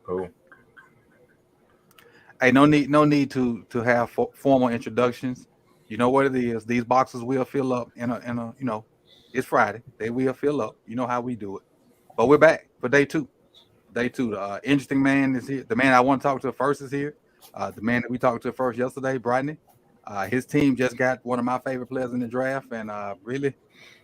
Oh, Hey, no need to have formal introductions. You know what it is. These boxes will fill up in a. It's Friday. They will fill up. You know how we do it. But we're back for day two. Day two. The interesting man is here. The man I want to talk to first is here. The man that we talked to first yesterday, Brodney. His team just got one of my favorite players in the draft, and really,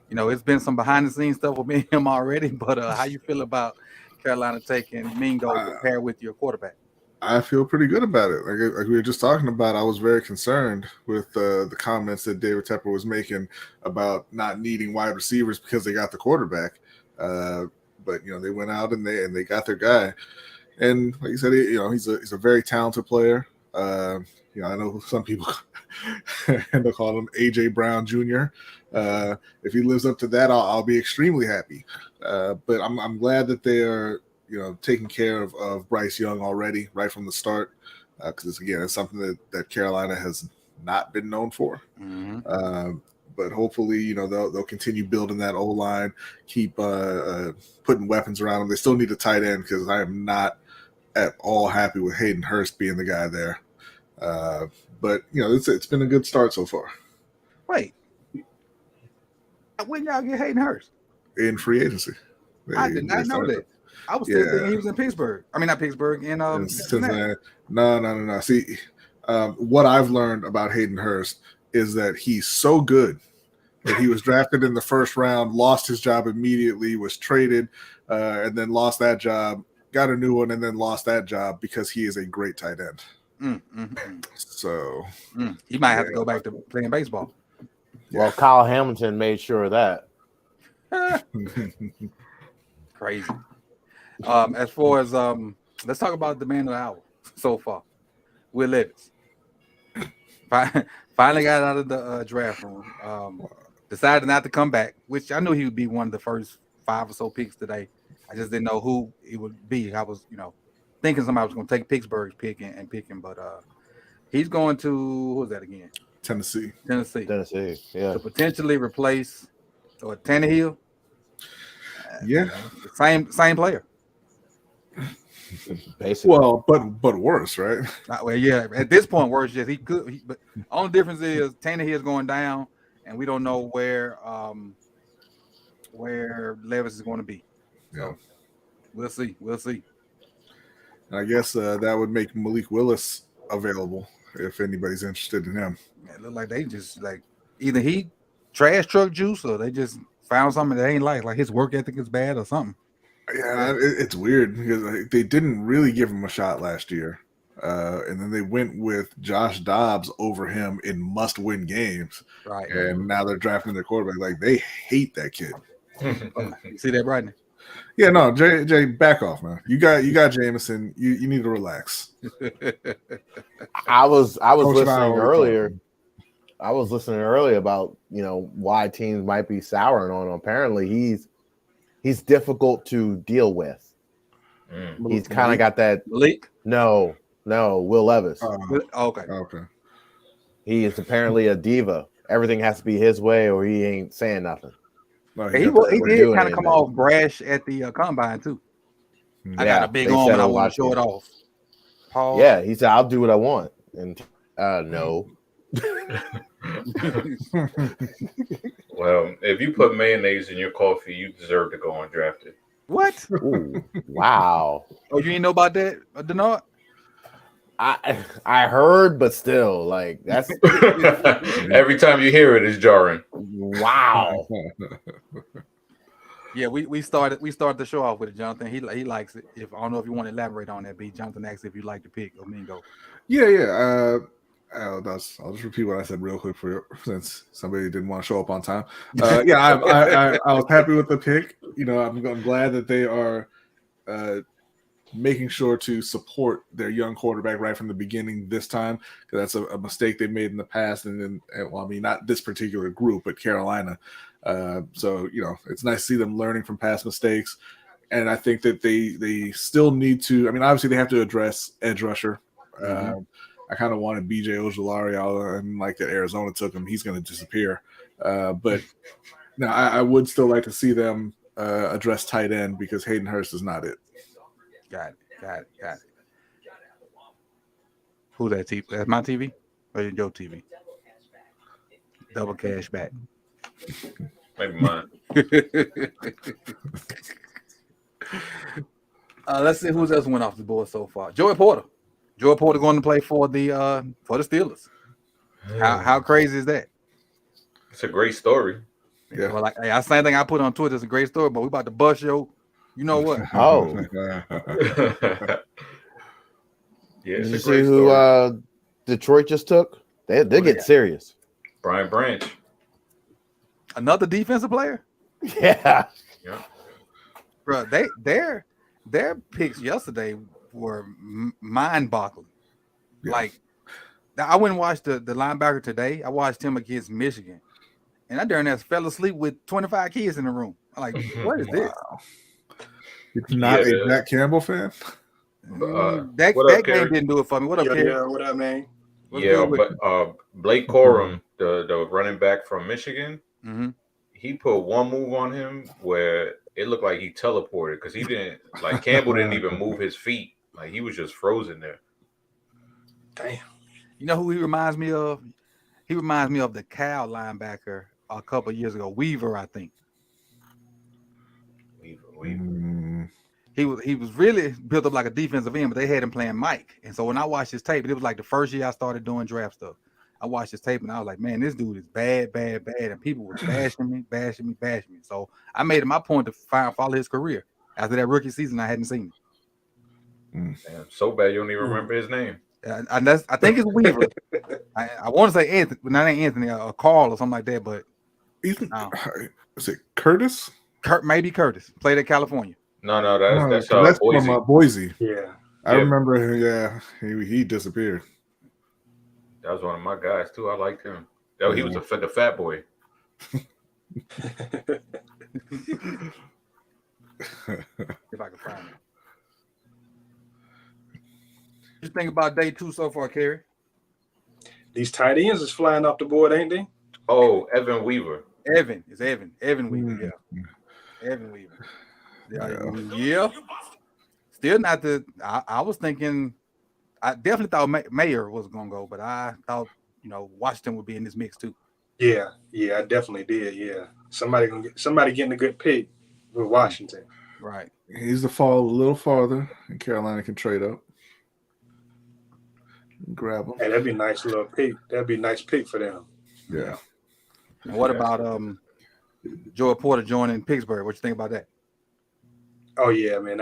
it's been some behind the scenes stuff with me and him already. But how you feel about Carolina taking Mingo to Uh, pair with your quarterback? I feel pretty good about it. Like we were just talking about, I was very concerned with the comments that David Tepper was making about not needing wide receivers because they got the quarterback. Uh, but they went out and they got their guy. And like you said, he's a very talented player. I know some people end up calling him AJ Brown Jr. If he lives up to that, I'll be extremely happy. But I'm glad that they are taking care of Bryce Young already right from the start, because it's something that Carolina has not been known for. Mm-hmm. But hopefully, they'll continue building that O line, keep putting weapons around them. They still need a tight end because I am not at all happy with Hayden Hurst being the guy there. But it's been a good start so far. Wait, when y'all get Hayden Hurst? In free agency. I did not know that. I was still thinking he was in Pittsburgh. I mean, not Pittsburgh, in Cincinnati. No. See, what I've learned about Hayden Hurst is that he's so good that he was drafted in the first round, lost his job immediately, was traded, and then lost that job, got a new one, and then lost that job because he is a great tight end. So he might have to go back to playing baseball. Well, Kyle Hamilton made sure of that. Crazy. As far as let's talk about the man of the hour so far. Will Levis finally got out of the draft room. Decided not to come back, which I knew he would be one of the first 5 or so picks today. I just didn't know who it would be. I was, thinking somebody was going to take Pittsburgh's pick and pick him, but he's going to, who was that again? Tennessee, yeah. To potentially replace Tannehill. Yeah, same player. Basically. Well, but worse, right? Well, yeah. At this point, worse. Yes, he could. But only difference is Tannehill is going down, and we don't know where Levis is going to be. So we'll see. And I guess that would make Malik Willis available if anybody's interested in him. It looked like they just either he trash truck juice or they just found something they ain't like his work ethic is bad or something. Yeah, it's weird because they didn't really give him a shot last year. And then they went with Josh Dobbs over him in must-win games. Right. And now they're drafting their quarterback. Like, they hate that kid. You see that, Brodney? Yeah, no, Jay, back off, man. You got Jameson. You need to relax. I was listening earlier. I was listening earlier about why teams might be souring on him. Apparently, he's difficult to deal with. He's kind of got that. Malik? No, Will Levis. Okay. He is apparently a diva. Everything has to be his way, or he ain't saying nothing. No, he did kind of come off brash at the combine too. I got a big arm and I want to show it off. Paul. Yeah, he said, "I'll do what I want." And no. Well, if you put mayonnaise in your coffee, you deserve to go undrafted. What? Ooh, wow. Oh, you didn't know about that, Denard? I heard, but still, that's every time you hear it is jarring. Wow. Yeah, we started the show off with it, Jonathan. He likes it. I don't know if you want to elaborate on that, B. Jonathan asked if you like to pick Mingo. Yeah. I'll just repeat what I said real quick since somebody didn't want to show up on time. I was happy with the pick. I'm glad that they are making sure to support their young quarterback right from the beginning this time, because that's a mistake they made in the past, not this particular group, but Carolina. So it's nice to see them learning from past mistakes, and I think that they still need to. I mean, obviously they have to address edge rusher. I kind of wanted BJ Ojulari, and like that Arizona took him. He's going to disappear. But no, I would still like to see them address tight end because Hayden Hurst is not it. Got Got it. Who's that TV? That's my TV or your TV? Double cash back. Maybe mine. Let's see who's else went off the board so far. Joey Porter. Joey Porter going to play for the Steelers. How crazy is that? It's a great story. Yeah. Well, like, hey, same thing I put on Twitter. It's a great story, but we about to bust your. You know what? Oh. Yeah, Did it's you a see great who story. Detroit just took? They get serious. Brian Branch. Another defensive player? Yeah. Yeah. Bro, their picks yesterday were mind-boggling. Yeah. Like, I went and watched the linebacker today. I watched him against Michigan. And I during that fell asleep with 25 kids in the room. I'm like, what is this? You're not Yeah, a Jack Campbell fan? That what up, game Kerry? didn't do it for me. What up, Kerry? Yeah, what up, man? What's Yeah, good with but Blake Corum, the running back from Michigan, you? Mhm. he put one move on him where it looked like he teleported because he didn't like Campbell didn't even move his feet. Like he was just frozen there. Damn. You know who he reminds me of? He reminds me of the Cal linebacker a couple of years ago, Weaver, I think. He was really built up like a defensive end, but they had him playing Mike. And so when I watched his tape, it was like the first year I started doing draft stuff. I watched his tape and I was like, man, this dude is bad. And people were bashing me. So I made it my point to follow his career. After that rookie season, I hadn't seen him. Damn, so bad you don't even remember his name. And I think it's Weaver. I want to say Anthony, but not Anthony, or Carl or something like that. But Is it Curtis? Maybe Curtis. Played at California. No, that's Boise. From Boise. Yeah. I remember. Yeah, he disappeared. That was one of my guys too. I liked him. He was the fat boy. If I can find it. What you think about day 2 so far, Kerry? These tight ends is flying off the board, ain't they? Oh, Evan Weaver. Evan Weaver, yeah. Evan Weaver. Yeah. Still not the. I was thinking. I definitely thought Mayer was gonna go, but I thought Washington would be in this mix too. Yeah, I definitely did. Yeah, somebody getting a good pick with Washington. Right. He needs to fall a little farther, and Carolina can trade up, grab him. Hey, that'd be a nice little pick. That'd be a nice pick for them. Yeah. And what about Joey Porter joining Pittsburgh? What you think about that? Oh yeah, man.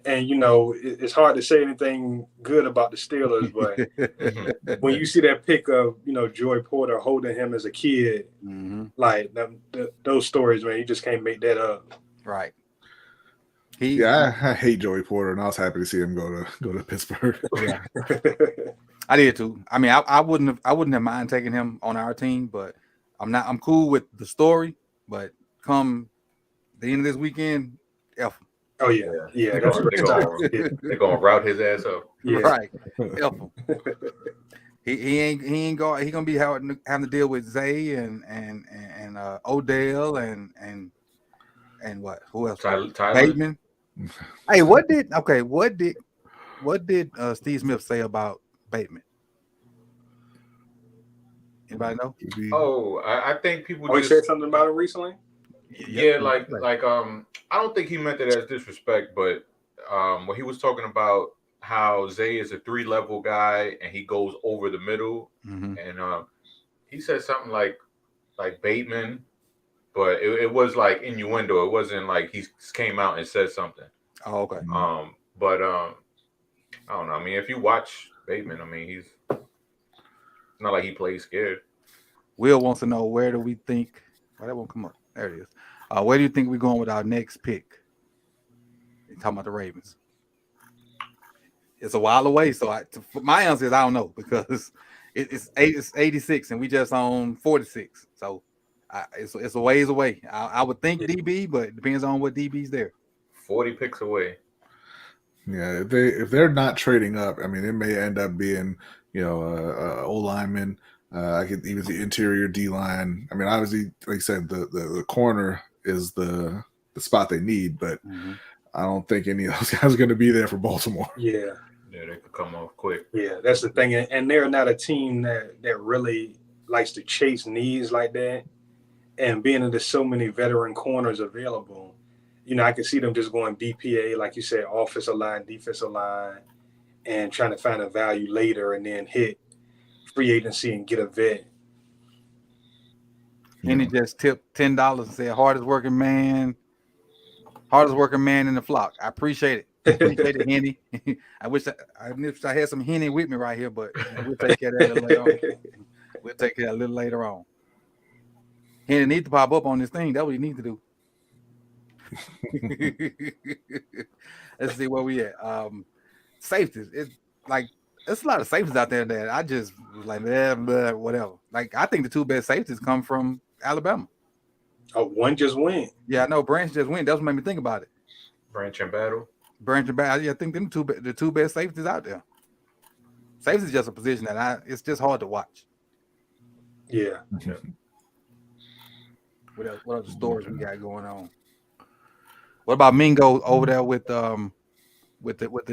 And it's hard to say anything good about the Steelers, but when you see that pic of Joey Porter holding him as a kid, like those stories, man, you just can't make that up. Right. I hate Joey Porter, and I was happy to see him go to Pittsburgh. Yeah. I did too. I mean, I wouldn't have mind taking him on our team, but I'm cool with the story. But come the end of this weekend, F. Oh yeah. They're gonna route his ass up. Yeah. Right. F him. He gonna be having to deal with Zay and Odell and what? Who else? Tyler. Bateman. Hey, what did Steve Smith say about Bateman? Anybody know? Oh, I think people he just said something about him recently. Yeah, like I don't think he meant it as disrespect, but when he was talking about how Zay is a 3-level guy and he goes over the middle, and he said something like Bateman, but it was like innuendo. It wasn't like he came out and said something. Oh, okay. But I don't know. I mean, if you watch Bateman, I mean, it's not like he plays scared. Will wants to know, where do we think? Oh, that won't come up. There it is. Where do you think we're going with our next pick? You're talking about the Ravens. It's a while away, so my answer is I don't know, because it's 86 and we just on 46. So it's a ways away. I would think DB, but it depends on what DB's there. 40 picks away. Yeah, if they're not trading up, I mean, it may end up being O lineman. I could even the interior D line. I mean, obviously, like I said, the corner is the spot they need, but I don't think any of those guys are going to be there for Baltimore. Yeah, they could come off quick. Yeah, that's the thing, and they're not a team that really likes to chase needs like that. And being that there's so many veteran corners available, I can see them just going BPA, like you said, offensive line, defensive line, and trying to find a value later, and then hit free agency and get a vet. And he just tipped $10 and said, hardest working man in the flock. I appreciate it. Appreciate it, Henny. I wish I had some Henny with me right here, but we'll take care of that a little later on. We'll take care of that a little later on. Henny needs to pop up on this thing. That's what he needs to do. Let's see where we at. Safeties. There's a lot of safeties out there that I just was like, whatever. Like, I think the two best safeties come from Alabama. Oh, one just went. Yeah, I know. Branch just went. That's what made me think about it. Branch and Battle. Yeah, I think them the two best safeties out there. Safety is just a position that it's just hard to watch. Yeah. What other stories we got going on? What about Mingo over there with the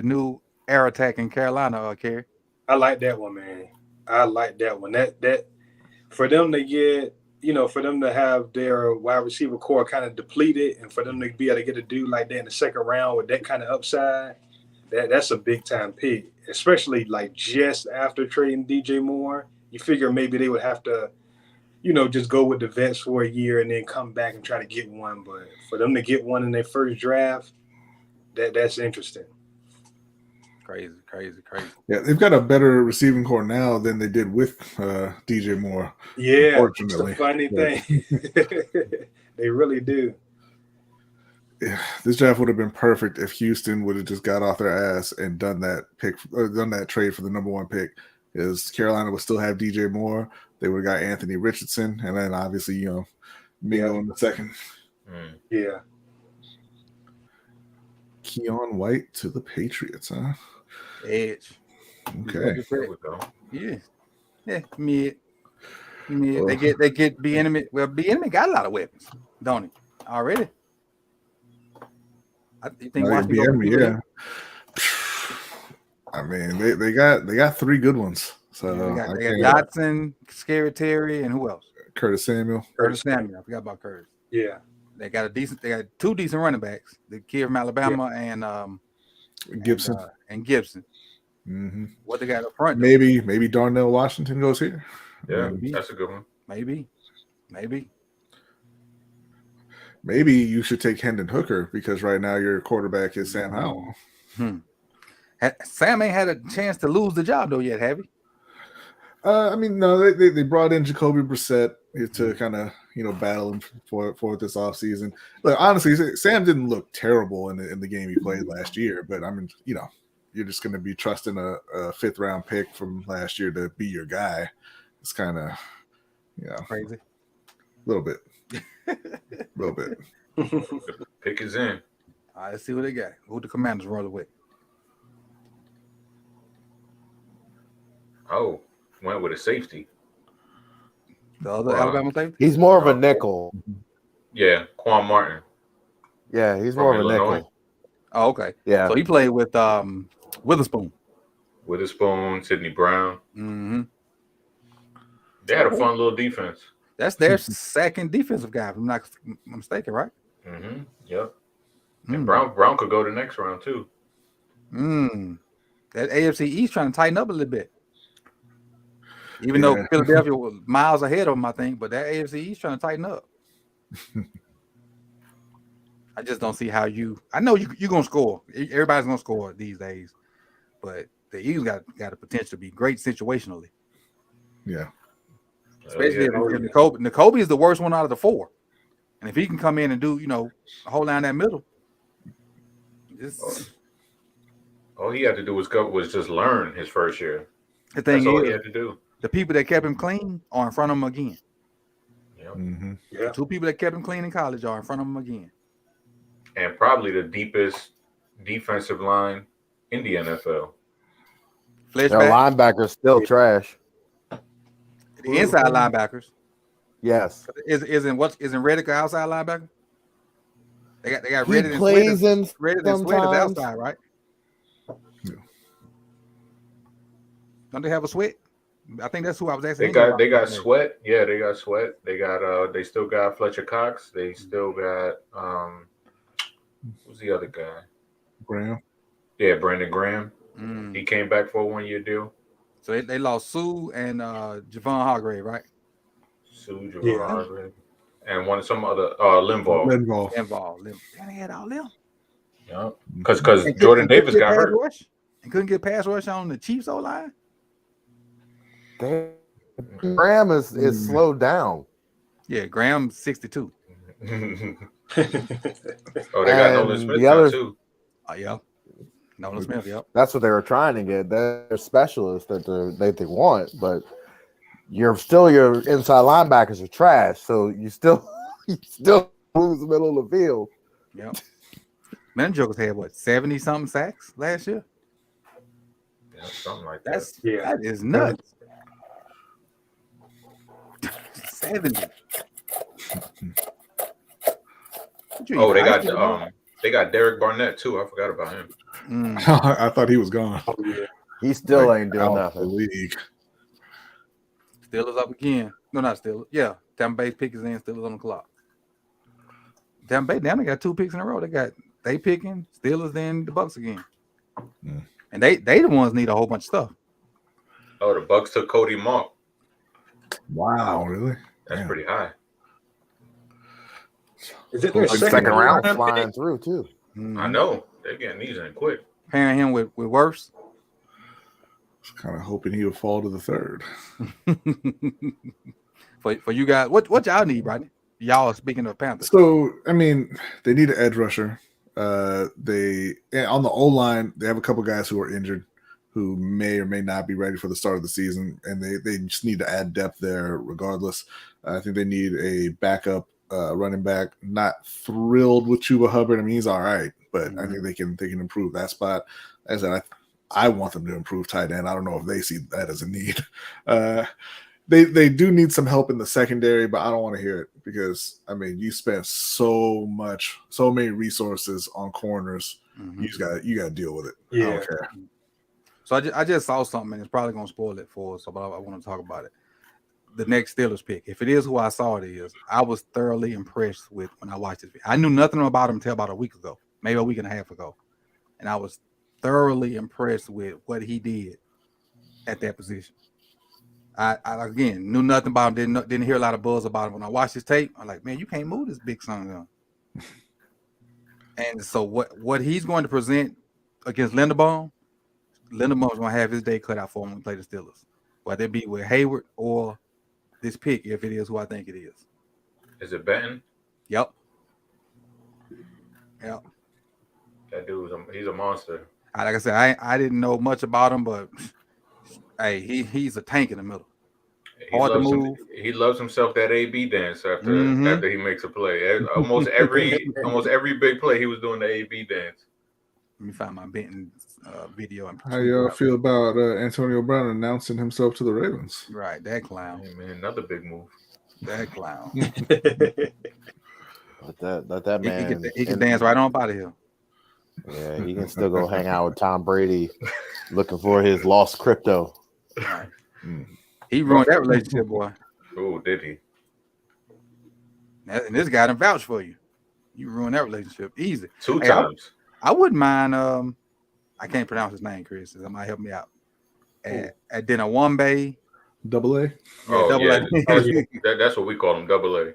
new air attack in Carolina, Kerry? I like that one, man. I like that one. That for them to get, for them to have their wide receiver core kind of depleted, and for them to be able to get a dude like that in the second round with that kind of upside, that's a big time pick. Especially like just after trading DJ Moore, you figure maybe they would have to, just go with the vets for a year and then come back and try to get one. But for them to get one in their first draft, that's interesting. Crazy. Yeah, they've got a better receiving core now than they did with DJ Moore. Yeah, unfortunately. it's a funny thing. They really do. Yeah, this draft would have been perfect if Houston would have just got off their ass and done that trade for the number one pick. Because Carolina would still have DJ Moore. They would have got Anthony Richardson, and then obviously, Mingo in the second. Yeah. Keon White to the Patriots, huh? Edge. Okay. There we go. Yeah, mid. They get Bieniemy. Well, Bieniemy got a lot of weapons, don't he? Already. You think Bieniemy, yeah. I mean, they got three good ones. So they got Dotson, Scary Terry, and who else? Curtis Samuel. I forgot about Curtis. Yeah. They got two decent running backs. The kid from Alabama and Gibson. And Gibson. Mm-hmm. What they got up front? Maybe Darnell Washington goes here. Yeah, that's a good one. Maybe. Maybe you should take Hendon Hooker because right now your quarterback is Sam Howell. Sam ain't had a chance to lose the job though yet, have he? I mean, no, they brought in Jacoby Brissett to kind of battle him for this offseason. Look, honestly, Sam didn't look terrible in the game he played last year, but I mean, you're just going to be trusting a fifth round pick from last year to be your guy. It's kind of crazy. A little bit. The pick is in. All right, let's see what they got. Who the Commanders rolling with? Oh, went with a safety. The other Alabama safety? He's more of a nickel. Yeah, Quan Martin. Yeah, he's more of a nickel. Oh, okay. Yeah. So he played with Witherspoon, Sidney Brown. Mm-hmm. They had a fun little defense. That's their second defensive guy, if I'm not mistaken, right? Mm-hmm. Yep. And Brown could go the next round too. That AFC East trying to tighten up a little bit. Even though Philadelphia was miles ahead of them, I think, but that AFC East trying to tighten up. I just don't see how I know you're going to score. Everybody's going to score these days. But the Eagles got the potential to be great situationally. Yeah. Especially if Nakobe is the worst one out of the four. And if he can come in and do, hold down that middle. All he had to do was just learn his first year. The thing That's all is, he had to do. The people that kept him clean are in front of him again. Yep. Mm-hmm. Yeah. The two people that kept him clean in college are in front of him again. And probably the deepest defensive line in the NFL. Their linebackers still trash. The inside linebackers. Yes. Isn't Reddick an outside linebacker? They got He Reddit and plays Sweaters. him Reddit and Sweaters sometimes. outside, right? Yeah. Don't they have a Sweat? I think that's who I was asking. They got Sweat. Yeah, they got Sweat. They got they still got Fletcher Cox. They still got who's the other guy? Graham. Yeah, Brandon Graham. He came back for a 1-year deal. So they lost Sue and Javon Hargrave, right? Sue, Javon Hargrave. And some other Linval. Damn, they had all them. Yeah. Because Jordan Davis got hurt. And couldn't get pass rush on the Chiefs O-line. Graham is slowed down. Yeah, Graham's 62. Oh, they got Nolan Smith now too. Oh, yeah. Nolan Smith, yep. That's what they were trying to get. They're specialists that they want, but your inside linebackers are trash. So you still lose the middle of the field. Yep. Man, Jokers had what 70-something sacks last year. Yeah, something like that. That is nuts. 70. Oh, they got Derek Barnett too. I forgot about him. I thought he was gone. Oh, yeah. He still ain't doing nothing. League. Steelers up again. No, not Steelers. Yeah, Tampa Bay pick is in. Steelers on the clock. Tampa Bay now they got 2 picks in a row. They picking Steelers, then the Bucks again. And they the ones need a whole bunch of stuff. Oh, the Bucks took Cody Monk. Wow, really? That's pretty high. Is it their Second round pick? flying through too. I know they're getting these in quick. Pairing him with worse. Kind of hoping he would fall to the third. for you guys, what y'all need, Rodney? Y'all speaking of Panthers. So I mean, they need an edge rusher. They on the O-line, they have a couple guys who are injured, who may or may not be ready for the start of the season, and they just need to add depth there. Regardless, I think they need a backup running back. Not thrilled with Chuba Hubbard. I mean, he's all right, but I think they can improve that spot. As I said, I want them to improve tight end. I don't know if they see that as a need. They do need some help in the secondary, but I don't want to hear it because I mean you spent so many resources on corners. You got to deal with it. Yeah. I don't care. So I just saw something, and it's probably gonna spoil it for us. But I want to talk about it. The next Steelers pick, if it is who I saw it is, I was thoroughly impressed with when I watched this. I knew nothing about him until about a week ago, maybe a week and a half ago, and I was thoroughly impressed with what he did at that position. I again knew nothing about him, didn't hear a lot of buzz about him. When I watched his tape, I'm like, man, you can't move this big son gun. And so what he's going to present against Linderbaum's going to have his day cut out for him when we play the Steelers, whether it be with Hayward or this pick, if it is who I think it is. Is it Benton? Yep. That dude, he's a monster. Like I said, I didn't know much about him, but hey, he's a tank in the middle. Hard to move. He loves himself that AB dance after he makes a play. Almost every big play, he was doing the AB dance. Let me find my Benton video. How y'all feel about Antonio Brown announcing himself to the Ravens? Right, that clown. Hey, man, another big move. That clown. Let that man. He can dance right on out of here. Yeah, he can still go hang out with Tom Brady, looking for his lost crypto. Right. He ruined that relationship, boy. Oh, did he? And this guy done vouch for you. You ruined that relationship easy. 2 times. I wouldn't mind. I can't pronounce his name, Chris. That might help me out. At dinner, one bay. Double A. Double A. That's what we call him. Double A.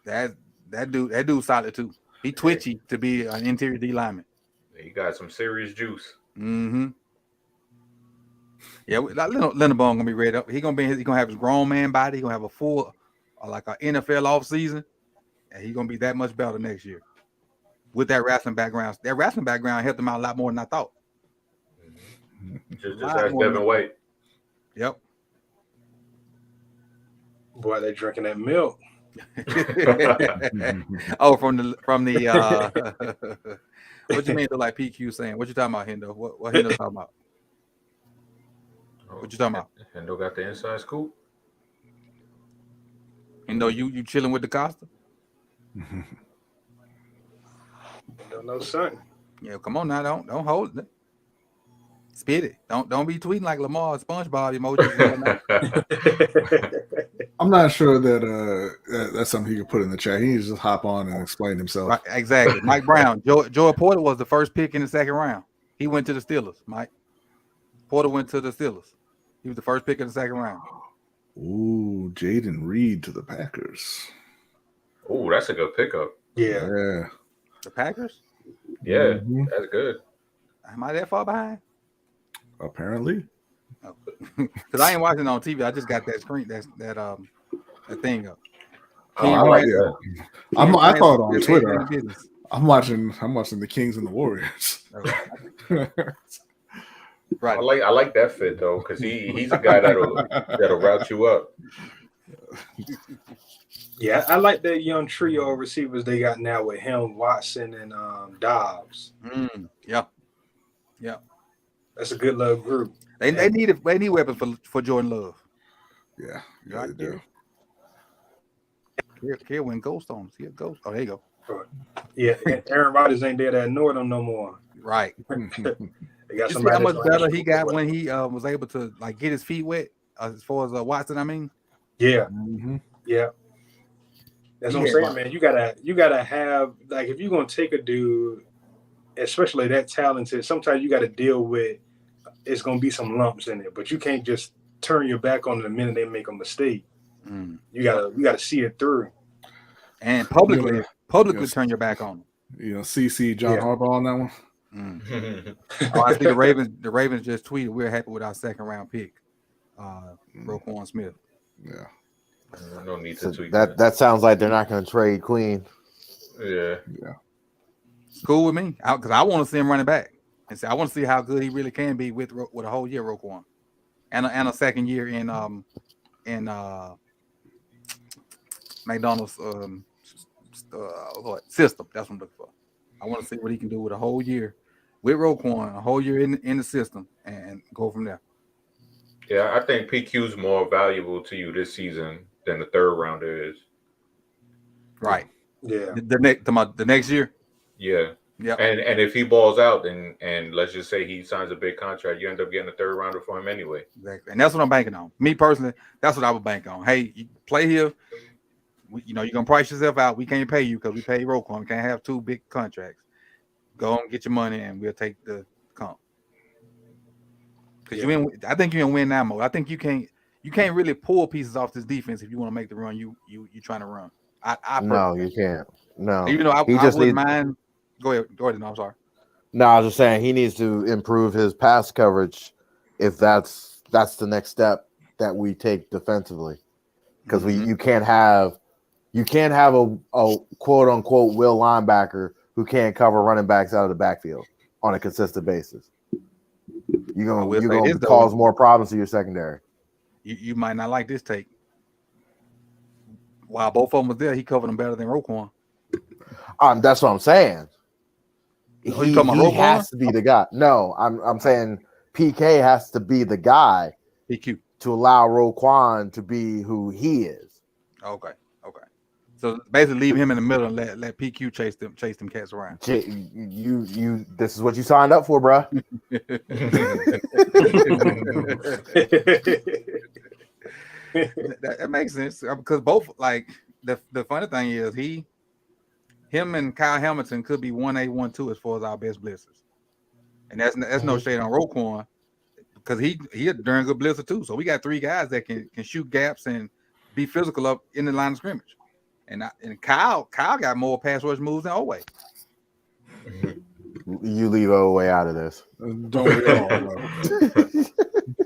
That dude solid too. He twitchy to be an interior D lineman. He got some serious juice. Mm-hmm. Yeah, Linderbaum gonna be ready up. He gonna have his grown man body. He gonna have a full like an NFL offseason, and he's gonna be that much better next year. With that wrestling background, helped him out a lot more than I thought. Just ask Devin White. Yep. Boy, they drinking that milk. Oh, from the what you mean? Like PQ saying? What you talking about, Hendo? What Hendo talking about? What you talking about? Hendo got the inside scoop. Hendo, you chilling with the Costa? Don't know something. Yeah, come on now, don't hold it. Spit it. Don't be tweeting like Lamar or SpongeBob emojis. I'm not sure that that's something he could put in the chat. He needs to just hop on and explain himself. Right, exactly. Mike Brown, Joey Porter was the first pick in the second round. He went to the Steelers. Mike Porter went to the Steelers. He was the first pick in the second round. Ooh, Jaden Reed to the Packers. Ooh, that's a good pickup. Yeah. The Packers? Yeah, that's good. Am I that far behind? Apparently. Because I ain't watching on TV. I just got that screen, that thing up. I like that. I saw it on Twitter. I'm watching the Kings and the Warriors. Right. I like that fit though, because he's a guy that'll route you up. Yeah, I like that young trio of receivers they got now with him, Watson, and Dobbs. Yeah. That's a good little group. They need weapons for Jordan Love. Yeah, Right they do. Here went ghost on him. See a ghost. Oh, there you go. Yeah, Aaron Rodgers ain't there to annoy them no more. Right. They got You see somebody how much that's better like- he got when he was able to like get his feet wet as far as Watson. I mean, Yeah, Yeah. that's what I'm saying, man. You gotta have, like, if you're gonna take a dude, especially that talented, sometimes you gotta deal with it's gonna be some lumps in it, but you can't just turn your back on it the minute they make a mistake. You gotta see it through. And publicly Yes. turn your back on him. CC John Harbaugh on that one. I see the Ravens just tweeted, we're happy with our second round pick, Roquan Smith. Yeah. No need to tweet that sounds like they're not going to trade Queen. Yeah. It's cool with me because I want to see him running back and I want to see how good he really can be with a whole year Roquan and a second year in McDonald's system. That's what I'm looking for. I want to see what he can do with a whole year with Roquan, a whole year in the system, and go from there. Yeah, I think PQ is more valuable to you this season than the third rounder is. Right. Yeah. The next year. Yeah. Yeah. And if he balls out, and let's just say he signs a big contract, you end up getting a third rounder for him anyway. Exactly. And that's what I'm banking on. Me personally, that's what I would bank on. Hey, you play here. You're going to price yourself out. We can't pay you because we pay Roquan. We can't have two big contracts. Go and get your money and we'll take the comp. Because I think you can win that mode. I think you can't really pull pieces off this defense if you want to make the run you trying to run. No, you can't. No. Even though I wouldn't mind. Go ahead. No, I'm sorry. No, I was just saying he needs to improve his pass coverage if that's the next step that we take defensively. Because you can't have a quote unquote will linebacker who can't cover running backs out of the backfield on a consistent basis. You're gonna cause more problems to your secondary. You might not like this take. While both of them was there, he covered them better than Roquan. That's what I'm saying. He has to be the guy. No, I'm saying PK has to be the guy. PQ to allow Roquan to be who he is. Okay. So basically, leave him in the middle and let PQ chase them cats around. You this is what you signed up for, bro. That makes sense because both like the funny thing is him and Kyle Hamilton could be 1A, 1-2 as far as our best blitzers, and that's no shade on Roquan because he a darn good blitzer too. So we got three guys that can shoot gaps and be physical up in the line of scrimmage. And Kyle got more pass rush moves than Oweh. You leave Oweh out of this.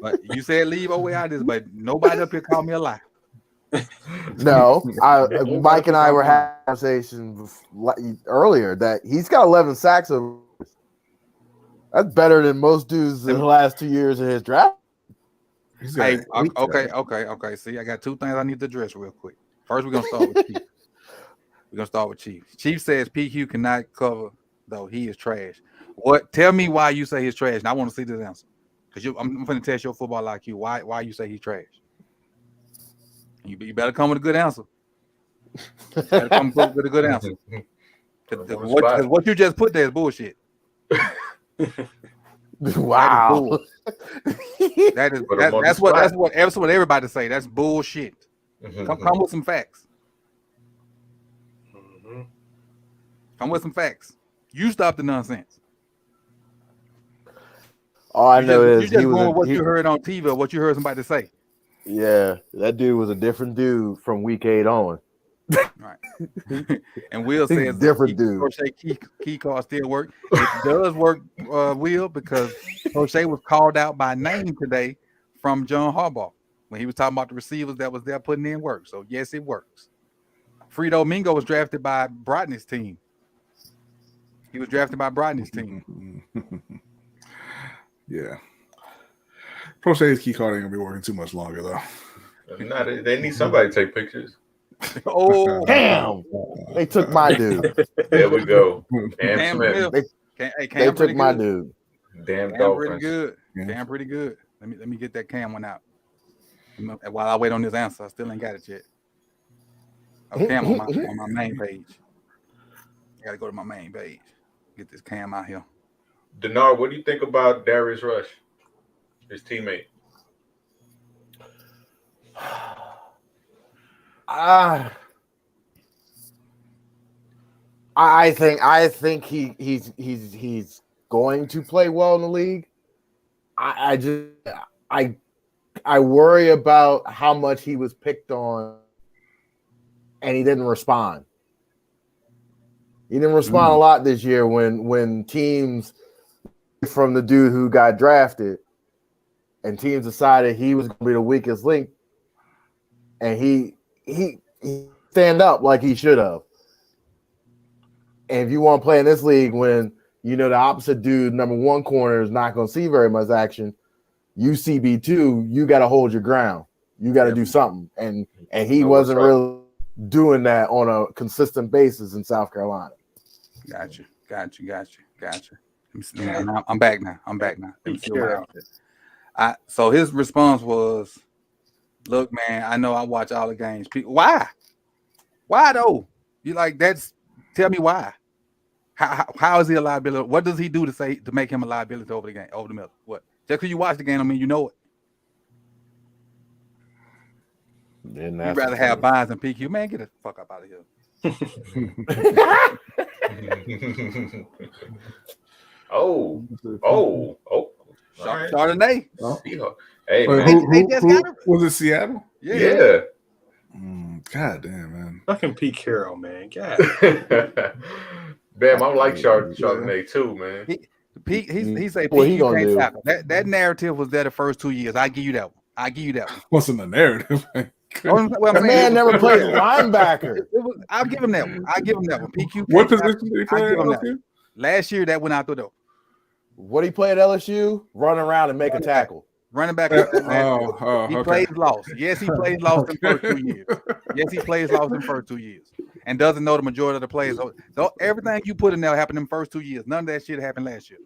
But you said leave Oweh out of this, but nobody up here called me a lie. No, Mike and I were having a conversation earlier that he's got 11 sacks. That's better than most dudes in the last 2 years of his draft. Hey, okay. See, I got two things I need to address real quick. First, we're gonna start with Chief. Chief says PQ cannot cover, though he is trash. What? Tell me why you say he's trash. And I want to see this answer because I'm going to test your football IQ. Why you say he's trash? You better come with a good answer. Better come with a good answer. What you just put there is bullshit. Wow. That's what everybody say. That's bullshit. Come with some facts. Come with some facts. You stop the nonsense. All I know is you just going with what you heard on TV or what you heard somebody say. Yeah, that dude was a different dude from week 8 on. Right. And Will says different dude. Crochet key card still work. It does work, Will, because Crochet was called out by name today from John Harbaugh when he was talking about the receivers that was there putting in work. So yes, it works. Frito Mingo was drafted by Brodney's team. He was drafted by Brodney's team. Yeah. Crochet's key card ain't gonna be working too much longer though. They need somebody to take pictures. Oh damn! They took my dude. There we go. Cam Smith. They took my dude. Damn, Cam pretty good. Cam pretty good. Let me get that Cam one out. While I wait on this answer, I still ain't got it yet. Oh, Cam on my main page. I gotta go to my main page. Get this Cam out here. Denard, what do you think about Darius Rush, his teammate? I think he's going to play well in the league. I worry about how much he was picked on and he didn't respond. He didn't respond a lot this year when teams from the dude who got drafted and teams decided he was going to be the weakest link, and he stand up like he should have. And if you want to play in this league when you know the opposite dude, number one corner, is not going to see very much action, you CB2, you got to hold your ground. You got to do something. And he wasn't really doing that on a consistent basis in South Carolina. Gotcha. I'm back now. Let me see what happened. So his response was, look, man, I know I watch all the games. Why? Why though? You like tell me why. How is he a liability? What does he do to make him a liability over the middle? What? Just because you watch the game, I mean you know it. You'd rather have buys than PQ. Man, get the fuck up out of here. Oh. Chardonnay. Oh. Hey, man. Was it Seattle? Yeah. God damn, man. Fucking Pete Carroll, man. God. Bam, I like Chardonnay too, man. He say Pete, you can't tackle. That narrative was there the first 2 years. I give you that one. Wasn't the narrative? The man never played linebacker. I'll give him that one. PQ. What position did he play? Last year that went out the door. What he play at LSU? Run around and make a tackle. Running back. He plays lost. Yes, he plays lost in the first 2 years. Yes, he plays lost in the first 2 years. And doesn't know the majority of the plays. So everything you put in there happened in the first 2 years. None of that shit happened last year.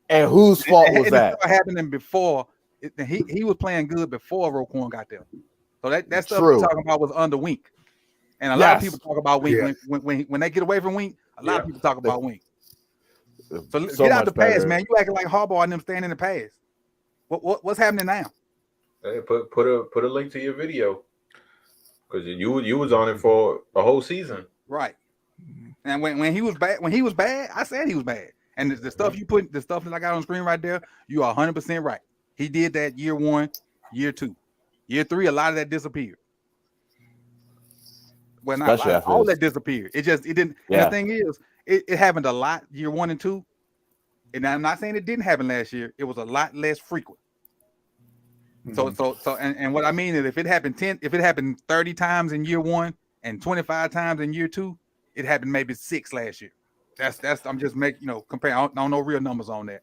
And whose fault was that? It happening before. He was playing good before Roquan got there. So that stuff we're talking about was under Wink. And a lot of people talk about Wink. When they get away from Wink, a lot of people talk about Wink. So get out the pass, man. You acting like Harbaugh and them standing in the pass. What's happening now? Hey, put a link to your video because you was on it for a whole season, right? And when he was bad, I said he was bad. And the stuff the stuff that I got on the screen right there, you are 100% right. He did that year 1, year 2, year 3. A lot of that disappeared. Well, not all that disappeared. It didn't. Yeah. And the thing is, it happened a lot year 1 and 2. And I'm not saying it didn't happen last year. It was a lot less frequent. And what I mean is if it happened 30 times in year 1 and 25 times in year 2, it happened maybe 6 last year. That's I'm just compare. I don't know real numbers on that.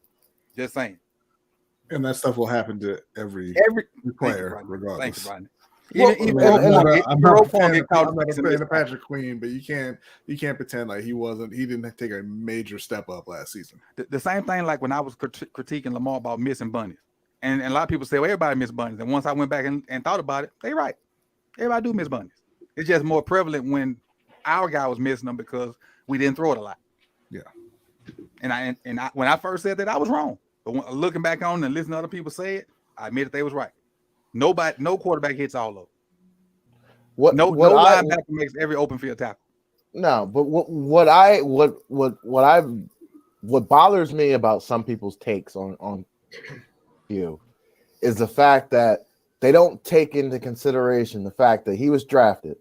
Just saying. And that stuff will happen to every player, regardless. Thank you, Rodney. I'm not saying Patrick Queen, but you can't pretend like he didn't take a major step up last season. The same thing like when I was critiquing Lamar about missing bunnies, and a lot of people say, well, everybody miss bunnies. And once I went back and thought about it, they're right. Everybody do miss bunnies. It's just more prevalent when our guy was missing them because we didn't throw it a lot. Yeah. And I when I first said that, I was wrong. But looking back on and listening to other people say it, I admit that they was right. No quarterback hits all of them. No linebacker makes every open field tackle. No, but what bothers me about some people's takes on you is the fact that they don't take into consideration the fact that he was drafted.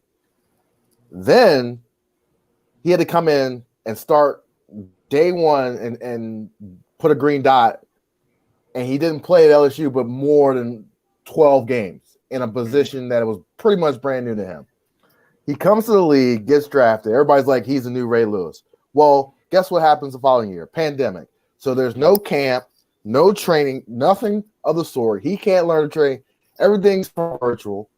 Then he had to come in and start day one and put a green dot, and he didn't play at LSU but more than 12 games in a position that was pretty much brand new to him. He comes to the league, gets drafted. Everybody's like, he's a new Ray Lewis. Well, guess what happens the following year? Pandemic. So there's no camp, no training, nothing of the sort. He can't learn to train. Everything's virtual.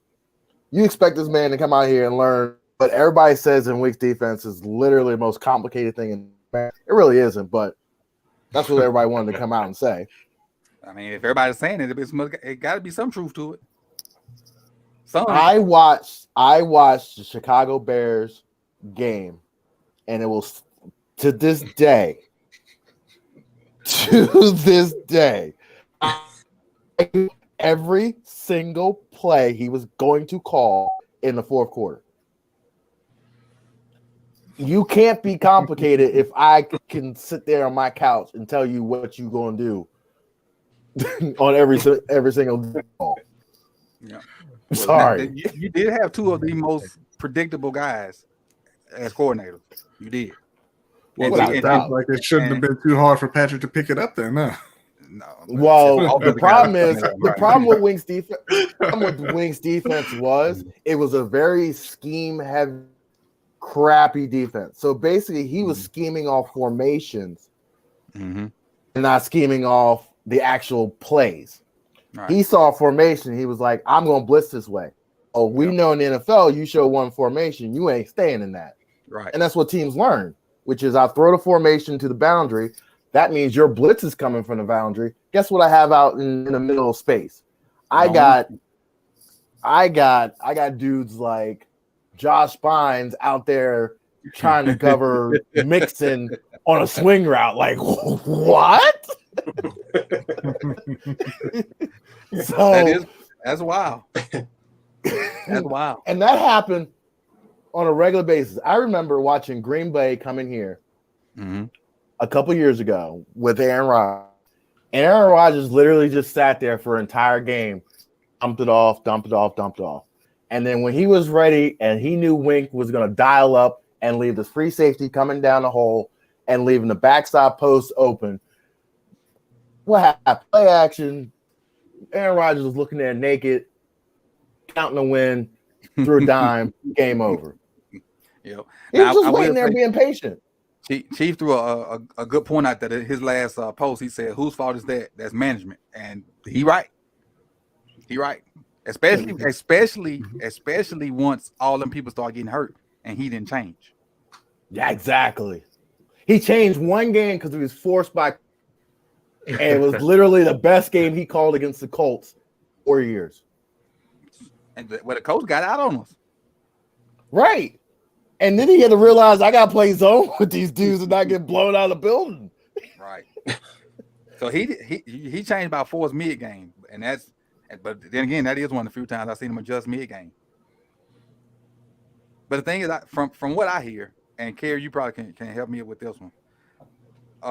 You expect this man to come out here and learn, but everybody says in Week's defense is literally the most complicated thing. It really isn't, but that's what everybody wanted to come out and say. I mean, if everybody's saying it got to be some truth to it. I watched the Chicago Bears game, and it was to this day, every single play he was going to call in the fourth quarter. You can't be complicated if I can sit there on my couch and tell you what you're going to do on every single call. Yeah. Sorry. You did have two of the most predictable guys as coordinators. You did. Well, like it shouldn't have been too hard for Patrick to pick it up then, no. No. Well, the problem with Wing's defense, was it was a very scheme-heavy, crappy defense. So basically, he was scheming off formations and not scheming off the actual plays. Right. He saw a formation. He was like, I'm going to blitz this way. Oh, we know in the NFL, you show one formation, you ain't staying in that. Right. And that's what teams learn, which is I throw the formation to the boundary. That means your blitz is coming from the boundary. Guess what I have out in the middle of space? I got dudes like Josh Bynes out there trying to cover Mixon on a swing route. Like, what? So that's wild. That's wild. And that happened on a regular basis. I remember watching Green Bay come in here a couple years ago with Aaron Rodgers. And Aaron Rodgers literally just sat there for an entire game, dumped it off. And then when he was ready and he knew Wink was going to dial up and leave this free safety coming down the hole and leaving the backside post open, what happened? Play action. Aaron Rodgers was looking there naked, counting the win, threw a dime, game over. He was just waiting there being patient. Chief threw a good point out that in his last post. He said, "Whose fault is that? That's management." And he right. Especially once all them people start getting hurt and he didn't change. Yeah, exactly. He changed one game because he was forced by. And it was literally the best game he called against the Colts 4 years. And the coach got out on us. Right. And then he had to realize I got to play zone with these dudes and not get blown out of the building. Right. So he changed by force mid-game. But then again, that is one of the few times I've seen him adjust mid-game. But the thing is, from what I hear, and Kerry, you probably can help me with this one.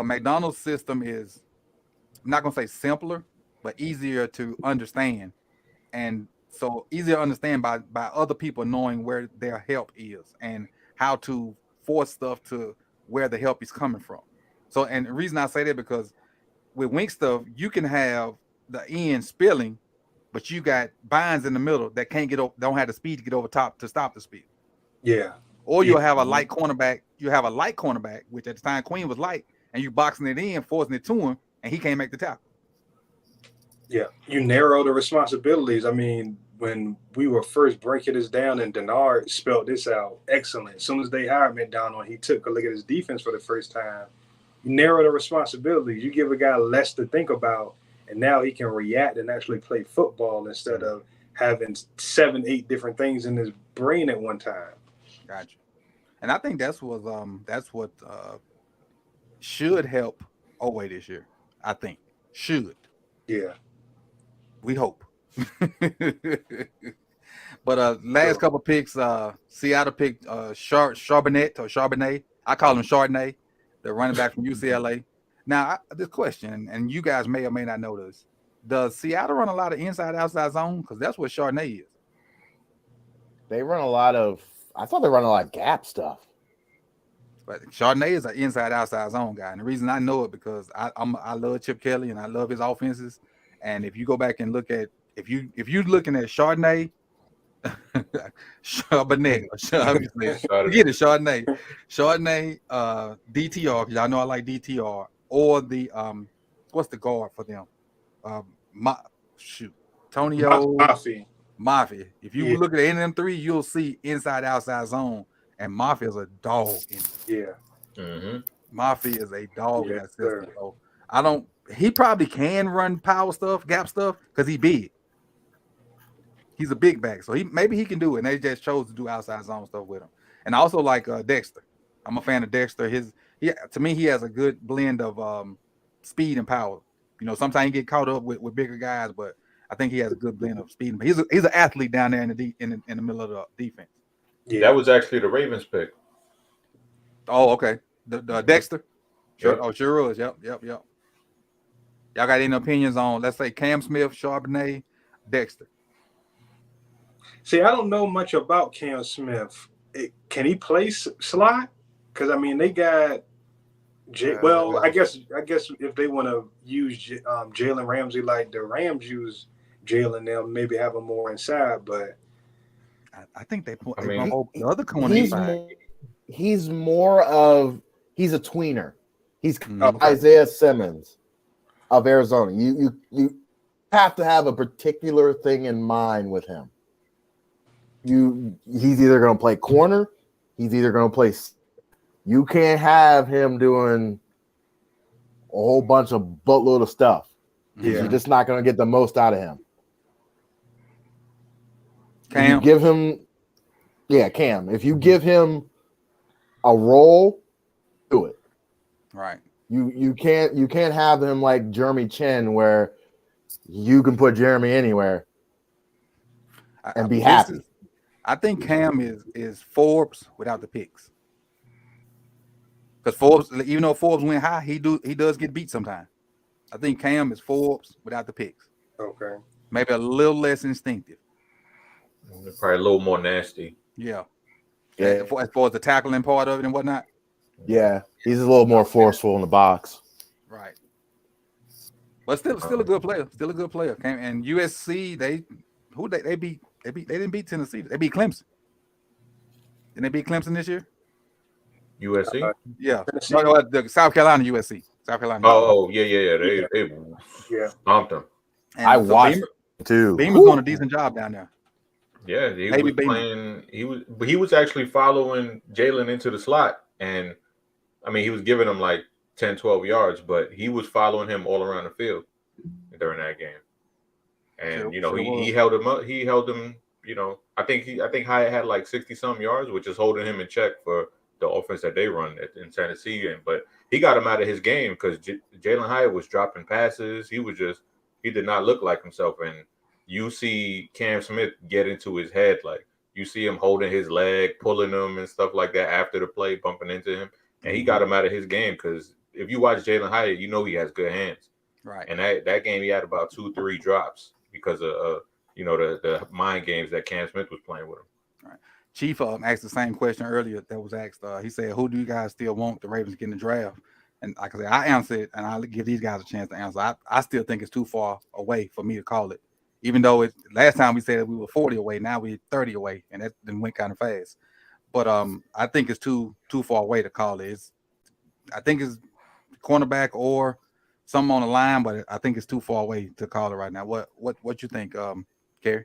McDonald's system is, I'm not going to say simpler, but easier to understand. And so easier to understand by other people knowing where their help is and how to force stuff to where the help is coming from. So, and the reason I say that because with Wink stuff, you can have the end spilling, but you got binds in the middle that don't have the speed to get over top to stop the speed. Yeah. Or you'll have a light cornerback. You have a light cornerback, which at the time Queen was light, and you boxing it in, forcing it to him, and he can't make the tackle. Yeah, you narrow the responsibilities. I mean, when we were first breaking this down, and Denard spelled this out excellent. As soon as they hired McDonald, he took a look at his defense for the first time. You narrow the responsibilities. You give a guy less to think about, and now he can react and actually play football instead of having 7-8 different things in his brain at one time. Gotcha. And I think that's what should help Oway this year. I think should. Yeah. We hope. But last couple picks, Seattle picked Charbonnet. I call him Chardonnay, the running back from UCLA. Now, this question, and you guys may or may not know this: does Seattle run a lot of inside-outside zone? Because that's what Chardonnay is. They run a lot of. I thought they run a lot of gap stuff. But Chardonnay is an inside-outside zone guy, and the reason I know it because I love Chip Kelly and I love his offenses. And if you go back and look at if you're looking at Chardonnay. Charbonnet, forget it, Chardonnay, DTR. Y'all know I like DTR, or the what's the guard for them? Tonio Mafia. If you look at any of them three, you'll see inside outside zone, and Mafia is a dog. Mafia is a dog in that system. So I don't. He probably can run power stuff, gap stuff, because he big. He's a big back, so maybe he can do it. And they just chose to do outside zone stuff with him. And I also like Dexter. I'm a fan of Dexter. To me, he has a good blend of speed and power. You know, sometimes he get caught up with bigger guys, but I think he has a good blend of speed. He's an athlete down there in the middle of the defense. Yeah, that was actually the Ravens pick. Oh, okay. The Dexter. Yep. Oh, sure was. Yep. Y'all got any opinions on, let's say, Cam Smith, Charbonnet, Dexter? See, I don't know much about Cam Smith. Can he play slot? Because I mean, they got I guess if they want to use Jalen Ramsey like the Rams use Jalen, they'll maybe have him more inside. But I think the other corner. He's a tweener. He's Isaiah Simmons of Arizona. You have to have a particular thing in mind with him. He's either going to play corner, he's either going to play. You can't have him doing a whole bunch of buttload of stuff. Yeah. You're just not going to get the most out of him. Cam. You give him, Cam. If you give him a role, do it. Right. You can't have him like Jeremy Chin where you can put Jeremy anywhere and be happy. I think Cam is Forbes without the picks. Because Forbes, even though Forbes went high, he does get beat sometimes. I think Cam is Forbes without the picks. Okay. Maybe a little less instinctive. Probably a little more nasty. Yeah. As far as the tackling part of it and whatnot. Yeah, he's a little more forceful in the box. Right. But still a good player. Still a good player. And USC, they didn't beat Tennessee. They beat Clemson. Didn't they beat Clemson this year? USC? Yeah. No, the South Carolina USC. South Carolina. Oh, yeah. They stomped them. And I watched too. Beamer's doing a decent job down there. Yeah, he was actually following Jalen into the slot. And, I mean, he was giving him like 10, 12 yards, but he was following him all around the field during that game. And, he held him up. He held him, I think Hyatt had like 60-some yards, which is holding him in check for the offense that they run in Tennessee game. But he got him out of his game because Jalen Hyatt was dropping passes. He did not look like himself. And you see Cam Smith get into his head. Like, you see him holding his leg, pulling him and stuff like that after the play, bumping into him. And he got him out of his game because if you watch Jalen Hyatt, you know he has good hands. Right. And that game, he had about 2-3 drops because of, the mind games that Cam Smith was playing with him. Right. Chief asked the same question earlier that was asked. He said, who do you guys still want the Ravens to get in the draft? And like I said, I answered, and I'll give these guys a chance to answer. I still think it's too far away for me to call it. Even though last time we said that we were 40 away, now we're 30 away, and that then went kind of fast. But I think it's too far away to call it. I think it's cornerback or something on the line, but I think it's too far away to call it right now. What you think, Kerry?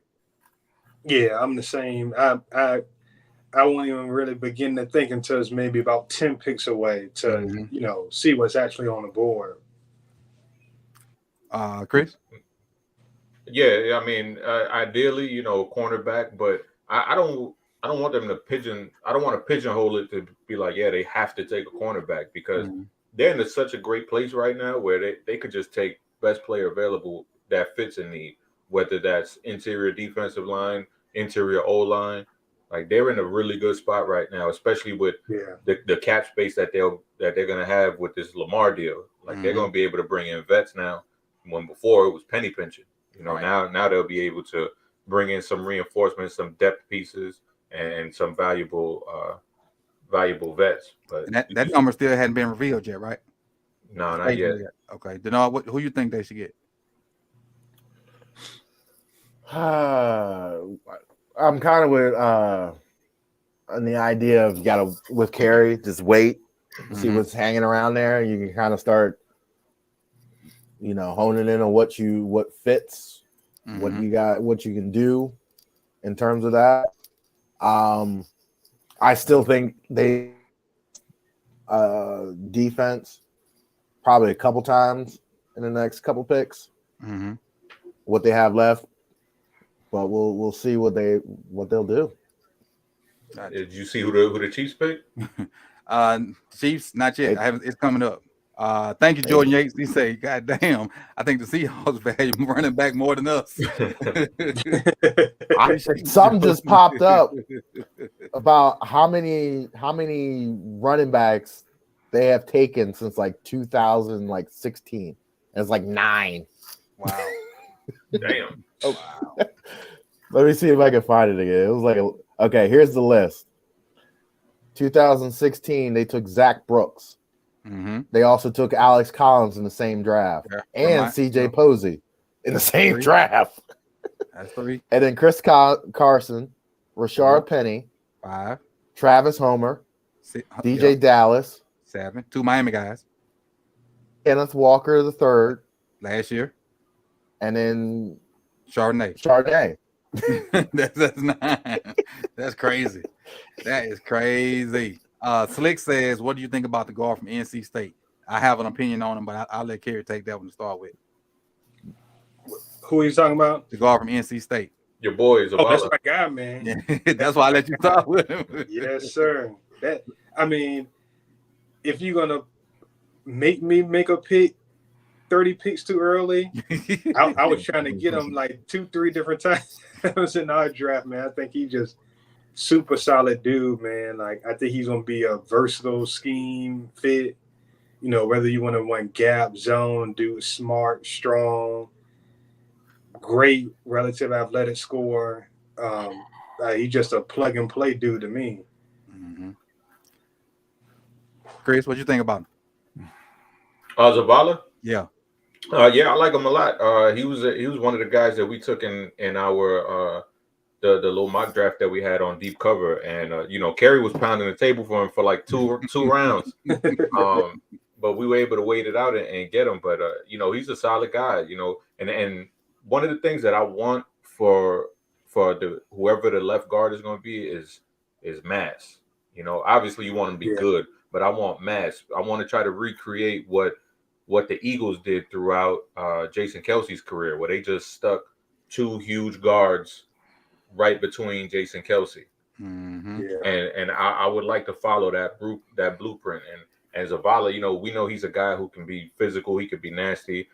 Yeah, I'm the same. I won't even really begin to think until it's maybe about 10 picks away to see what's actually on the board. Chris? Yeah, I mean, ideally, cornerback, but I don't want them to I don't want to pigeonhole it to be like, yeah, they have to take a cornerback because they're in such a great place right now where they could just take best player available that fits a need, whether that's interior defensive line, interior O line. Like they're in a really good spot right now, especially with the cap space that they're gonna have with this Lamar deal. Like they're gonna be able to bring in vets now, when before it was penny pinching. You know, now they'll be able to bring in some reinforcements, some depth pieces, and some valuable vets. But and that number still hadn't been revealed yet, right? No, not yet. Okay, Denard, who you think they should get? I'm kind of with on the idea of with Carey, just wait, see what's hanging around there. You can kind of start, honing in on what fits, what you got, what you can do in terms of that. I still think they defense probably a couple times in the next couple picks. What they have left, but we'll see what they'll do. Did you see who the Chiefs picked? Chiefs, not yet. I haven't. It's coming up. Thank you, Jordan Yates. He say, "God damn, I think the Seahawks value running back more than us." Something just popped up about how many running backs they have taken since like 2016. It's like 9. Wow. Damn. Oh, wow. Let me see if I can find it again. It was like okay, here's the list. 2016, they took Zach Brooks. They also took Alex Collins in the same draft, and CJ Posey in the same draft. That's 3. And then Chris Carson, Rashard Penny, 5. Travis Homer, 6, DJ Dallas, 7. 2 Miami guys. Kenneth Walker the third last year, and then Chardonnay. that's 9. That's crazy. That is crazy. Slick says, "What do you think about the guard from NC State?" I have an opinion on him, but I'll let Kerry take that one to start with. Who are you talking about? The guard from NC State. Your boy is that's my guy, man. That's why I let you start with him. Yes, sir. If you're gonna make me make a pick 30 picks too early, I was trying to get him like 2-3 different times. It was in our draft, man. I think he just super solid dude, man. Like I think he's gonna be a versatile scheme fit. Whether you want to run gap, zone, dude, smart, strong, great relative athletic score. He's just a plug and play dude to me. Chris, what you think about him? Zavala? Yeah. Yeah, I like him a lot. He was one of the guys that we took in our the little mock draft that we had on deep cover, and Kerry was pounding the table for him for like two rounds. But we were able to wait it out and get him. But he's a solid guy. And one of the things that I want for whoever the left guard is going to be is mass. Obviously you want him to be good, but I want mass. I want to try to recreate what the Eagles did throughout Jason Kelce's career, where they just stuck 2 huge guards right between Jason Kelce. And I would like to follow that blueprint. And Zavala, we know he's a guy who can be physical. He could be nasty.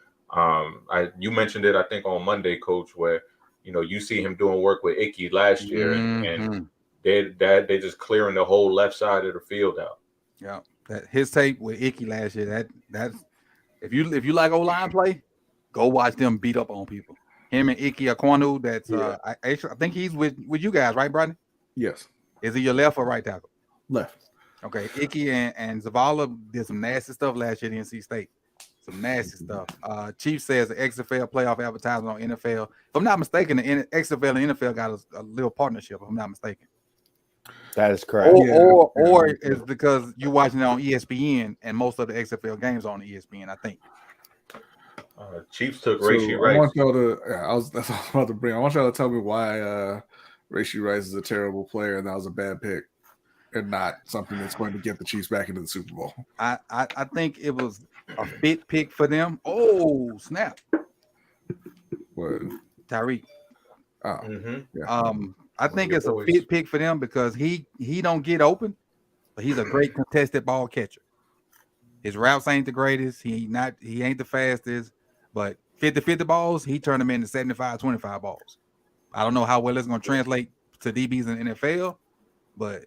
You mentioned it, I think, on Monday, Coach, where you see him doing work with Icky last year, and they're just clearing the whole left side of the field out. Yeah, his tape with Icky last year. That's if you like O-line play, go watch them beat up on people. Him and Icky Akwanu. That's I think he's with you guys, right, Brandon? Yes. Is he your left or right tackle? Left. Okay, Icky and Zavala did some nasty stuff last year at NC State. Some nasty stuff. Chief says the XFL playoff advertisement on NFL. If I'm not mistaken, the XFL and NFL got a little partnership, if I'm not mistaken. That is correct. Or it's because you're watching it on ESPN and most of the XFL games are on ESPN, I think. Chiefs took Rashee Rice. I want y'all to that's what I was about to bring. I want y'all to tell me why Rashee Rice is a terrible player and that was a bad pick and not something that's going to get the Chiefs back into the Super Bowl. I think it was a fit pick for them. Oh, snap. What? Tyreek. Oh. Yeah. I think it's a fit pick for them because he don't get open, but he's a great contested ball catcher. His routes ain't the greatest. He ain't the fastest, but 50-50 balls, he turned them into 75-25 balls. I don't know how well it's going to translate to DBs in the NFL, but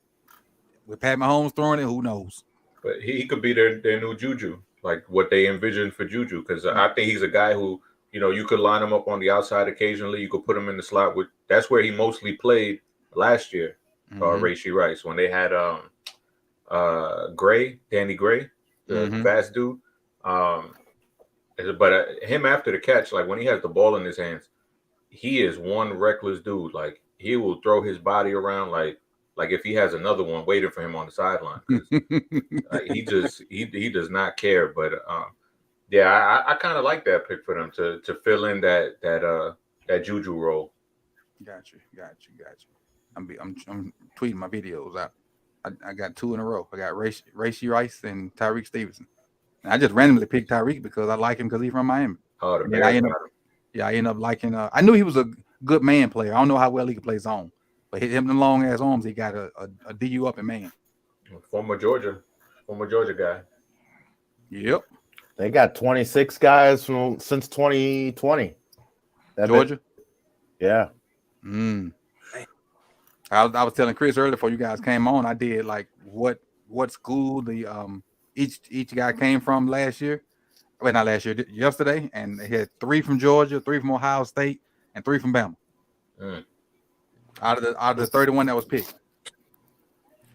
with Pat Mahomes throwing it, who knows? But he could be their new Juju, like what they envisioned for Juju, because I think he's a guy who, you could line him up on the outside occasionally. You could put him in the slot. That's where he mostly played last year, Rashee Rice, when they had Danny Gray, the fast dude. But him after the catch, like when he has the ball in his hands, he is one reckless dude. Like he will throw his body around like if he has another one waiting for him on the sideline. He does not care. But I kind of like that pick for them to fill in that Juju role. Got you. I'm tweeting my videos out. I got 2 in a row. I got Rashee Rice and Tyreek Stevenson. And I just randomly picked Tyreek because I like him because he's from Miami. Oh, I end up liking. I knew he was a good man player. I don't know how well he can play zone, but him the long ass arms, he got a DU up in man. Former Georgia guy. Yep. They got 26 guys since 2020. Georgia. Yeah. I was telling Chris earlier before you guys came on. I did like what school the each guy came from last year. Well, not last year, yesterday, and they had 3 from Georgia, 3 from Ohio State, and 3 from Bama. Out of the 31 that was picked.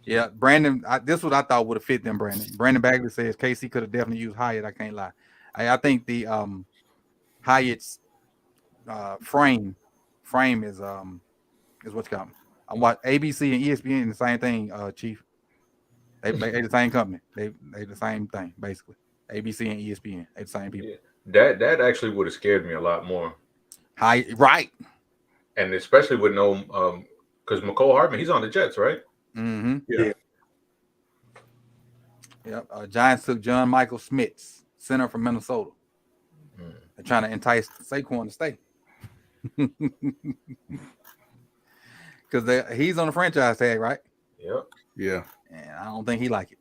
Yeah, Brandon. This is what I thought would have fit them. Brandon Bagley says KC could have definitely used Hyatt. I can't lie. I think the Hyatt's frame is what's coming. I watch ABC and ESPN the same thing, Chief. They the same company. They the same thing basically. ABC and ESPN, they the same people. Yeah. That actually would have scared me a lot more. Right. And especially with no because McCole Hardman, he's on the Jets, right? Yeah. Yep. Giants took John Michael Schmitz, center from Minnesota. They're trying to entice Saquon to stay. Because he's on the franchise tag, right? Yep. Yeah. And I don't think he like it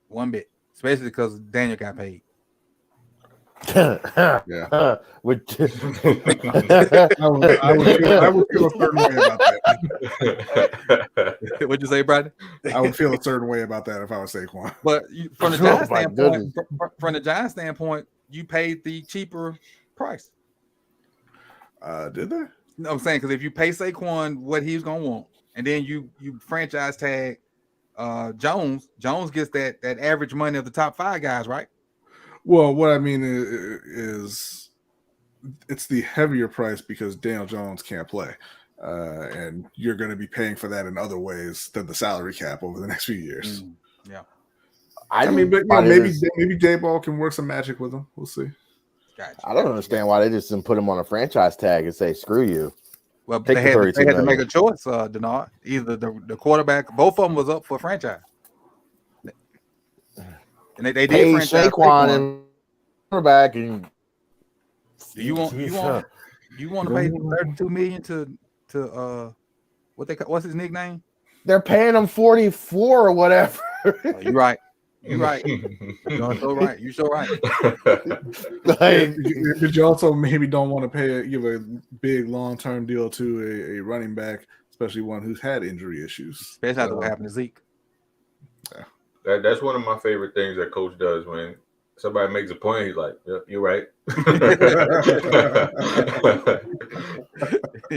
one bit, especially because Daniel got paid. Yeah. I would feel a certain way about that. What'd you say, Brandon? I would feel a certain way about that if I was Saquon. But from the Giants standpoint, you paid the cheaper price. Did they? No, I'm saying because if you pay Saquon what he's gonna want, and then you franchise tag Jones gets that average money of the top 5 guys, right? Well, what I mean is it's the heavier price because Daniel Jones can't play. And you're going to be paying for that in other ways than the salary cap over the next few years. Yeah. I mean, but maybe J-Ball can work some magic with him. We'll see. Gotcha. I don't understand why they just didn't put him on a franchise tag and say, screw you. Well, they had to make a choice, Denard. Either the quarterback, both of them was up for franchise. And they did franchise Saquon and quarterback. And you want to pay $32 million to what's his nickname? They're paying him 44 or whatever. You're right. You're so right. You're so right. But you also maybe don't want to give a big long-term deal to a running back, especially one who's had injury issues. Especially after what happened to Zeke. Yeah. That's one of my favorite things that coach does when somebody makes a point. He's like, "Yep, you're right."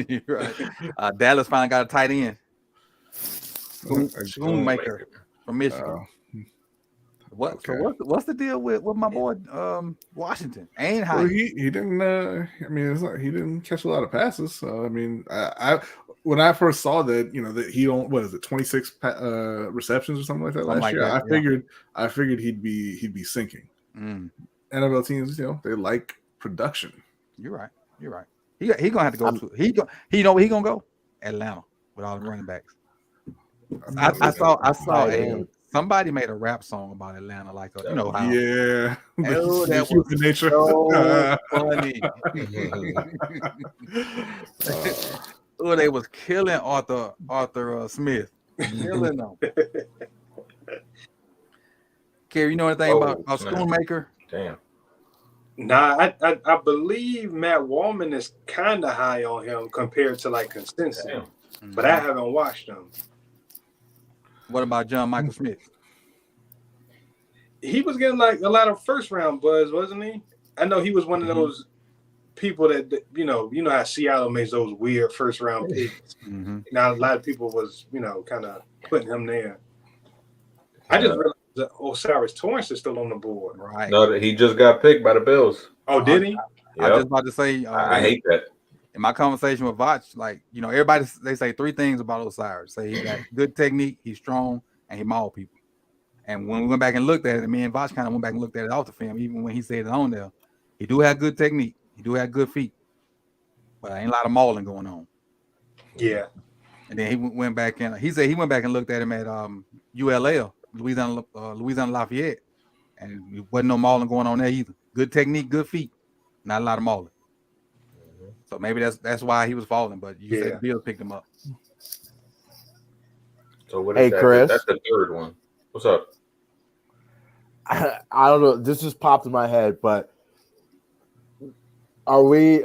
You're right. Dallas finally got a tight end. Schoonmaker from Michigan. What's the deal with my boy Washington? And how he didn't. I mean, he didn't catch a lot of passes. So I mean, I when I first saw that, that he don't 26 receptions or something like that last year. I figured he'd be sinking. NFL teams, they like production. You're right. He gonna have to go to he know where he gonna go? Atlanta with all the running backs. I saw somebody made a rap song about Atlanta, like how yeah. Oh, that was human nature. So funny. Oh, they was killing Arthur Smith, killing them. Kerry, you know anything about snap. Schoonmaker? Damn. Nah, I believe Matt Wallman is kind of high on him compared to like consensus, but I haven't watched him. What about John Michael Smith? He was getting like a lot of first round buzz, wasn't he? I know he was one of those people that you know how Seattle makes those weird first round picks. Now a lot of people was kind of putting him there. I just realized that Osiris Torrance is still on the board. Right. No, he just got picked by the Bills. Oh, did he? I was just about to say. I hate that. In my conversation with Vach, like everybody they say three things about Osiris. Say he got good technique, he's strong, and he maul people. And when we went back and looked at it, me and Vach kind of went back and looked at it off the film, even when he said it on there. He do have good technique. He do have good feet. But ain't a lot of mauling going on. Yeah. And then he went back and he said he went back and looked at him at ULL, Louisiana Lafayette. And there wasn't no mauling going on there either. Good technique, good feet. Not a lot of mauling. So maybe that's why he was falling. But you said Bill picked him up. So what is that? Chris. That's the third one. What's up? I don't know. This just popped in my head, but are we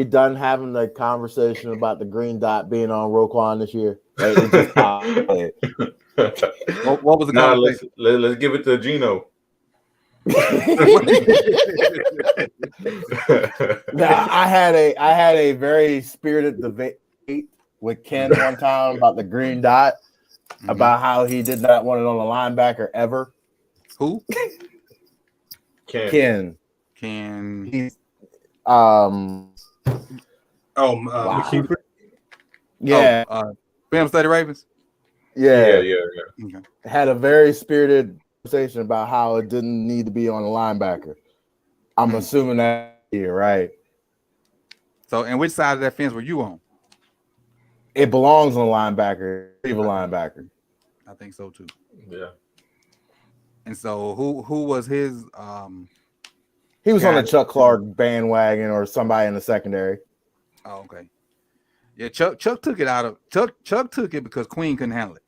done having the conversation about the green dot being on Roquan this year? Like, it just popped in my head. What was the conversation? Let's give it to Gino. Now, I had a very spirited debate with Ken one time about the green dot, about how he did not want it on the linebacker ever. Who? Ken. He's McKeeper? Yeah. Film Study Ravens? Yeah. Okay. Had a very spirited conversation about how it didn't need to be on the linebacker. I'm assuming that here, right? So, and which side of that fence were you on? It belongs on the linebacker, evil linebacker. I think so too. Yeah. And so, who was his? He was on the Chuck Clark bandwagon or somebody in the secondary. Oh, okay. Yeah, Chuck took it out of Chuck took it because Queen couldn't handle it,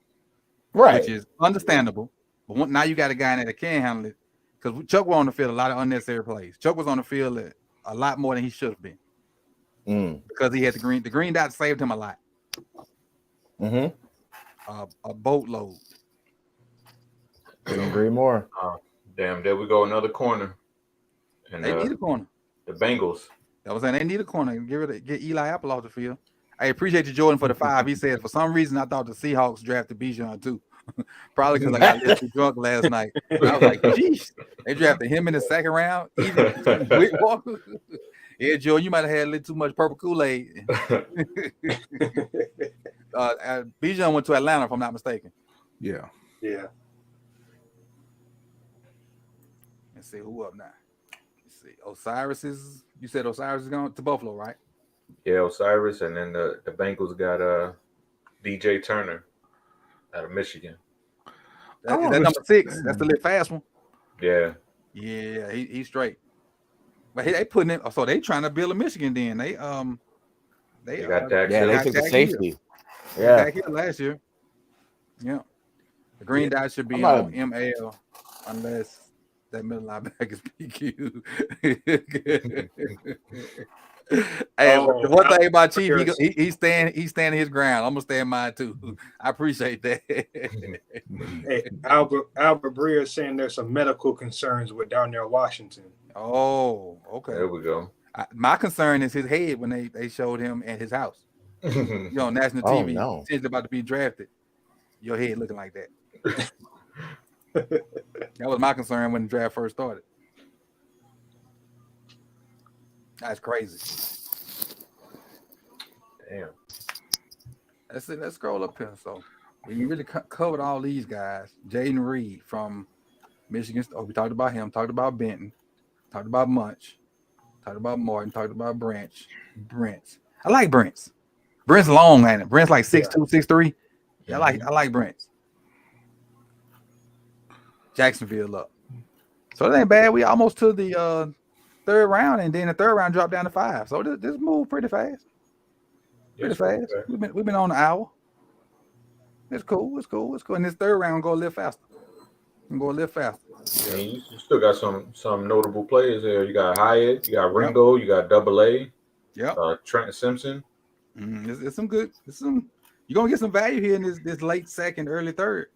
right? Which is understandable. But now you got a guy in there that can handle it, because Chuck was on the field a lot of unnecessary plays. Chuck was on the field a lot more than he should have been because he had the green dot saved him a lot. A boatload. Couldn't agree more. Damn, there we go, another corner. And they need a corner. The Bengals. I was saying they need a corner. Get Eli Apple off the field. I appreciate you, Jordan, for the 5. He said for some reason I thought the Seahawks drafted Bijan too. Probably because I got a little too drunk last night. I was like, geez, they drafted him in the second round. Even Wick Walker. Yeah, Joe, you might have had a little too much purple Kool-Aid. Bijan went to Atlanta, if I'm not mistaken. Yeah. Let's see who up now. Let's see. You said Osiris is going to Buffalo, right? Yeah, Osiris, and then the Bengals got DJ Turner out of Michigan. Is that number 6? That's the little fast one. Yeah. Yeah, he's straight. But they putting it. So they trying to build a Michigan. Then they got Dak. Yeah, they took the safety. Yeah, back here last year. Yeah, the green dot should be on ML unless that middle linebacker is PQ. Hey, one thing about Chief, he's standing his ground. I'm gonna stand mine too. I appreciate that. Hey, Albert Breer is saying there's some medical concerns with Darnell Washington. Oh, okay. There we go. My concern is his head when they showed him at his house. On national TV, he's about to be drafted. Your head looking like that. That was my concern when the draft first started. That's crazy. Damn. That's it. Let's scroll up here. So we really covered all these guys. Jaden Reed from Michigan. Oh, we talked about him. Talked about Benton. Talked about Munch. Talked about Martin. Talked about Brents. I like Brents. Brent's long, ain't it? Brent's like 6'2", 6'3". Yeah, I like Brent's. Jacksonville up. So it ain't bad. We almost to the third round, and then the third round dropped down to 5. So this moved pretty fast. Pretty fast. We've been on an hour. It's cool. And this third round go a little faster. and go a little faster. I mean, you still got some notable players there. You got Hyatt, you got Ringo, you got Double A, Trenton Simpson. It's some good. It's some. You're gonna get some value here in this late second, early third.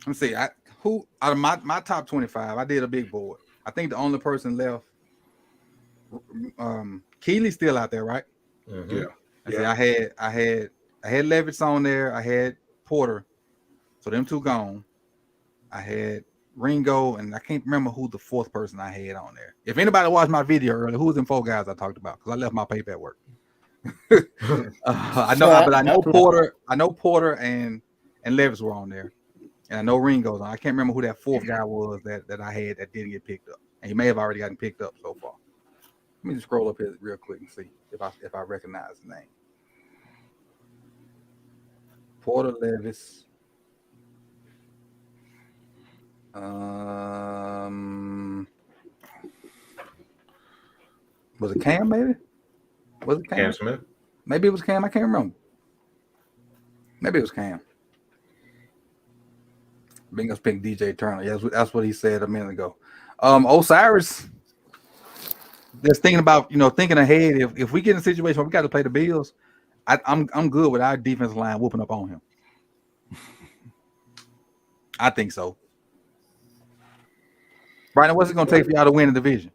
Let me see. Who out of my top 25? I did a big board. I think the only person left. Keely's still out there, right? Yeah. I had Levis on there. I had Porter. So them two gone. I had Ringo, and I can't remember who the fourth person I had on there. If anybody watched my video earlier, who was them 4 guys I talked about? Because I left my paper at work. I know Porter. I know Porter and Levis were on there, and I know Ringo's on. I can't remember who that fourth guy was that I had that didn't get picked up, and he may have already gotten picked up so far. Let me just scroll up here real quick and see if I recognize the name. Porter, Levis. Was it Cam? Maybe was it Cam? Cam Smith? Maybe it was Cam. I can't remember. Maybe it was Cam. Bengals picked DJ Turner. Yeah, that's what he said a minute ago. Osiris. Just thinking about thinking ahead. If we get in a situation where we got to play the Bills, I'm good with our defensive line whooping up on him. I think so. Brian, what's it going to take for y'all to win the division?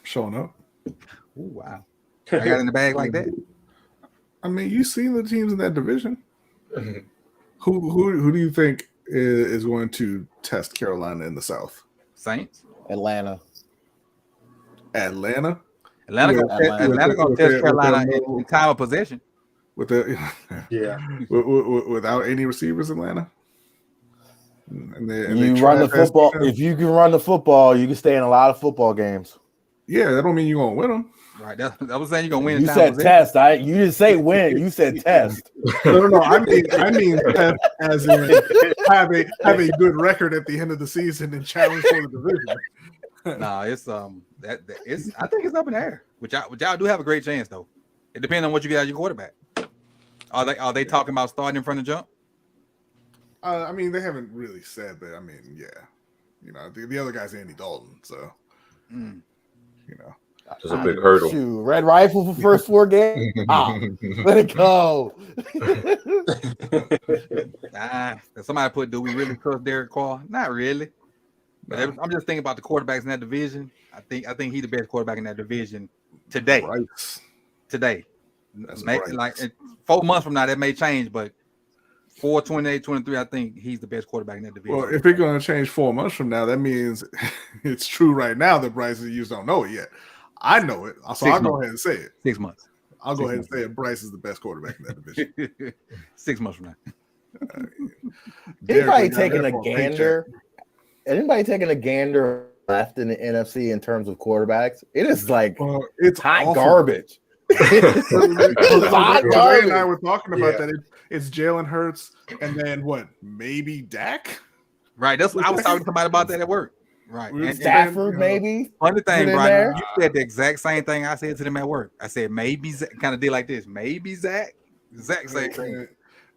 Showing up. Oh, wow. I got in the bag like that. I mean, you seen the teams in that division. Who do you think is going to test Carolina in the South? Saints. Atlanta. Atlanta going to test Carolina in time of possession. Without any receivers, Atlanta. And you run the football. If you can run the football, you can stay in a lot of football games. Yeah, that don't mean you're gonna win them. Right. That was saying you're gonna win. You said test. You didn't say win. You said test. No. I mean test as in have a good record at the end of the season and challenge for the division. No, it's I think it's up in the air. Which y'all do have a great chance though. It depends on what you get out of your quarterback. Are they talking about starting in front of jump? I mean, they haven't really said that. I mean, yeah, the other guy's Andy Dalton, so It's a big hurdle. Shoot, red rifle for first 4 games. Let it go. Somebody put, do we really trust Derek Carr? Not really. But I'm just thinking about the quarterbacks in that division. I think he's the best quarterback in that division today. Right. Today. Right. Like 4 months from now, that may change, but 28, 23, I think he's the best quarterback in that division. Well, if it's going to change 4 months from now, that means it's true right now that Bryce and you don't know it yet. I know it, so I'll go ahead and say it. 6 months. I'll go ahead and say it. Bryce is the best quarterback in that division. 6 months from now. Anybody taking a gander left in the NFC in terms of quarterbacks? It is like it's hot garbage. It's hot garbage. And I were talking about that. It's Jalen Hurts, and then what? Maybe Dak. Right. That's what I was talking to somebody about that at work. Right. And Stafford, maybe. Funny thing, Brian, you said the exact same thing I said to them at work. I said maybe Zach, kind of did like this. Maybe Zach. Zach said,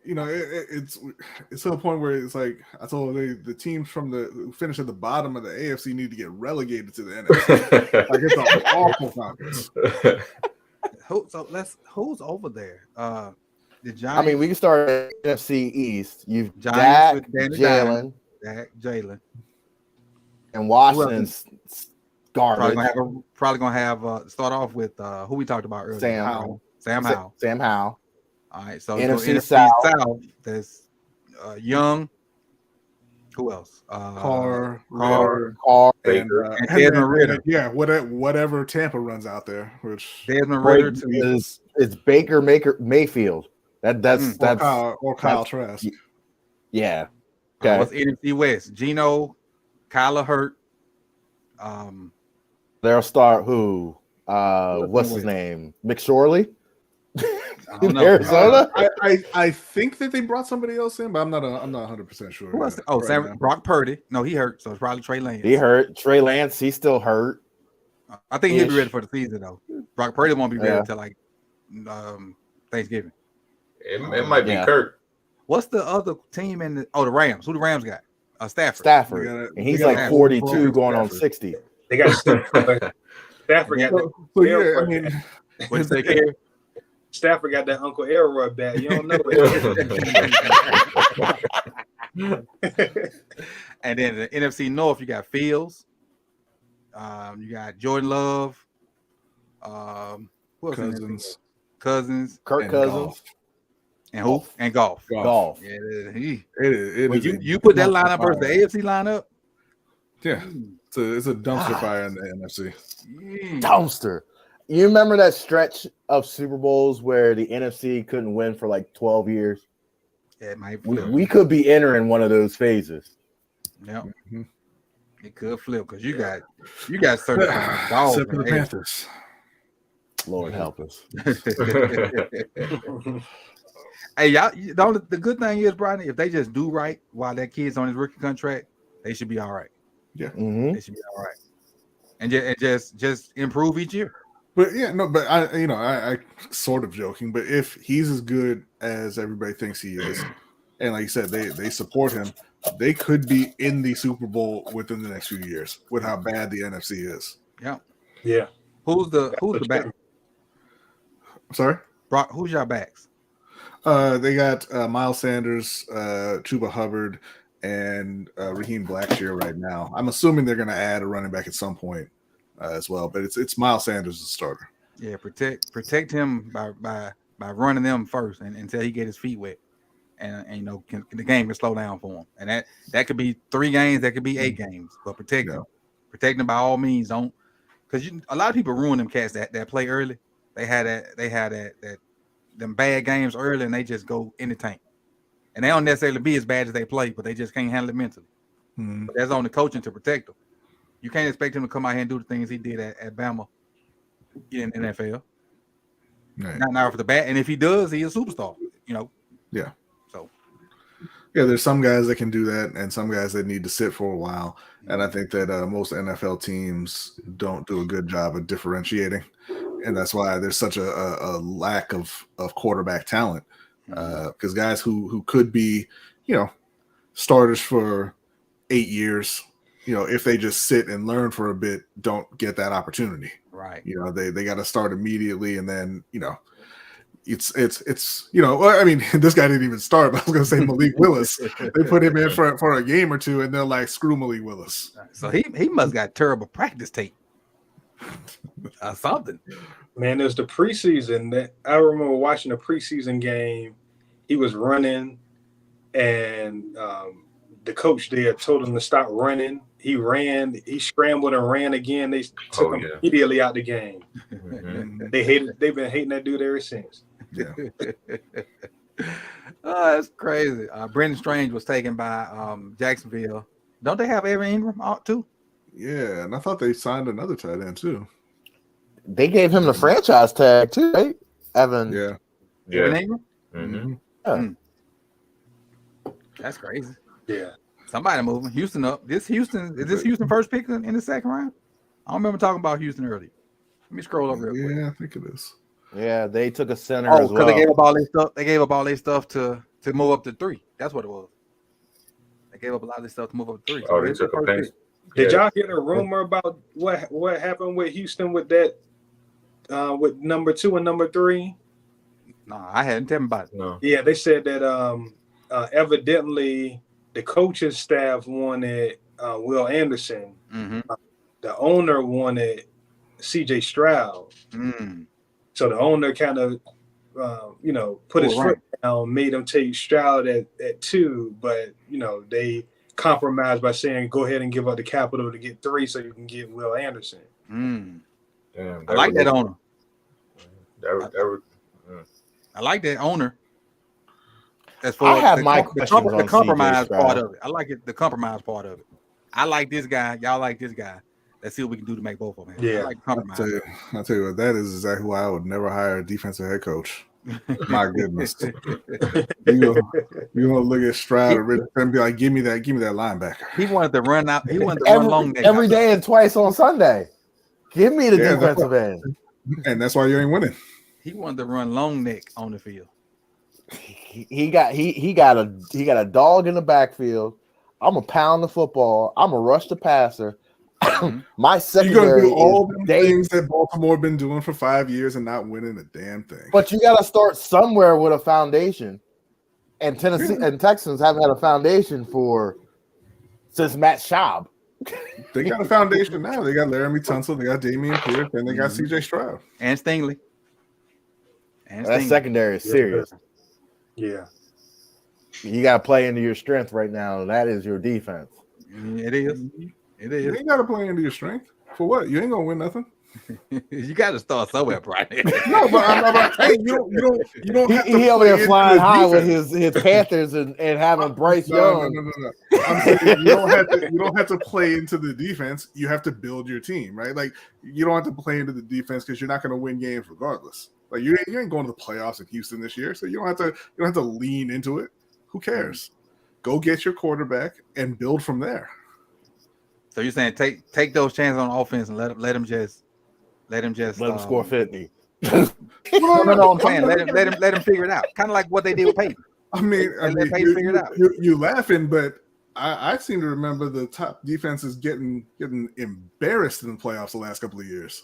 it's to the point where it's like I told the teams who finish at the bottom of the AFC need to get relegated to the NFC. Like it's an awful conference. Who's over there? The Giants. I mean, we can start at NFC East. You've Giants Dak, Jalen, and Washington's garbage. Probably gonna have start off with who we talked about earlier. Sam Howell. All right, so NFC South. There's Young. Who else? Carr, Baker, and Desmond Ritter. Yeah, whatever Tampa runs out there, which Desmond Ritter it's Baker Mayfield. That's or Kyle Trask. Yeah. Okay. What's NFC West? Geno, Kyler Hurt. They'll start who? What's his name? McSorley? In Arizona? I think that they brought somebody else in, but I'm not 100% sure. Who else? Brock Purdy. No, he hurt, so it's probably Trey Lance. He hurt. Trey Lance, he's still hurt. I think he'll be ready for the season though. Brock Purdy won't be ready until like Thanksgiving. It might be Kirk. What's the other team in the Rams? Who the Rams got? Stafford. And he's like 42 going on 60. They got Stafford. Stafford got that. So yeah, I mean, What'd you say, Kerry? Stafford got that Uncle Elroy bat. You don't know it. And then the NFC North, you got Fields. You got Jordan Love. Who else Cousins. Kirk Cousins. And who? And Golf. Golf. Yeah, you put that lineup versus the AFC lineup. Yeah, it's a dumpster fire in the NFC. Dumpster. You remember that stretch of Super Bowls where the NFC couldn't win for like 12 years? Yeah, it might flip. We could be entering one of those phases. Yeah, it could flip because you got certified dogs except for the Panthers. Lord help us. Hey, y'all. The good thing is, Brian, if they just do right while that kid's on his rookie contract, they should be all right. Yeah, they should be all right, and just improve each year. But yeah, no, but I sort of joking, but if he's as good as everybody thinks he is, and like you said, they support him, they could be in the Super Bowl within the next few years with how bad the NFC is. Yeah. Who's the back? I'm sorry, Brock. Who's your backs? They got Miles Sanders, Chuba Hubbard, and Raheem Blackshear right now. I'm assuming they're going to add a running back at some point as well, but it's Miles Sanders the starter. Yeah, protect him by running them first and until he get his feet wet, and the game can slow down for him. And that could be 3 games, that could be 8 games, but protect them by all means. Don't, because a lot of people ruin them cats that play early. They had them bad games early, and they just go in the tank. And they don't necessarily be as bad as they play, but they just can't handle it mentally. But that's on the coaching to protect them. You can't expect him to come out here and do the things he did at Bama in the NFL. Right. Not off the bat. And if he does, he's a superstar. Yeah. So. Yeah, there's some guys that can do that, and some guys that need to sit for a while. And I think that most NFL teams don't do a good job of differentiating, and that's why there's such a lack of quarterback talent. Because guys who could be, starters for 8 years, if they just sit and learn for a bit, don't get that opportunity. Right. They got to start immediately, and then it's I mean, this guy didn't even start, but I was going to say Malik Willis. They put him in for a game or two, and they're like, screw Malik Willis. So he must got terrible practice tape. Something. Man, there's the preseason that I remember watching a preseason game. He was running, and the coach there told him to stop running. He ran, he scrambled and ran again. They took him immediately out the game. They've been hating that dude ever since. Yeah. Oh, that's crazy. Brendan Strange was taken by Jacksonville. Don't they have Evan Ingram out too? Yeah, and I thought they signed another tight end too. They gave him the franchise tag too, right? Evan. Yeah. Evan Ingram? Mm-hmm. That's crazy. Yeah. Somebody moving. Houston up. Is this Houston first pick in the second round? I don't remember talking about Houston earlier. Let me scroll up real quick. Yeah, I think it is. Yeah, they took a center as well. Because they gave up all their stuff. They gave up all their stuff to move up to 3. That's what it was. They gave up a lot of their stuff to move up to 3. Oh, they took a pick. Did y'all hear a rumor about what happened with Houston with that with number 2 and number 3? No, I hadn't. Tell me about it. No. Yeah, they said that evidently the coaching staff wanted Will Anderson. Mm-hmm. The owner wanted C.J. Stroud. Mm. So the owner kind of, put his foot down, made him take Stroud at 2, but they compromised by saying go ahead and give up the capital to get 3 so you can get Will Anderson. Mm. Damn, I like that owner. I like that owner. As I have my questions on the compromise CJ part Stroud. of it. I like it. The compromise part of it. I like this guy. Y'all like this guy. Let's see what we can do to make both of them. Yeah. I like the compromise. I'll tell you what, that is exactly why I would never hire a defensive head coach. My goodness. You're gonna look at Stroud and be like, give me that linebacker. He wanted to run out. He wanted to run long neck every day and twice on Sunday. Give me the Yeah, defensive end. And that's why you ain't winning. He wanted to run long neck on the field. he got a dog in the backfield. I'm gonna pound the football. I'm gonna rush the passer. My secondary You're gonna do all is the things that Baltimore been doing for 5 years and not winning a damn thing. But you got to start somewhere with a foundation. And Tennessee and Texans haven't had a foundation since Matt Schaub. They got a foundation now. They got Laramie Tunsil, they got Damian Pierce, and they got CJ Stroud and Stingley. That secondary is serious. Yeah. You got to play into your strength right now. That is your defense. It is. It is. You ain't got to play into your strength. For what? You ain't gonna win nothing. You got to start somewhere, Brian. No, but I'm saying you don't. He over there flying high with his Panthers and having Bryce Young. No. I'm saying you don't have to play into the defense. You have to build your team, right? Like you don't have to play into the defense because you're not going to win games regardless. Like you ain't going to the playoffs in Houston this year, so you don't have to lean into it. Who cares? Go get your quarterback and build from there. So you're saying take those chances on offense and let him just let him score 50. No, I'm saying let him figure it out. Kind of like what they did with Peyton. I mean, let Peyton figure it out. You laughing, but I seem to remember the top defenses getting embarrassed in the playoffs the last couple of years.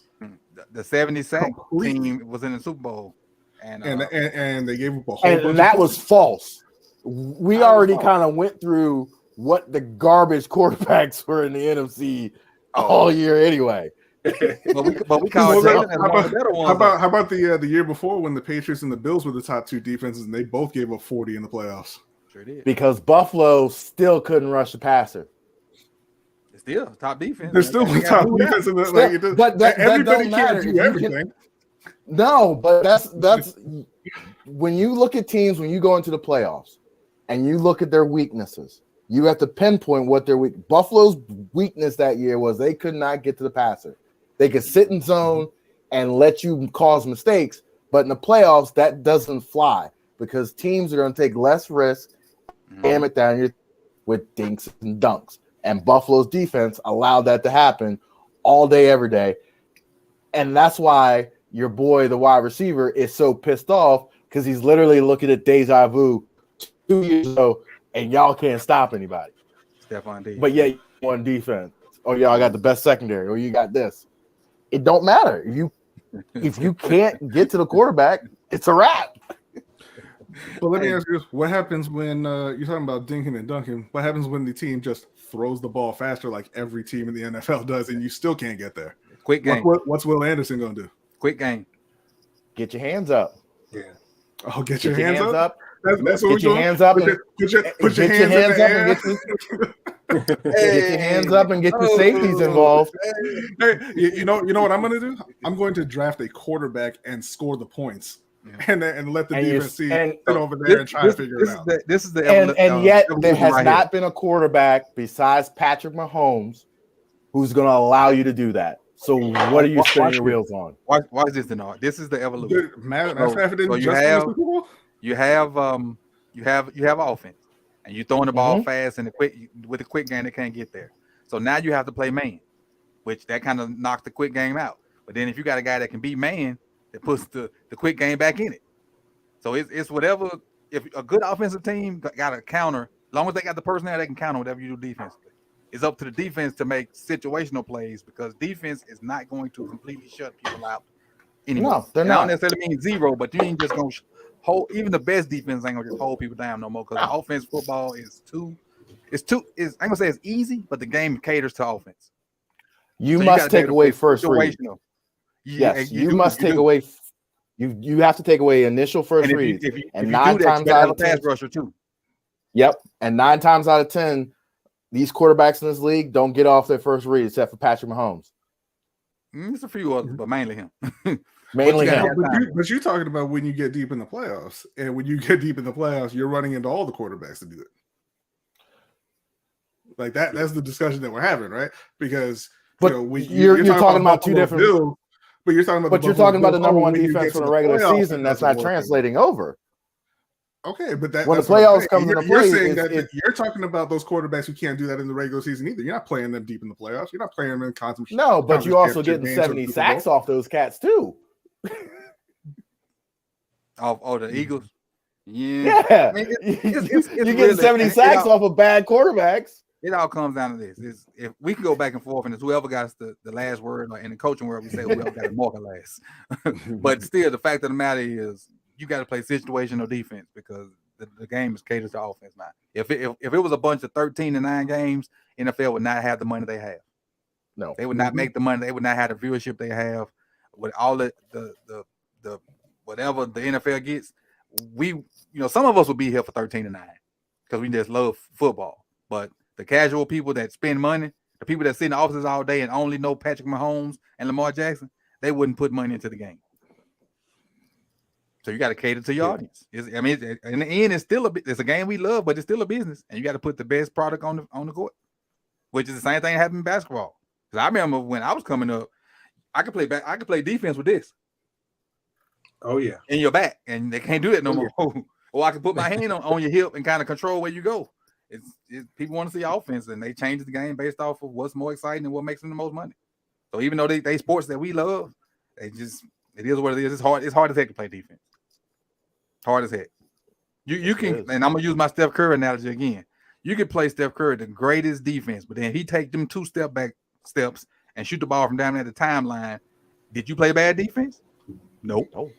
The 70 sack team was in the Super Bowl, and they gave up a whole bunch. And that was false. We already kind of went through what the garbage quarterbacks were in the NFC all year anyway. but we call it how about the year before when the Patriots and the Bills were the top two defenses and they both gave up 40 in the playoffs? Sure did. Because Buffalo still couldn't rush the passer. It's still top defense. They're still the top defense, but everybody can't do everything. No, but that's when you look at teams when you go into the playoffs and you look at their weaknesses. You have to pinpoint what their weak. Buffalo's weakness that year was they could not get to the passer. They could sit in zone and let you cause mistakes, but in the playoffs that doesn't fly because teams are going to take less risk, jam it down with dinks and dunks. And Buffalo's defense allowed that to happen all day, every day, and that's why your boy, the wide receiver, is so pissed off because he's literally looking at deja vu 2 years ago. And y'all can't stop anybody. Stephon Diggs. But yeah, you on defense. Oh, y'all got the best secondary. Or you got this. It don't matter. If you can't get to the quarterback, it's a wrap. But let me ask you this. What happens when you're talking about dinking and dunking? What happens when the team just throws the ball faster like every team in the NFL does and you still can't get there? Quick game. What's Will Anderson going to do? Quick game. Get your hands up. Yeah. Oh, get your hands up? That's what we're doing. Hands up. Put your hands up. Get your hands up and get the safeties involved. Hey, you know what I'm going to do? I'm going to draft a quarterback and score the points, and let the defense sit over there and try to figure it out. This is the and yet there has not been a quarterback besides Patrick Mahomes who's going to allow you to do that. So what are you spinning your wheels on? Why is this the This is the evolution. You have offense, and you're throwing the ball fast and with a quick game they can't get there. So now you have to play man, which that kind of knocks the quick game out. But then if you got a guy that can beat man, that puts the quick game back in it. So it's whatever. If a good offensive team got a counter, as long as they got the personnel, they can counter whatever you do defensively. It's up to the defense to make situational plays because defense is not going to completely shut people out anymore. No, they're not. Don't necessarily mean zero, but you ain't just going to hold. Even the best defense ain't going to just hold people down no more because offense football is I ain't going to say it's easy, but the game caters to offense. You must take away first read. Yes, you must take away. You have to take away initial first read. And 9 times out of 10, pass rusher too. Yep, and 9 times out of 10. These quarterbacks in this league don't get off their first read except for Patrick Mahomes. It's a few others, but mainly him. Mainly him. But you're talking about when you get deep in the playoffs. And when you get deep in the playoffs, you're running into all the quarterbacks to do it. Like that's the discussion that we're having, right? Because you're talking about two different Bills, but you're talking about the number one defense for the regular season that's not translating over. Okay, but when the playoffs come into play, you're saying that you're talking about those quarterbacks who can't do that in the regular season either. You're not playing them deep in the playoffs. You're not playing them in conference. No, but you're also getting 70 sacks off those cats too. Oh, the Eagles. Yeah. I mean, you're getting 70 sacks off of bad quarterbacks. It all comes down to this: if we can go back and forth, and it's whoever got the last word, like in the coaching world, we say whoever got the market last. But still, the fact of the matter is, you got to play situational defense because the game is catered to offense now. If it was a bunch of 13-9 games, NFL would not have the money they have. No, they would not make the money. They would not have the viewership they have with all the whatever the NFL gets. Some of us would be here for 13-9 because we just love football. But the casual people that spend money, the people that sit in the offices all day and only know Patrick Mahomes and Lamar Jackson, they wouldn't put money into the game. So you got to cater to your audience. In the end, it's a game we love, but it's still a business, and you got to put the best product on the court, which is the same thing that happened in basketball. Because I remember when I was coming up, I could play defense with this. Oh yeah, in your back, and they can't do that no more. Or I can put my hand on your hip and kind of control where you go. It's people want to see offense, and they change the game based off of what's more exciting and what makes them the most money. So even though they sports that we love, it is what it is. It's hard as heck to play defense. Hard as heck. You can, and I'm gonna use my Steph Curry analogy again. You could play Steph Curry the greatest defense, but then he take them 2 step back steps and shoot the ball from down at the timeline. Did you play bad defense? Nope. Oh.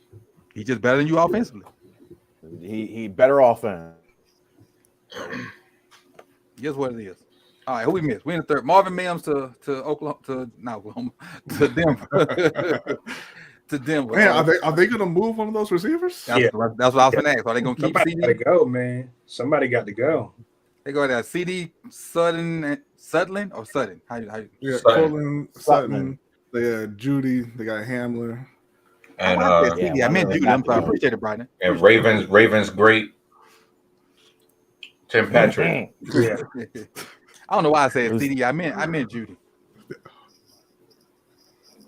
He's just better than you offensively. He better offense. Guess what it is. All right, who we missed? We in the third. Marvin Mims to Oklahoma to Denver. To Denver. Man, are they going to move one of those receivers? That's what I was going to ask. Are they going to keep Somebody CD? got to go, man. Somebody got to go. They go to CD Sutton or Sutton? How you? Yeah, Sutton. Sutton. They got Judy. They got Hamler. And I meant Judy. I'm sorry. I appreciate it, Brian. And Ravens great. Tim Patrick. Yeah. I don't know why I said CD. I meant Judy.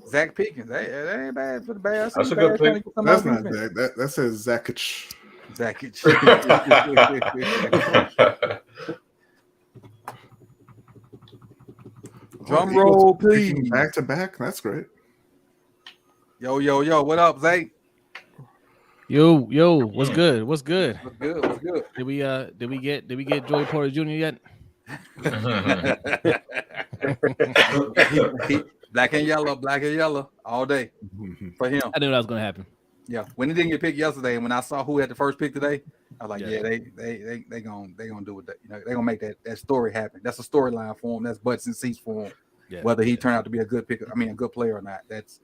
Zach Pickens. That ain't bad for the Bears. That's a good pick. That's not Zach. That says Zakich. Zakich. Drum roll, please. Back to back. That's great. Yo. What up, Zach? Yo, what's good? What's good? What's good? Did we get Joey Porter Jr. yet? Black and yellow all day for him. I knew that was gonna happen. Yeah, when he didn't get picked yesterday, and when I saw who had the first pick today, I was like, they gonna do it. They're gonna make that story happen. That's a storyline for him. That's butts and seats for him. Yeah, whether he turned out to be a good pick, a good player or not. That's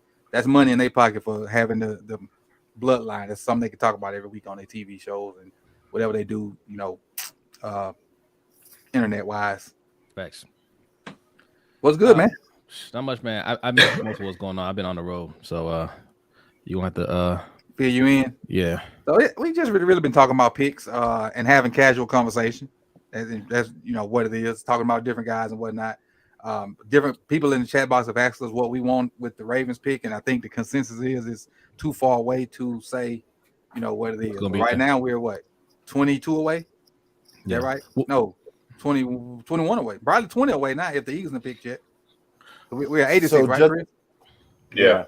money in their pocket for having the bloodline. That's something they can talk about every week on their TV shows and whatever they do. Internet wise. Facts. What's good, man? Not much, man. I missed most of what's going on. I've been on the road, so you want to fill you in. Yeah. So we just really been talking about picks and having casual conversation. That's what it is. Talking about different guys and whatnot. Different people in the chat box have asked us what we want with the Ravens pick, and I think the consensus is it's too far away to say, what it is. Right now we're what, 22 away? Is that right? No, 21 away. Probably 20 away now if the Eagles in the pick yet. We're at 86, right, Chris? Yeah.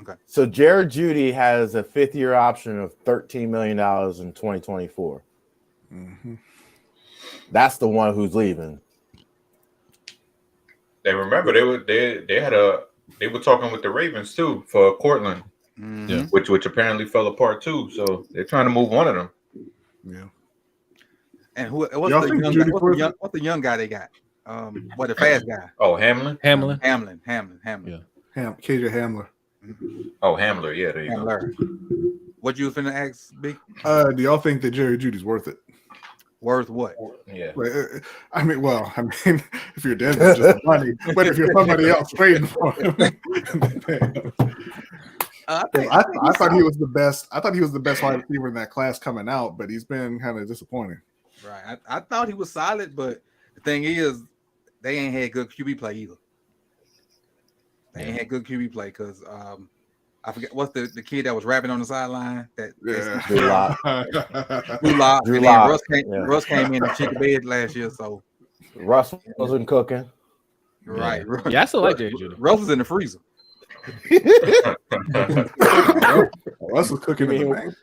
Okay. So Jared Judy has a 5th-year option of $13 million in 2024. Mm-hmm. That's the one who's leaving. They remember they were talking with the Ravens too for Cortland, which apparently fell apart too. So they're trying to move one of them. Yeah. And what's the young guy they got? The fast guy? Oh, Hamlin. Yeah. KJ Hamler. Oh, Hamler. Yeah, there you go. What you finna ask, B? Do y'all think that Jerry Judy's worth it? Worth what? Yeah. If you're dead, it's just money. But if you're somebody else trading for him, I thought he was the best. I thought he was the best wide receiver in that class coming out, but he's been kind of disappointing. Right. I thought he was solid, but the thing is, they ain't had good QB play either. They ain't had good QB play because I forget what's the kid that was rapping on the sideline. Drew Lock. Russ came in and checked the bed last year, so Russ wasn't cooking. Right. Yeah, I still like Jerry Judy. Russ was in the freezer. Russ was cooking in the bank.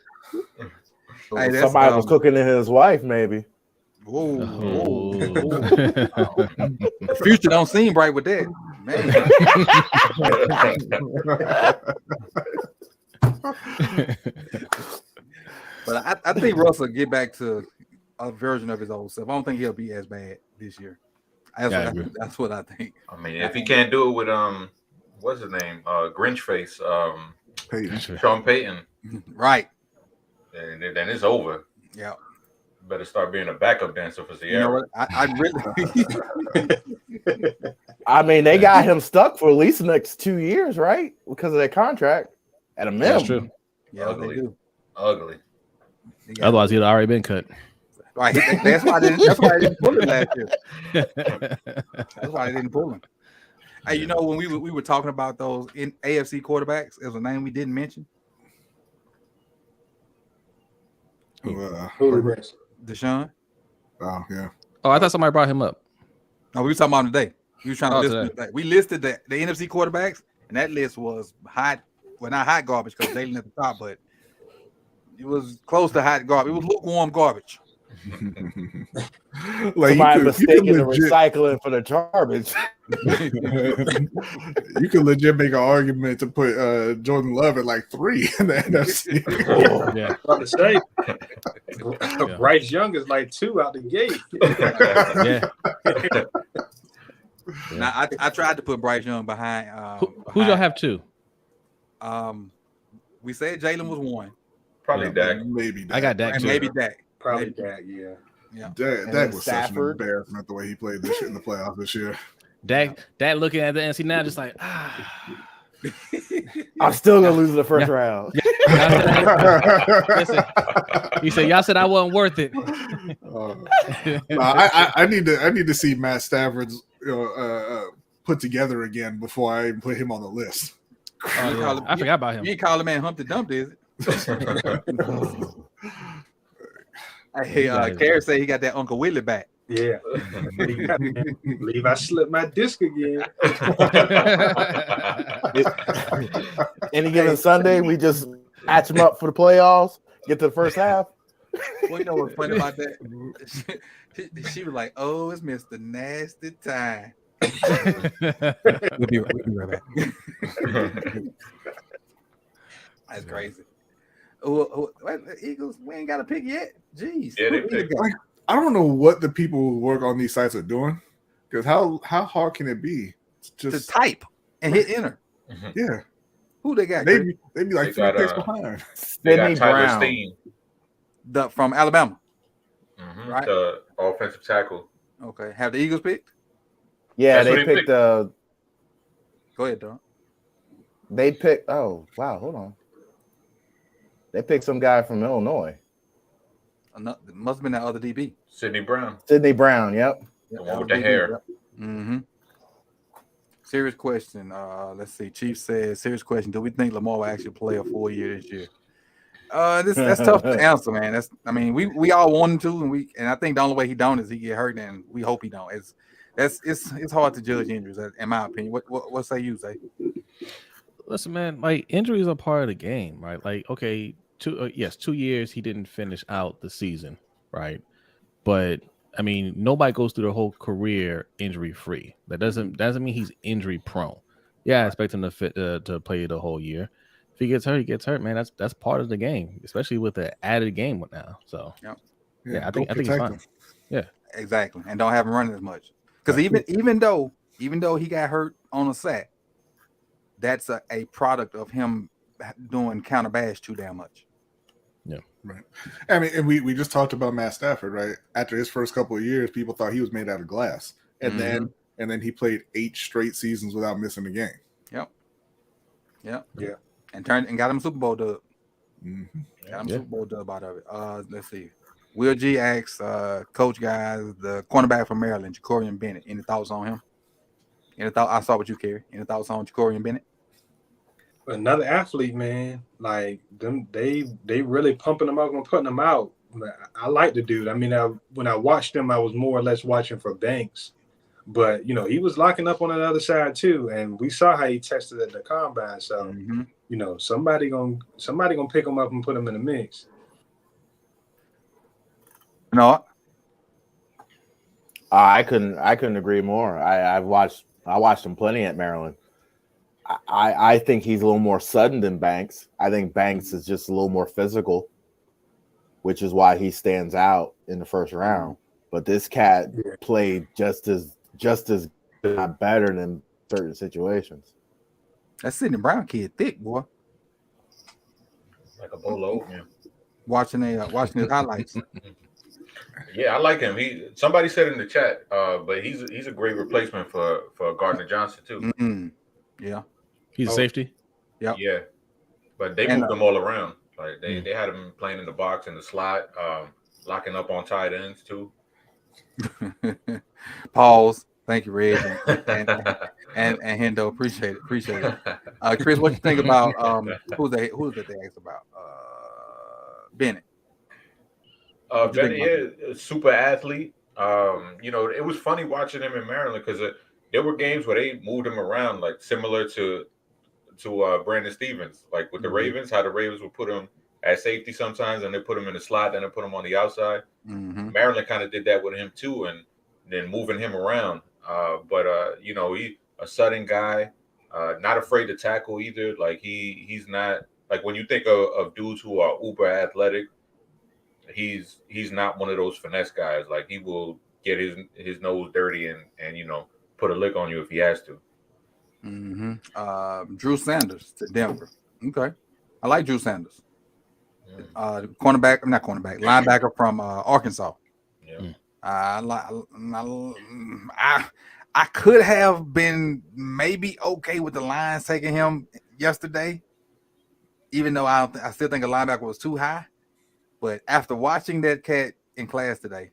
Hey, somebody was cooking to his wife, maybe. Whoa. The future don't seem bright with that, man. But I think Russ will get back to a version of his old self. I don't think he'll be as bad this year. That's what I think. I mean, if he can't do it with what's his name? Grinch face, Sean Payton. Right. And then it's over. Yeah. Better start being a backup dancer for Sierra. You know what? I really I mean, they got him stuck for at least the next 2 years, right? Because of their contract at a minimum. That's true. Yeah, Ugly. they do. Ugly. Otherwise, he'd already been cut. Right. That's why I didn't pull him last year. That's why I didn't pull him. Hey, you know, when we were talking about those in AFC quarterbacks, there's a name we didn't mention. Deshaun. Oh yeah. Oh, I thought somebody brought him up. No, we were talking about him today. We were trying to list today. We listed the NFC quarterbacks, and that list was hot. Well, not hot garbage because Jalen at the top, but it was close to hot garbage. It was lukewarm garbage. Like somebody mistaken the recycling for the garbage. You could legit make an argument to put Jordan Love at like 3 in the NFC. Yeah. About to say, Bryce Young is like 2 out the gate. Now, I tried to put Bryce Young behind. Who y'all have 2? We said Jalen was 1. Probably Dak. Maybe Dak. I got Dak And too. Maybe Dak. Probably Dak, yeah. Dak was such an embarrassment the way he played this shit in the playoffs this year. Dak looking at the NFC now, just like, I'm still gonna lose in the first round. Listen, he said, "Y'all said I wasn't worth it." I need to see Matt Stafford's put together again before I even put him on the list. I forgot about him. You ain't call the man Humpty Dumpty, is it? Hey, Carrie said he got that Uncle Willie back. Yeah. Levi slipped my disc again. Any given Sunday, we just hatch him up for the playoffs, get to the first half. Well, you know what's funny about that? She was like, "Oh, it's Mr. Nasty Time." We'll be right back. That's crazy. Eagles, we ain't got a pick yet. Jeez. Yeah, they picked. I don't know what the people who work on these sites are doing, because how hard can it be to type and hit enter? Yeah. Who they got? They be like 3 picks behind. They got Tyler Steen. From Alabama. Right? The offensive tackle. Okay. Have the Eagles picked? Yeah, they picked Go ahead, Don. They picked hold on. They picked some guy from Illinois. It must have been that other DB. Sidney Brown, yep. The one with the hair. Yep. Mm-hmm. Serious question. Let's see. Chief says, serious question. Do we think Lamar will actually play a full year this year? That's tough to answer, man. We all want him to, and I think the only way he don't is he get hurt, and we hope he don't. It's hard to judge injuries, in my opinion. What say you, Zay? Listen, man, like injuries are part of the game, right? Like, okay, 2 years he didn't finish out the season, right? But I mean, nobody goes through their whole career injury free. That doesn't mean he's injury prone. Yeah, I expect him to play the whole year. If he gets hurt, he gets hurt, man. That's part of the game, especially with the added game now. So yeah, I think he's fine. Yeah, exactly, and don't have him running as much because even though he got hurt on a sack, that's a product of him doing counter bash too damn much. Yeah, right. I mean, and we just talked about Matt Stafford, right? After his first couple of years, people thought he was made out of glass, and then he played 8 straight seasons without missing a game. Yep. And got him a Super Bowl dub. Mm-hmm. Super Bowl dub out of it. Let's see. Will G asks, Coach guys, the cornerback from Maryland, Jacorian Bennett. Any thoughts on him? I saw what you carry. Any thoughts on Jacorian Bennett? Another athlete, man. Like them, they really pumping him up and putting him out. I like the dude. I mean, when I watched him, I was more or less watching for Banks, but he was locking up on the other side too, and we saw how he tested at the combine. So somebody gonna pick him up and put him in the mix. No, I couldn't agree more. I watched him plenty at Maryland. I think he's a little more sudden than Banks. I think Banks is just a little more physical, which is why he stands out in the first round. But this cat played just as good, not better than certain situations. that Sidney Brown kid thick, boy. Like a bowl of oatmeal. Watching his highlights. Yeah, I like him. Somebody said in the chat, but he's a great replacement for Gardner Johnson too. Mm-hmm. Yeah, he's a safety. Yep. Yeah, but they moved him all around. Like they had him playing in the box, in the slot, locking up on tight ends too. Pause. Thank you, Reg, and Hendo. Appreciate it. Chris, what you think about who's that they asked about? Bennett. Benton, a super athlete. It was funny watching him in Maryland because there were games where they moved him around, like similar to Brandon Stevens, like with the Ravens, how the Ravens would put him at safety sometimes, and they put him in the slot, then they put him on the outside. Mm-hmm. Maryland kind of did that with him too, and then moving him around. But he a sudden guy, not afraid to tackle either. Like he's not like when you think of dudes who are uber athletic, he's not one of those finesse guys. Like he will get his nose dirty and put a lick on you if he has to. Mm-hmm. Drew Sanders to Denver. Okay, I like Drew Sanders. Linebacker from Arkansas. Yeah. I could have been maybe okay with the Lions taking him yesterday, even though I still think a linebacker was too high. But after watching that cat in class today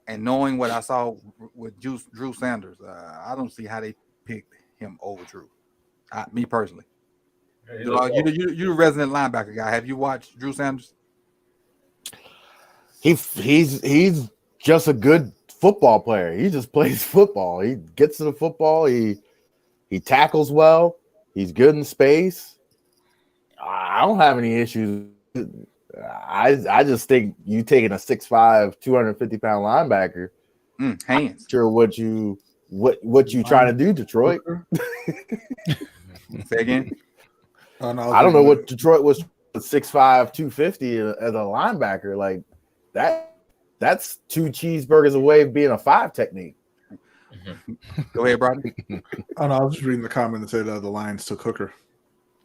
and knowing what I saw with Drew Sanders, I don't see how they picked him over Drew. Me personally. You're the resident linebacker guy. Have you watched Drew Sanders? He's just a good football player. He just plays football. He gets to the football. He tackles well. He's good in space. I don't have any issues. I just think you taking a 6'5", 250-pound linebacker. Hands. Sure, what you trying to do, Detroit? Say again. Oh, no, I don't know what Detroit was 6'5", 250 as a linebacker. Like that's 2 cheeseburgers away of being a 5 technique. Go ahead, Brian. Oh no, I was just reading the comment that said the Lions took Hooker.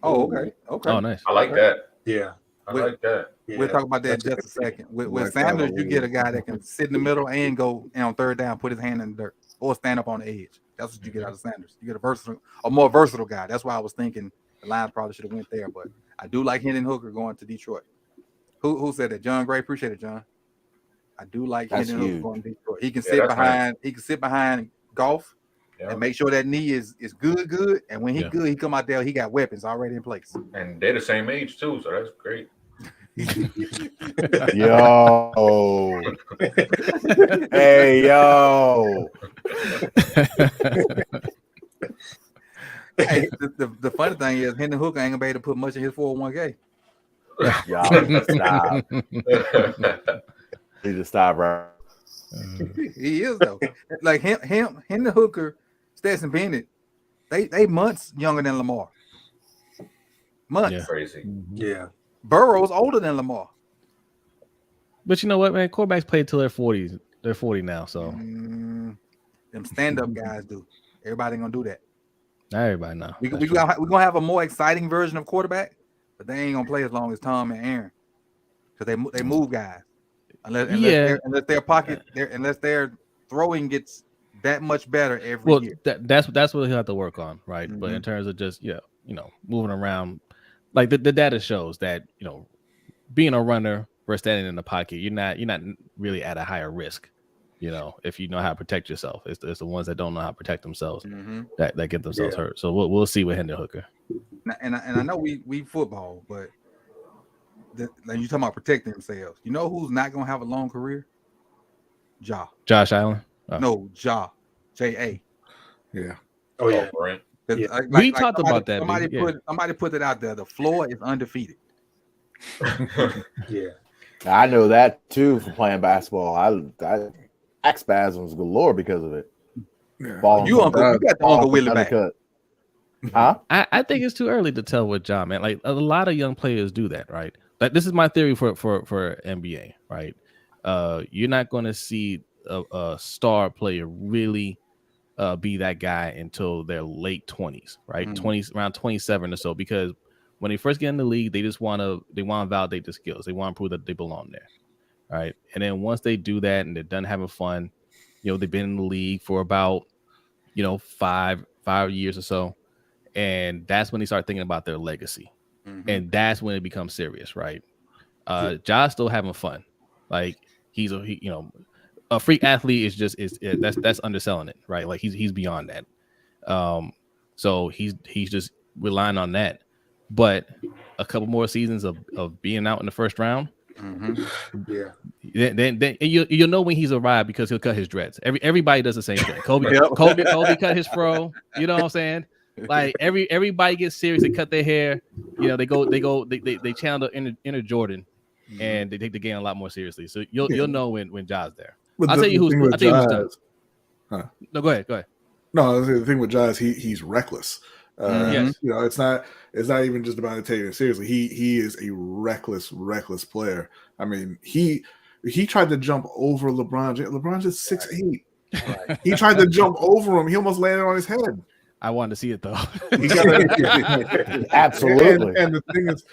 Oh, okay. Oh, nice. I like that. Yeah. I like that. We'll talk about that in just a second. With Sanders, you get a guy that can sit in the middle and go on third down, put his hand in the dirt, or stand up on the edge. That's what you get out of Sanders. You get a more versatile guy. That's why I was thinking the Lions probably should have went there. But I do like Hendon Hooker going to Detroit. Who said that? John Gray. Appreciate it, John. I do like Hendon Hooker going to Detroit. He can sit behind. Nice. He can sit behind golf and make sure that knee is good. And when he good, he come out there. He got weapons already in place. And they're the same age too, so that's great. Yo. Hey, yo. Hey, the funny thing is Hendon Hooker ain't gonna be able to put much in his 401k. Y'all stop. He just stop, right? He is though. Like Hendon Hooker, Stetson Bennett, they months younger than Lamar. Months. Yeah. Crazy. Yeah. Burrow's older than Lamar. But you know what, man? Quarterbacks play till they're 40s. They're 40 now, so them stand-up guys do. Everybody ain't gonna do that. Not everybody now. We're gonna have a more exciting version of quarterback, but they ain't gonna play as long as Tom and Aaron because they move guys unless their throwing gets that much better every year. That's what he'll have to work on, right? Mm-hmm. But in terms of just moving around, like the data shows that being a runner versus standing in the pocket, you're not really at a higher risk. If you know how to protect yourself, it's the ones that don't know how to protect themselves that get themselves hurt. So we'll see with Hendon Hooker. And I know we football, but like you talking about protecting themselves. You know who's not gonna have a long career? Josh Allen. Oh. No, J.A. Yeah. Oh yeah. Right. We talked about that. Somebody put it out there. The floor is undefeated. Yeah. I know that too from playing basketball. I back spasms galore because of it. Yeah. You got the Uncle Willie back. Huh? I think it's too early to tell with Ja, man. Like a lot of young players do that, right? Like this is my theory for NBA, right? You're not going to see a star player really be that guy until their late 20s, right? 20s, around 27 or so, because when they first get in the league, they want to validate the skills. They want to prove that they belong there, right? And then once they do that and they're done having fun, they've been in the league for about 5 years or so, and that's when they start thinking about their legacy, and that's when it becomes serious, right? Ja's still having fun, like he's a freak athlete that's underselling it, right? Like he's beyond that. So he's just relying on that. But a couple more seasons of being out in the first round, then you'll know when he's arrived because he'll cut his dreads. Everybody does the same thing. Kobe cut his fro. You know what I'm saying? Like everybody gets serious. They cut their hair. They channel the inner Jordan, and they take the game a lot more seriously. So you'll know when Ja's there. I'll tell you who's done. No, go ahead. No, the thing with Ja is he's reckless. Yes. It's not even just about taking it seriously. He is a reckless player. I mean, he tried to jump over LeBron. LeBron's just 6'8". Right. He tried to jump over him. He almost landed on his head. I wanted to see it though. Absolutely. And the thing is,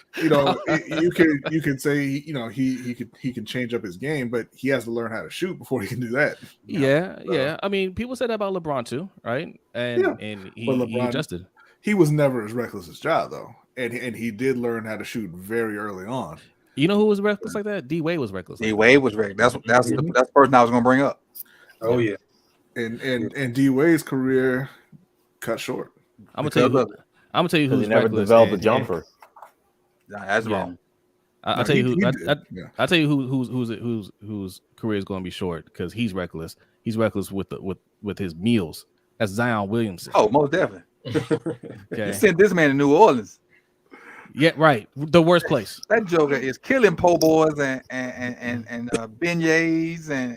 you can say he can change up his game, but he has to learn how to shoot before he can do that. Yeah. I mean, people said that about LeBron too, right? And he adjusted. He was never as reckless as Ja though, and he did learn how to shoot very early on. You know who was reckless like that? D Wade was reckless. D Wade was reckless. That's the person I was going to bring up. Oh yeah. And D Wade's career cut short. I'm gonna tell you who's he never developed a jumper. That's wrong. I'll tell you whose career is going to be short because he's reckless. He's reckless with his meals. That's Zion Williamson. Oh, most definitely. Okay. You sent this man to New Orleans. Yeah, right. The worst place. That joker is killing po' boys and beignets and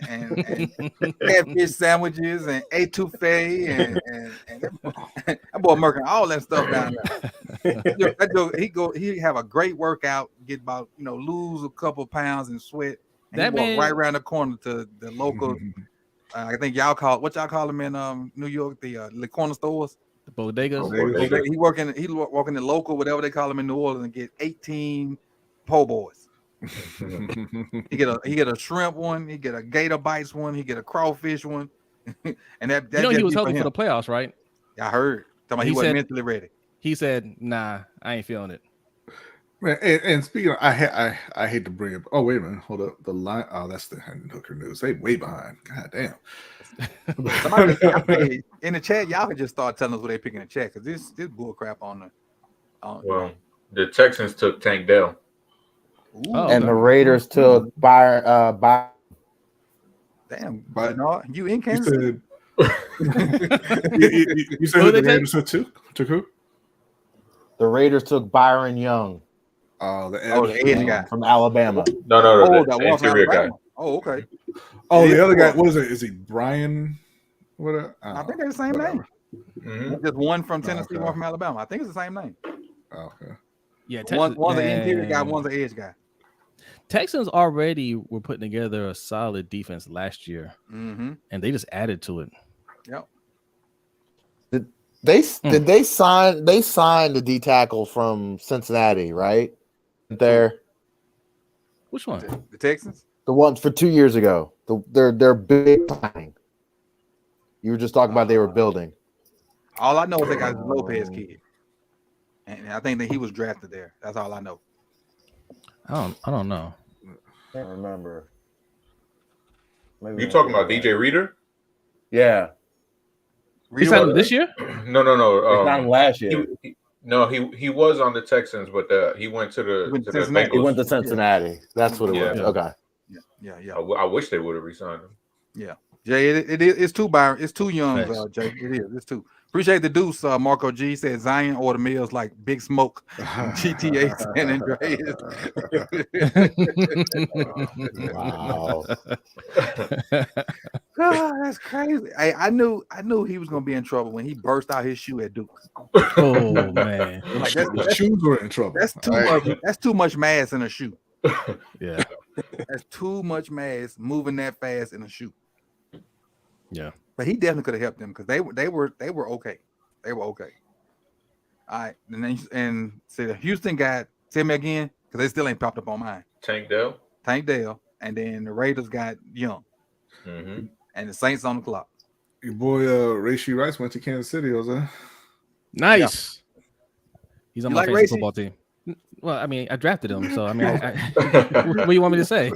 catfish sandwiches and etouffee and that boy murking all that stuff down there. That joker, he have a great workout, get about lose a couple pounds and sweat. And that he walk right around the corner to the local. I think y'all call them in New York the corner stores. Bodegas. He working the local, whatever they call them in New Orleans, and get 18 po' boys. he get a shrimp one, he get a gator bites one, he get a crawfish one, and that he was healthy for the playoffs, right? I heard. He wasn't mentally ready. He said, "Nah, I ain't feeling it." Man, and speaking of, I hate to bring up. Oh wait a minute, hold up. The line. Oh, that's the Hendon Hooker news. They way behind. God damn. In the chat, y'all can just start telling us what they picking in the chat because this bull crap on the. The Texans took Tank Dell. And the Raiders took Byron. Damn, Bernard, you in Kansas? You said the Raiders took who? The Raiders took Byron Young. The edge guy from Alabama. No, the interior guy. Oh, okay. Oh, the other guy. What is it? Is he Brian? What? I think they're the same name. Mm-hmm. Just one from Tennessee, one from Alabama. I think it's the same name. Okay. Yeah, one's the interior guy, one's the edge guy. Texans already were putting together a solid defense last year, and they just added to it. Yep. Did they sign? They signed the D tackle from Cincinnati, right? There. Which one? The Texans. The ones for 2 years ago. They're big signing. You were just talking about they were building. All I know is they got the Lopez kid, and I think that he was drafted there. That's all I know. I don't know. Can't remember. Maybe you talking about DJ Reader? Yeah. He signed him this year? No. He signed him last year. He was on the Texans, but he went to the Bengals. He went to Cincinnati. Yeah. That's what it was. Okay. Yeah. I wish they would have re-signed him. Yeah. Jay, it's too Byron. It's too young, Jay. It is. It's too. Appreciate the deuce. Marco G said Zion or the Mills like Big Smoke, GTA San Andreas. Wow. God, that's crazy. Hey, I knew he was gonna be in trouble when he burst out his shoe at Duke. Oh man, Like The shoes were in trouble. that's too Right? much. That's too much mass in a shoe. yeah, That's too much mass moving that fast in a shoe. yeah. But he definitely could have helped them because they were okay. They were okay. All right, and so Houston got tell me again because they still ain't popped up on mine. Tank Dell. Tank Dell, and then the Raiders got Young, Mm-hmm. and the Saints on the clock. Your boy Rashee Rice went to Kansas City, Jose. Nice. He's on You my like fantasy Racing? football team. Well, I mean, I drafted him, so I mean, what do you want me to say?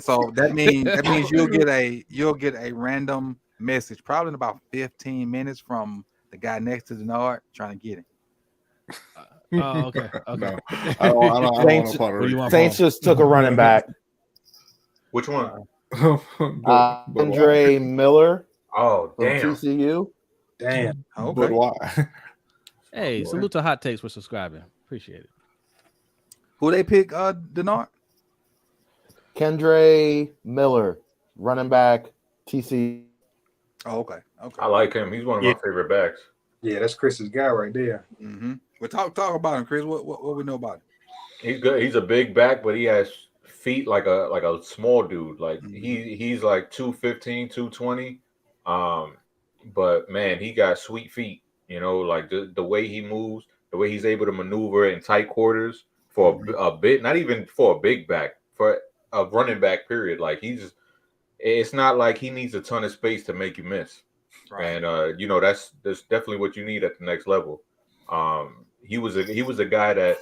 So that means you'll get a random message probably in about 15 minutes from the guy next to Denard trying to get him. Oh, okay. No, I don't want to part What do you of want? Saints just took a running back. Which one? Andre Miller Oh, from damn. TCU. Damn. Okay. But why? Hey, salute to Hot Takes for subscribing. Appreciate it. Who they pick? Denard. Kendre Miller, running back, TCU. Oh, okay. I like him. He's one of my favorite backs. Yeah, that's Chris's guy right there. Mm-hmm. Well, talk about him, Chris. What we know about him? He's good. He's a big back, but he has feet like a small dude. Like he's like 215, 220. But man, he got sweet feet. You know, like the way he moves, the way he's able to maneuver in tight quarters for a bit, not even for a big back, for a running back period. Like it's not like he needs a ton of space to make you miss. Right. And you know, that's definitely what you need at the next level. He was a guy that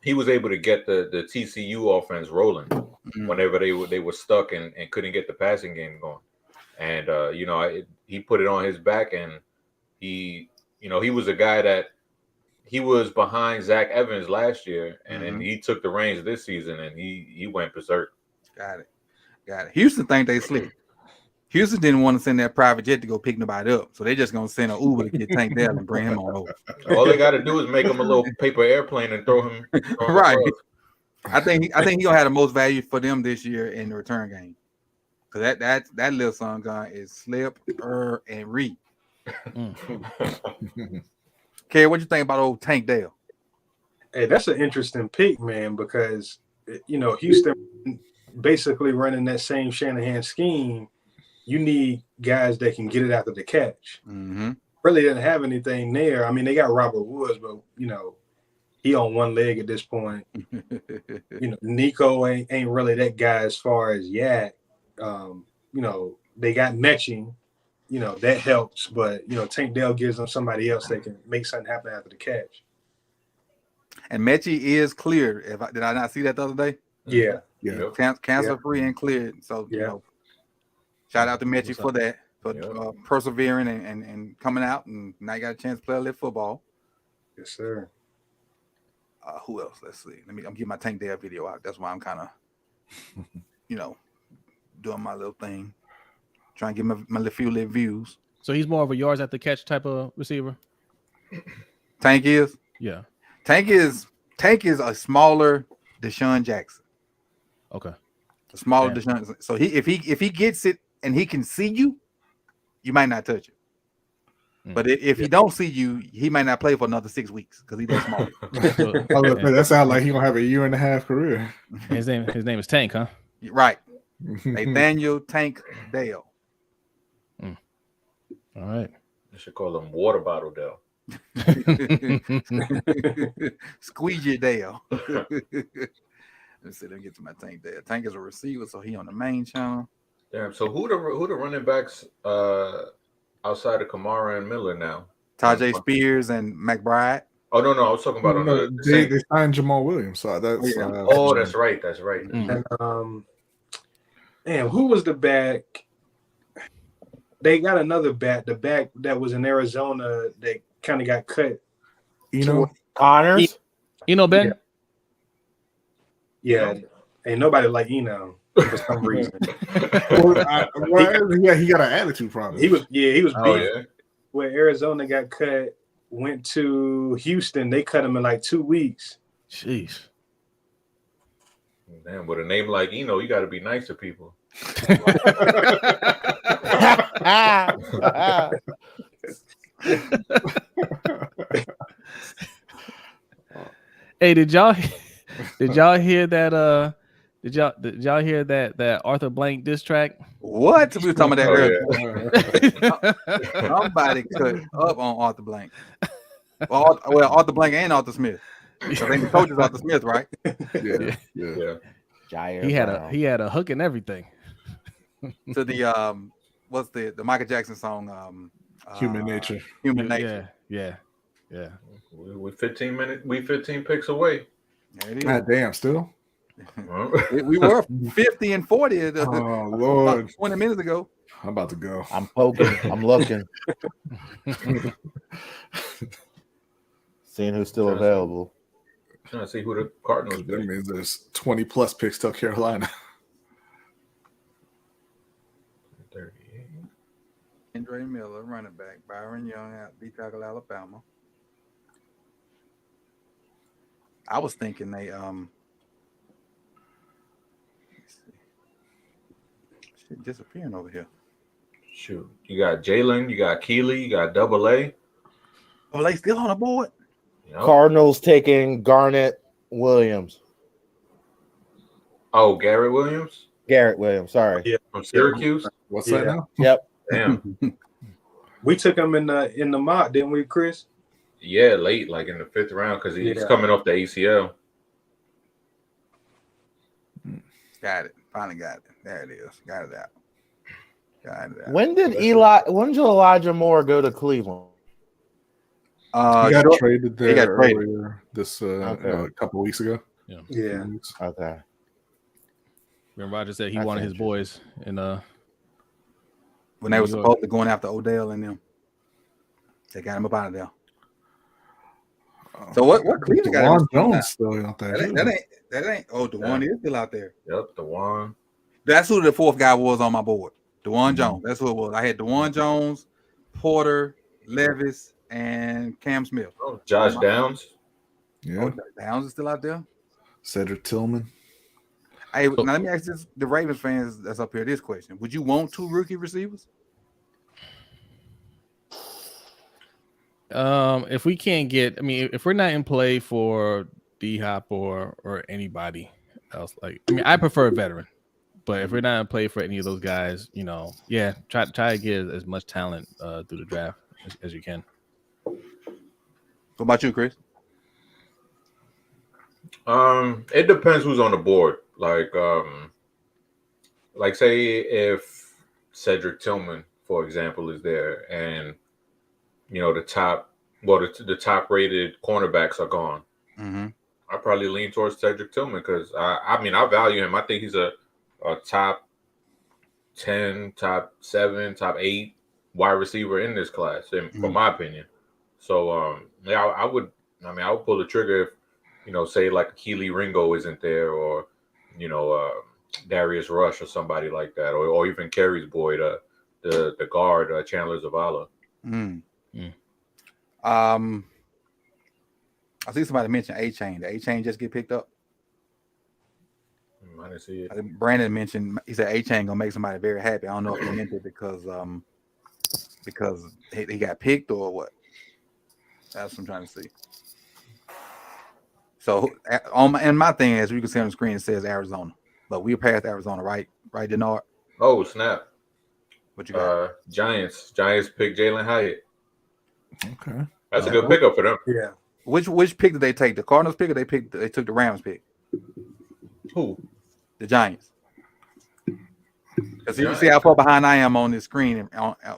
he was able to get the TCU offense rolling whenever they were stuck and couldn't get the passing game going. And you know, he put it on his back, and he was a guy that he was behind Zach Evans last year, and then he took the reins this season, and he went berserk. Got it. Houston think they slick. Houston didn't want to send that private jet to go pick nobody up, so they just gonna send an Uber to get Tank Dell and bring him on over. All they got to do is make him a little paper airplane and throw him right. I think he gonna have the most value for them this year in the return game, because that little son gun is slip and read. Kerry, what you think about old Tank Dell? Hey, that's an interesting pick, man, because you know Houston basically running that same Shanahan scheme. You need guys that can get it after the catch. Really didn't have anything there. I mean, they got Robert Woods, but you know, he on one leg at this point. You know, Nico ain't really that guy as far as Yak. You know, they got Mechie. You know, that helps, but you know, Tank Dell gives them somebody else that can make something happen after the catch. And Mechie is cleared. Did I not see that the other day? Yeah. Cancer free and cleared. So you know, shout out to Mechie for that, for persevering and coming out, and now you got a chance to play a little football. Yes, sir. Who else? Let's see. I'm getting my Tank Dell video out. That's why I'm kind of, you know, doing my little thing, trying to get my few little views. So he's more of a yards at the catch type of receiver. Tank is. Yeah. Tank is a smaller Deshaun Jackson. Okay. A smaller Deshaun. So if he gets it and he can see you, you might not touch it. But if he don't see you, he might not play for another 6 weeks because he's that small. That sounds like he gonna have a 1.5-year career. His name is Tank, huh? Right. Nathaniel Tank Dale. All right. You should call him Water Bottle Dale. Squeegee Dale. Let's see. Let me get to my Tank Dale. Tank is a receiver, so he on the main channel. Damn. So who the running backs outside of Kamara and Miller now? Tajay Spears and McBride. Oh no, I was talking about they signed Jamal Williams. So that's that's right. That's right. And damn, who was the back? They got another back. The back that was in Arizona that kind of got cut. Connors. Ben. Yeah. Ain't nobody like Eno for some reason. He got an attitude problem. He was beat. where Arizona got cut, went to Houston. They cut him in like 2 weeks. Jeez. Damn, with a name like Eno, you got to be nice to people. Hey, did y'all hear that? Did y'all hear that Arthur Blank diss track? What? We were talking about that Oh, earlier. Somebody cut up on Arthur Blank. Well, Arthur Blank and Arthur Smith. I think the coach is Arthur Smith, right? Yeah. Jair He had a hook and everything. To the what's the Michael Jackson song? Human Nature. Human Nature. Yeah. we 15 picks away. There it is. God damn, still. We were 50 and 40 Oh Lord, 20 minutes ago. I'm about to go. I'm poking. I'm looking. Seeing who's still available. Trying to see who the Cardinals That pick. means there's 20 plus picks till Carolina. 38. Andre Miller, running back. Byron Young, B tackle, Alabama. I was thinking they let's see. Shit disappearing over here. Shoot, you got Jalen, you got Keely, you got Double A. Oh, they still on the board? Yep. Cardinals taking Garrett Williams. Oh, Garrett Williams Garrett Williams. Sorry. Yeah. from Syracuse. What's Yeah. that now? Yep. Damn. We took him in the mock, didn't we, Chris? Yeah, late, like in the 5th round, because he's Yeah. coming off the ACL. Got it. Finally got it. There it is. Got it out. Got it out. When did Elijah Moore go to Cleveland? He got Short- traded he got there traded. earlier this Okay. a couple weeks ago. Yeah. Okay. When Roger said he That's wanted his boys in when they were New York. supposed to going after Odell and them. They got him up out of there. So what Cleveland got Juwan him? Jones still out there. That ain't. Oh, DeJuan is still out there. Yep, the one. That's who the fourth guy was on my board. DeJuan Mhm. Jones. That's who it was. I had DeJuan Jones, Porter, Levis, and Cam Smith. Oh, Josh Downs. Yeah. Oh, Downs is still out there. Cedric Tillman. Hey, now let me ask this: the Ravens fans that's up here. This question: would you want 2 rookie receivers? if we can't get, I mean, if we're not in play for D-Hop or anybody else, like, I mean, I prefer a veteran, but if we're not in play for any of those guys, you know, yeah, try to get as much talent through the draft as you can. What about you, Chris? It depends who's on the board. Like say if Cedric Tillman, for example, is there, and you know the top rated cornerbacks are gone. Mm-hmm. I probably lean towards Cedric Tillman because I mean I value him. I think he's a top 10, top 7, top 8 wide receiver in this class, from my opinion. So yeah, I would pull the trigger if, you know, say like Keely Ringo isn't there, or you know Darius Rush or somebody like that, or even Kerry's boy, the guard Chandler Zavala. I see somebody mention A-Chain. The A-Chain just get picked up. I didn't see it. I think Brandon mentioned, he said A-Chain gonna make somebody very happy. I don't know if he meant it because he got picked or what. That's what I'm trying to see. So my thing, as you can see on the screen, it says Arizona, but we're past Arizona, right, Denard? Oh snap! What you got? Giants picked Jalen Hyatt. Okay. That's a good pickup for them. Yeah. Which pick did they take? The Cardinals pick, or they took the Rams pick? Who? The Giants. Because you can see how far behind I am on this screen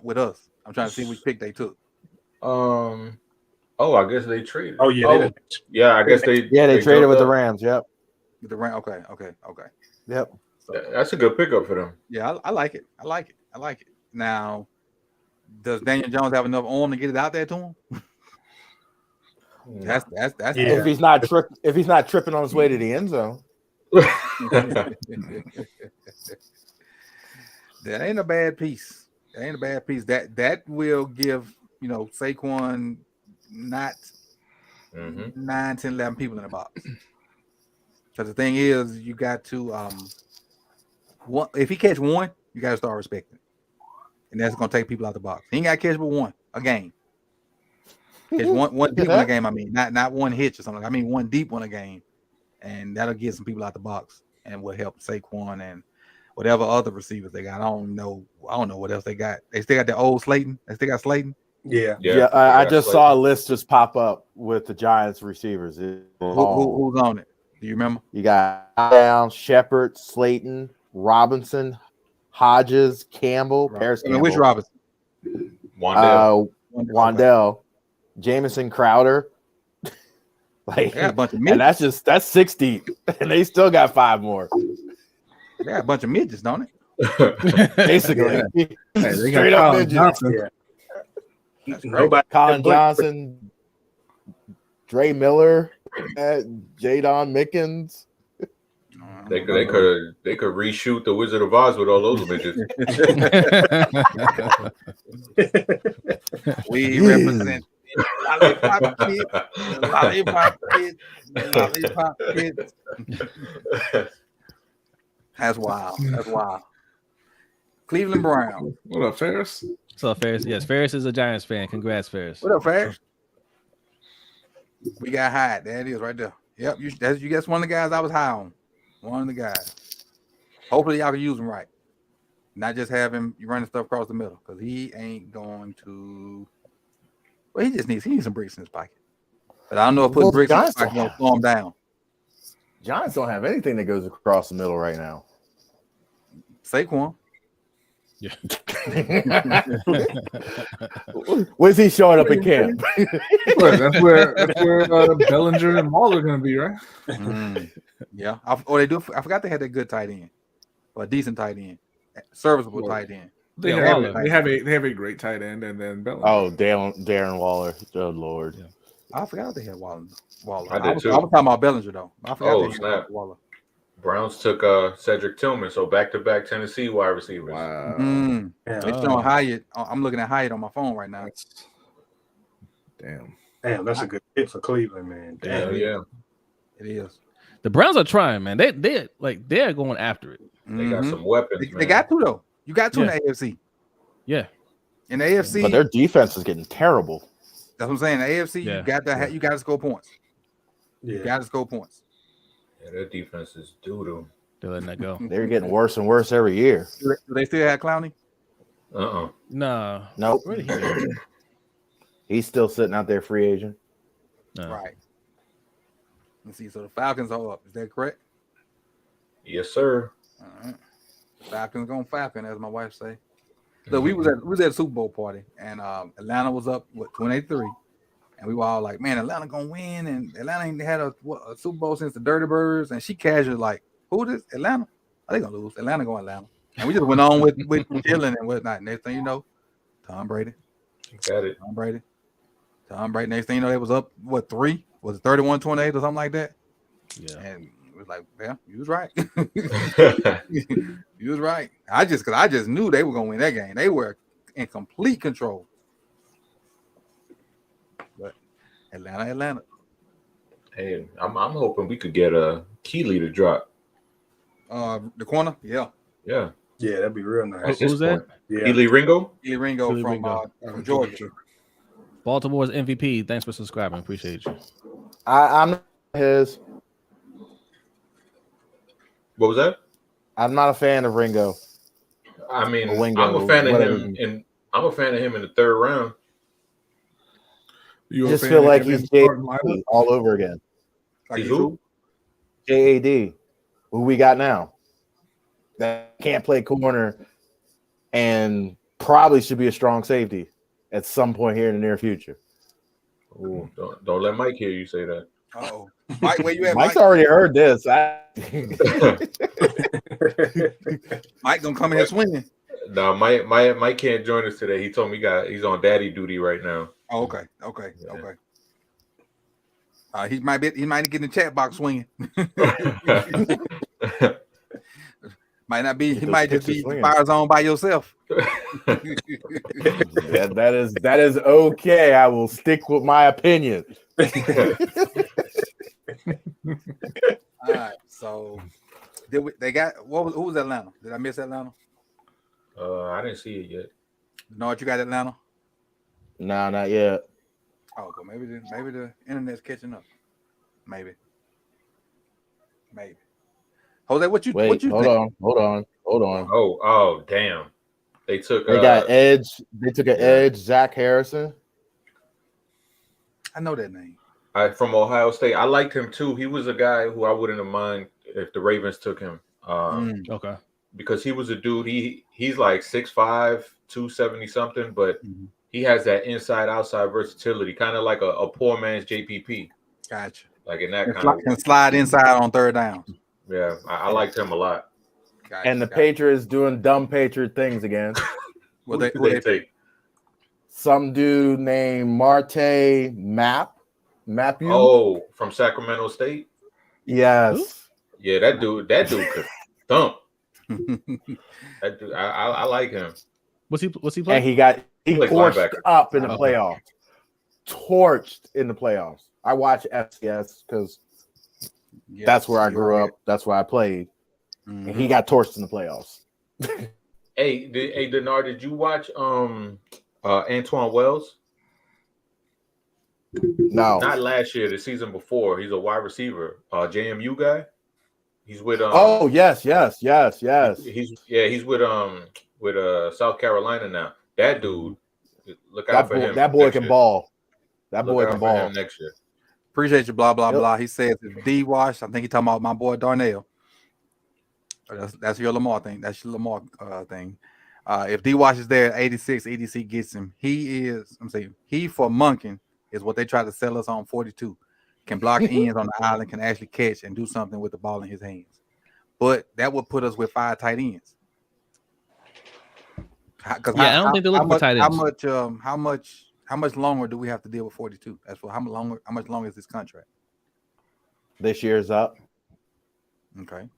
with us. I'm trying to see which pick they took. Oh, I guess they traded. Oh yeah. Yeah, I guess they traded jumped with the up. Rams. Yep. With the Rams, okay. Yep. That's a good pickup for them. Yeah, I like it. I like it. Now, does Daniel Jones have enough arm to get it out there to him? That's Yeah. If he's not tripping on his way to the end zone. That ain't a bad piece. That will give Saquon not 9, 10, 11 people in the box. Because the thing is, you got to if he catch one, you got to start respecting it. And that's going to take people out the box. He ain't got to catch but one a game. Catch one deep in a game, I mean. Not one hitch or something. I mean one deep one a game. And that'll get some people out the box and will help Saquon and whatever other receivers they got. I don't know what else they got. They still got the old Slayton. They still got Slayton. Yeah. I just saw a list just pop up with the Giants receivers. Who's on it? Do you remember? You got Down, Shepard, Slayton, Robinson, Hodges, Campbell, Paris Campbell. Which Robinson? Wandell, Jamison Crowder. Like a bunch of midgets. And that's 6 deep, and they still got 5 more. They got a bunch of midgets, don't it? Basically, they straight up midgets. Yeah. Colin Johnson, Dre Miller, Jadon Mickens. They could reshoot the Wizard of Oz with all those midgets. We represent lollipop kids. That's wild. Cleveland Browns. What up, Ferris? What's up, Ferris? Yes, Ferris is a Giants fan. Congrats, Ferris. What up, Ferris? We got high. There it is right there. Yep, you guess one of the guys I was high on. One of the guys. Hopefully y'all can use him right. Not just have him running stuff across the middle, because he ain't going to. Well, he needs some bricks in his pocket. But I don't know if putting bricks in his pocket will slow him down. Giants don't have anything that goes across the middle right now. Saquon. Yeah. Where's he showing up in camp? That's where Bellinger and Waller are going to be, right? Yeah. They do. I forgot they had a good tight end, or a decent tight end, serviceable tight end. They have a great tight end, and then Bellinger. Oh, Darren Waller. Oh Lord. Yeah. I forgot they had Waller. I was talking about Bellinger though. I forgot they had Waller. Browns took Cedric Tillman, so back-to-back Tennessee wide receivers. Wow. They're showing Hyatt. I'm looking at Hyatt on my phone right now. Damn, that's a good hit for Cleveland, man. Damn. Yeah. It is. The Browns are trying, man. They're going after it. They got some weapons. They got to though. You got to in the AFC. Yeah. In the AFC, but their defense is getting terrible. That's what I'm saying. The AFC, you got to score points. Yeah. You got to score points. Yeah, their defense is doo-doo. They're letting that go. They're getting worse and worse every year. Do they still have Clowney? No. Nope. He's still sitting out there free agent. No. Right. Let's see. So the Falcons are up. Is that correct? Yes, sir. All right. Falcons going Falcon, as my wife say. So we was at a Super Bowl party, and Atlanta was up 28-3. And we were all like, man, Atlanta gonna win, and Atlanta ain't had a Super Bowl since the Dirty Birds. And she casually like, who this? Atlanta? Are they gonna lose? Atlanta going Atlanta. And we just went on with chilling and whatnot. Next thing you know, Tom Brady. Got it. Tom Brady. Next thing you know, they was up 3? Was it 31-28 or something like that? Yeah. And it was like, yeah, you was right. You was right. I just knew they were gonna win that game. They were in complete control. Atlanta. Hey, I'm hoping we could get a Keeley to drop. The corner, yeah, that'd be real nice. Who's that? Yeah. Keeley Ringo from Georgia. Baltimore's MVP. Thanks for subscribing. Appreciate you. I'm his. What was that? I'm not a fan of Ringo. I mean, Wingo, I'm a fan of him, and I'm a fan of him in the 3rd round. I just feel like he's JAD all over again. Like who? JAD, who we got now. That can't play corner and probably should be a strong safety at some point here in the near future. Ooh, don't let Mike hear you say that. Oh, Mike, where you at? Mike's already heard this. Mike gonna come in here swinging. No, Mike can't join us today. He told me he's on daddy duty right now. Oh, okay. He might get in the chat box swinging. Might not be. Get He those might just pitches be swinging. fire zone by yourself. that is okay. I will stick with my opinion. All right. So they got who was Atlanta? Did I miss Atlanta? I didn't see it yet. No, you got Atlanta? No, not yet. Oh, well, maybe the internet's catching up. Maybe. Jose, what you Wait, think? hold on. Oh, damn. They took. They got Edge. They took an Edge. Zach Harrison. I know that name. From Ohio State. I liked him too. He was a guy who I wouldn't have mind if the Ravens took him. Okay. Because he was a dude. He's like 6'5", 270 something, but he has that inside outside versatility, kind of like a poor man's JPP. Gotcha. Like in that kind of can slide inside on third down. Yeah, I liked him a lot. Gotcha, And the Patriots doing dumb Patriot things again. Who they take? Some dude named Marte Mapu. Oh, from Sacramento State. Yes. Yeah, that dude could thump. That dude, I like him. What's he playing? And he plays torched linebacker. up in the playoffs. Torched in the playoffs. I watch FCS because that's where I grew up. That's where I played. And he got torched in the playoffs. Hey, Denard, did you watch Antoine Wells? No. Not last year, the season before. He's a wide receiver, JMU guy. He's with yes. He's with South Carolina now. That dude, look out for him. That boy can ball. That boy Look can out ball. for him next year. Appreciate you, blah, blah, blah. He says if D Wash, I think he's talking about my boy Darnell. That's your Lamar thing. That's your Lamar thing. If D Wash is there at 86, EDC gets him. He for Monken is what they try to sell us on 42. Can block ends on the island, can actually catch and do something with the ball in his hands. But that would put us with 5 tight ends. I don't think they're looking for tight ends. How much longer do we have to deal with 42? As for how much longer is this contract? This year's up. Okay.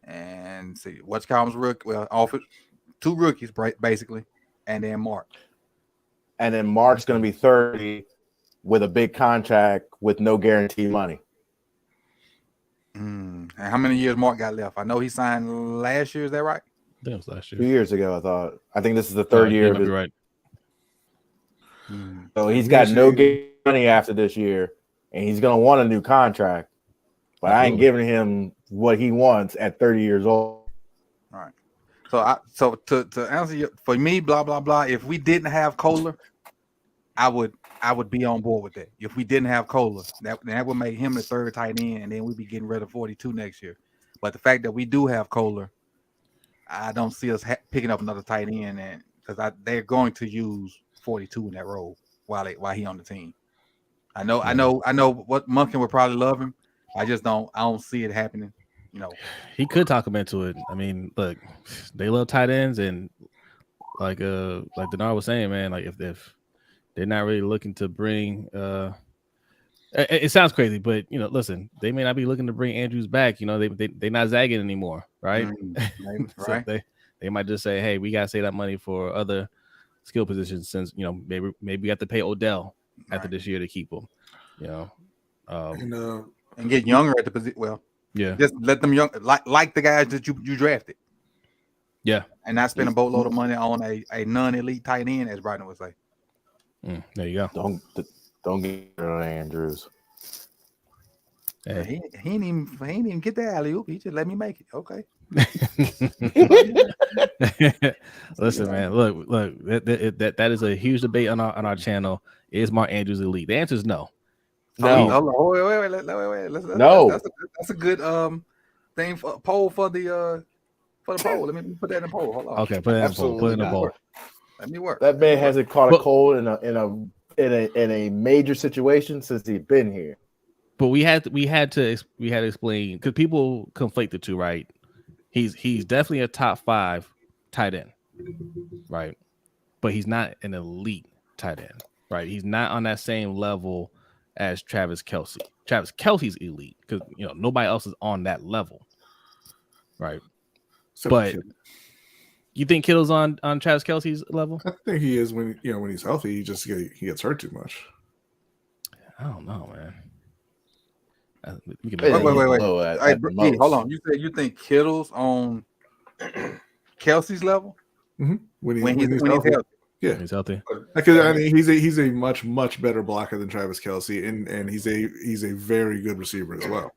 And see what's Calvin's rookie. Well, offered 2 rookies basically, and then Mark. And then Mark's going to be 30 with a big contract with no guaranteed money. And how many years Mark got left? I know he signed last year. Is that right? I think it was last year. 2 years ago, I thought. I think this is the third year of his. Right. So he's got no guaranteed money after this year, and he's going to want a new contract. But I ain't giving him what he wants at 30 years old. All right. So to answer you, for me, blah blah blah. If we didn't have Kohler, I would be on board with that. If we didn't have Kohler, that would make him the 3rd tight end, and then we'd be getting rid of 42 next year. But the fact that we do have Kohler, I don't see us picking up another tight end, and because they're going to use 42 in that role while he on the team. I know what Monken would probably love him. I don't see it happening. You know, he could talk him into it. I mean, look, they love tight ends, and like Denard was saying, man, like if they're not really looking to bring it sounds crazy, but listen, they may not be looking to bring Andrews back. They're not zagging anymore, right? So right. They might just say, hey, we gotta save that money for other skill positions since maybe we have to pay Odell after this year to keep him. And get younger at the position. Well, yeah, just let them young like the guys that you drafted. Yeah, and not spend a boatload of money on a non-elite tight end, as Brighton would say. There you go. Don't get on Andrews. Hey. He ain't even get the alley oop. He just let me make it. Okay. Listen, man. Look. That is a huge debate on our channel. Is Mark Andrews elite? The answer is no. No. Wait. No. That's a good thing for poll for the poll. Let me put that in the poll. Hold on. Okay, put it in the poll. Put it in the poll. Let me work. That man hasn't caught a cold in a major situation since he's been here. But we had to explain because people conflate the two, right? He's definitely a top 5 tight end, right? But he's not an elite tight end, right? He's not on that same level as Travis Kelce. Travis Kelce's elite because nobody else is on that level, right? But you think Kittle's on Travis Kelce's level? I think he is when he's healthy. He gets hurt too much. I don't know, man. Wait. Hey, hold on. You said you think Kittle's on Kelce's level? Mm-hmm. When he's healthy. Yeah, he's healthy. Because I mean, he's a much better blocker than Travis Kelce, and he's a very good receiver as well.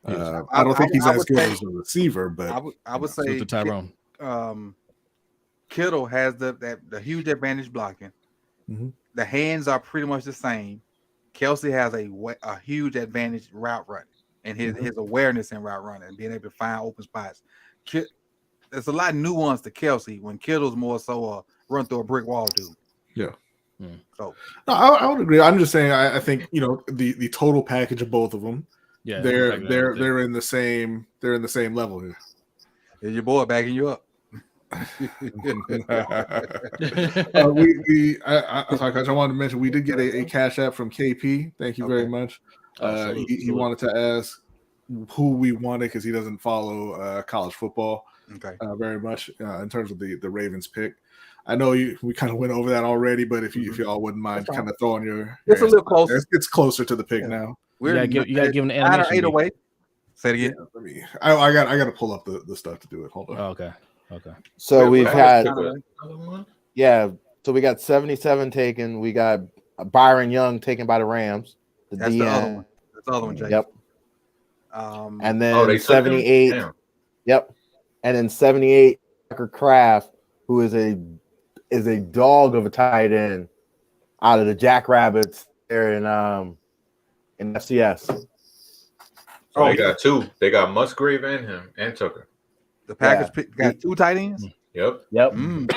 I don't think he's as good as a receiver, but I would say Tyrone. Kittle has the huge advantage blocking. Mm-hmm. The hands are pretty much the same. Kelce has a huge advantage route running and his awareness in route running and being able to find open spots. There's a lot of nuance to Kelce when Kittle's more so run through a brick wall dude. Yeah. So no, I would agree. I'm just saying I think the total package of both of them. Yeah, they're in the same level here. Is your boy backing you up? I wanted to mention we did get a cash app from KP. Thank you very much. He wanted to ask who we wanted because he doesn't follow college football very much in terms of the Ravens pick. I know we kind of went over that already, but if you all wouldn't mind kind of throwing your it's a little closer. It's closer to the pick now. You gotta give him an animation. 8 away. Say it again. Yeah, I got to pull up the stuff to do it. Hold on. Oh, okay. So we've had So we got 77 taken. We got Byron Young taken by the Rams. That's the other one. That's the other one, Jay. Yep. And then 78. Yep. And then 78 Tucker Kraft, who is a dog of a tight end out of the Jackrabbits there in FCS. Oh, they got two. They got Musgrave and him and Tucker. The Packers got 2 tight ends. Yep. And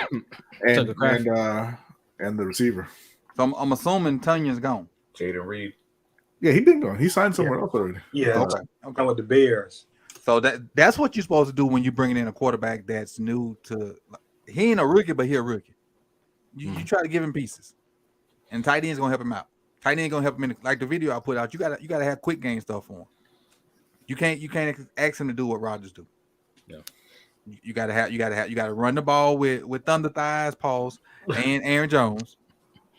the receiver. So I'm assuming Tunion's gone. Jaden Reed. Yeah, he been gone. He signed somewhere else already. Yeah, okay. With the Bears. So that's what you're supposed to do when you're bringing in a quarterback that's new to. He ain't a rookie, but he a rookie. You try to give him pieces, and tight end's gonna help him out. Tight end gonna help him like the video I put out. You gotta have quick game stuff for him. You can't ask him to do what Rodgers do. Yeah. You gotta run the ball with Thunder Thighs, Pauls, and Aaron Jones,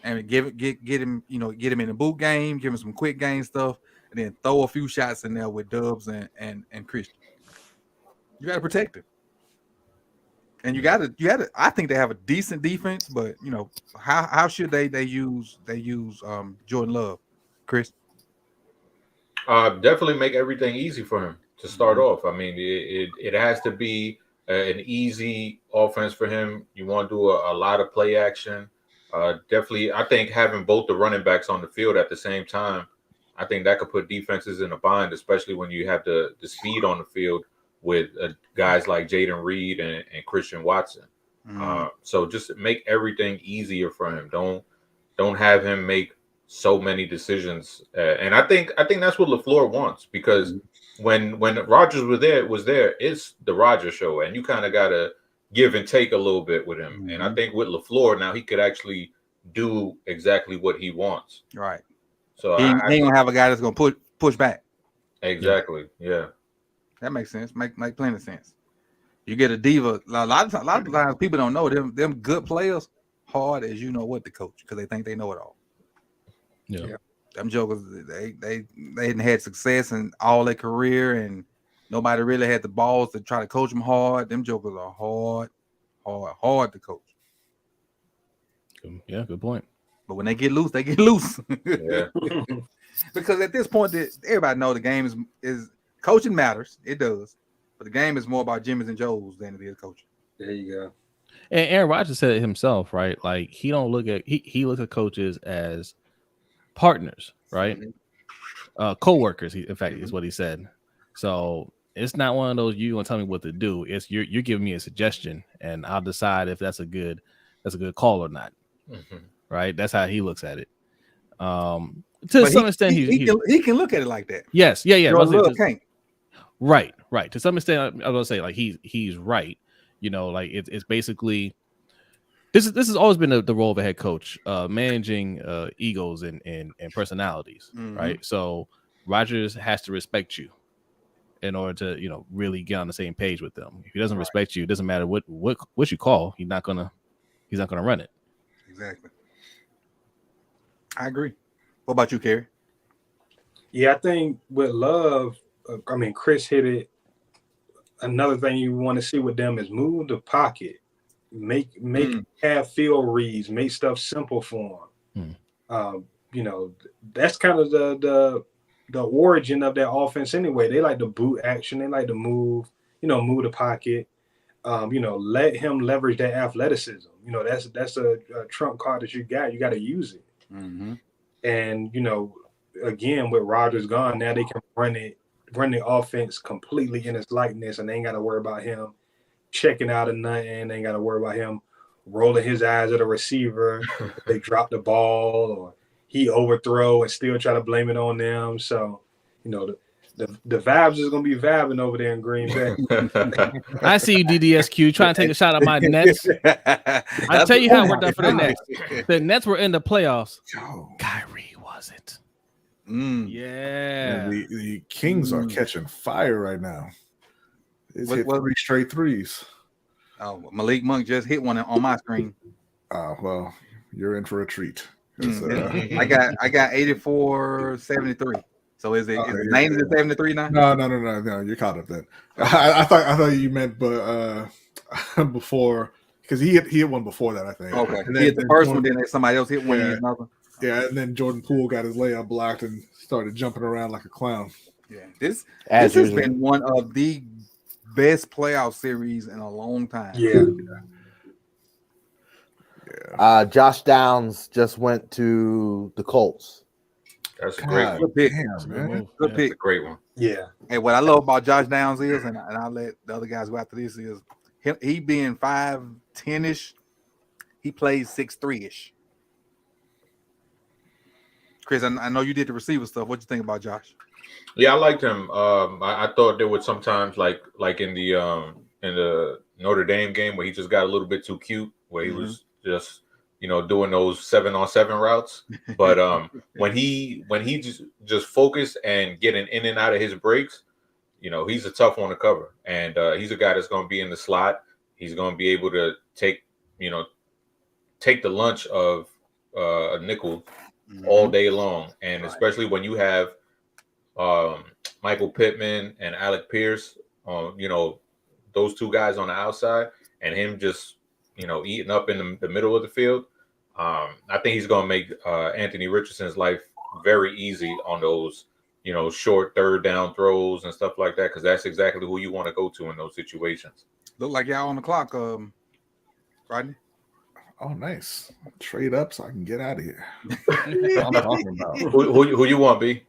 and get him in the boot game, give him some quick game stuff, and then throw a few shots in there with Dubs and Christian. You gotta protect him. And you gotta. I think they have a decent defense, but how should they use Jordan Love, Chris? Definitely make everything easy for him to start off. I mean, it has to be an easy offense for him. You want to do a lot of play action. Definitely, I think having both the running backs on the field at the same time, I think that could put defenses in a bind, especially when you have the speed on the field with guys like Jaden Reed and Christian Watson. So just make everything easier for him. Don't have him make so many decisions. And I think that's what LaFleur wants, because when Rodgers was there, it's the Rodgers show, and you kind of got to give and take a little bit with him. And I think with LaFleur now, he could actually do exactly what he wants. Right. So he ain't gonna have a guy that's gonna push back. Exactly. Yeah. That makes sense. Make plenty of sense. You get a diva. A lot of times people don't know them good players hard as what to coach because they think they know it all. Yeah. Them jokers, they hadn't had success in all their career, and nobody really had the balls to try to coach them hard. Them jokers are hard to coach. Yeah, good point. But when they get loose, they get loose. Yeah. Because at this point, everybody know the game is coaching matters. It does. But the game is more about Jimmy's and Joe's than it is coaching. There you go. And Aaron Rodgers said it himself, right? Like he don't look at he looks at coaches as partners, right? Co-workers, in fact, is what he said. So it's not one of those you gonna tell me what to do. It's you're giving me a suggestion, and I'll decide if that's a good call or not. Right? That's how he looks at it. To some extent, he can look at it like that. Yes, yeah. Can't. Right. To some extent, I was gonna say like he's right. Like it's basically this has always been the role of a head coach, managing egos and personalities, right? So Rodgers has to respect you, in order to really get on the same page with them. If he doesn't respect you, it doesn't matter what you call. He's not gonna run it. Exactly. I agree. What about you, Kerry? Yeah, I think with Love, Chris hit it. Another thing you want to see with them is move the pocket, make have field reads, make stuff simple for them. That's kind of the origin of their offense anyway. They like to boot action. They like to move the pocket. Let him leverage that athleticism. That's a trump card that you got. You got to use it. Mm-hmm. And again, with Rodgers gone, now they can run the offense completely in its likeness, and they ain't got to worry about him checking out of nothing. They ain't got to worry about him rolling his eyes at a receiver. They drop the ball or he overthrow and still try to blame it on them. So, the vibes is gonna be vibing over there in Green Bay. I see you, DDSQ, trying to take a shot at my Nets. I tell you how it worked out for the Nets. The Nets were in the playoffs. Kyrie wasn't. Yeah. The Kings are catching fire right now. It's hit 3 straight threes. Oh, Malik Monk just hit one on my screen. Well, you're in for a treat. I got 84-73. So is it 90-73 now? No. You're caught up then. I thought you meant, but before, because he hit one before that, I think. Okay, he hit the first one, then somebody else hit one. Yeah, and then Jordan Poole got his layup blocked and started jumping around like a clown. Yeah, this has been one of the best playoff series in a long time. Yeah. Josh Downs just went to the Colts. That's a great good pick. Man. Good pick. That's a great one. Yeah. And what I love about Josh Downs is, and I'll let the other guys go after this, is he being 5'10-ish, he plays 6'3-ish. Chris, I know you did the receiver stuff. What you think about Josh? Yeah, I liked him. I thought there was sometimes like in the Notre Dame game where he just got a little bit too cute, where he was just doing those 7-on-7 routes. But when he just focused and getting in and out of his breaks, he's a tough one to cover, and he's a guy that's going to be in the slot. He's going to be able to take the lunch of a nickel all day long, and especially when you have Michael Pittman and Alec Pierce, those two guys on the outside, and him just eating up in the middle of the field. I think he's going to make Anthony Richardson's life very easy on those short third down throws and stuff like that, because that's exactly who you want to go to in those situations. Look like y'all on the clock, Rodney. Oh, nice. Trade up so I can get out of here. I'm talking about. Who you want, B?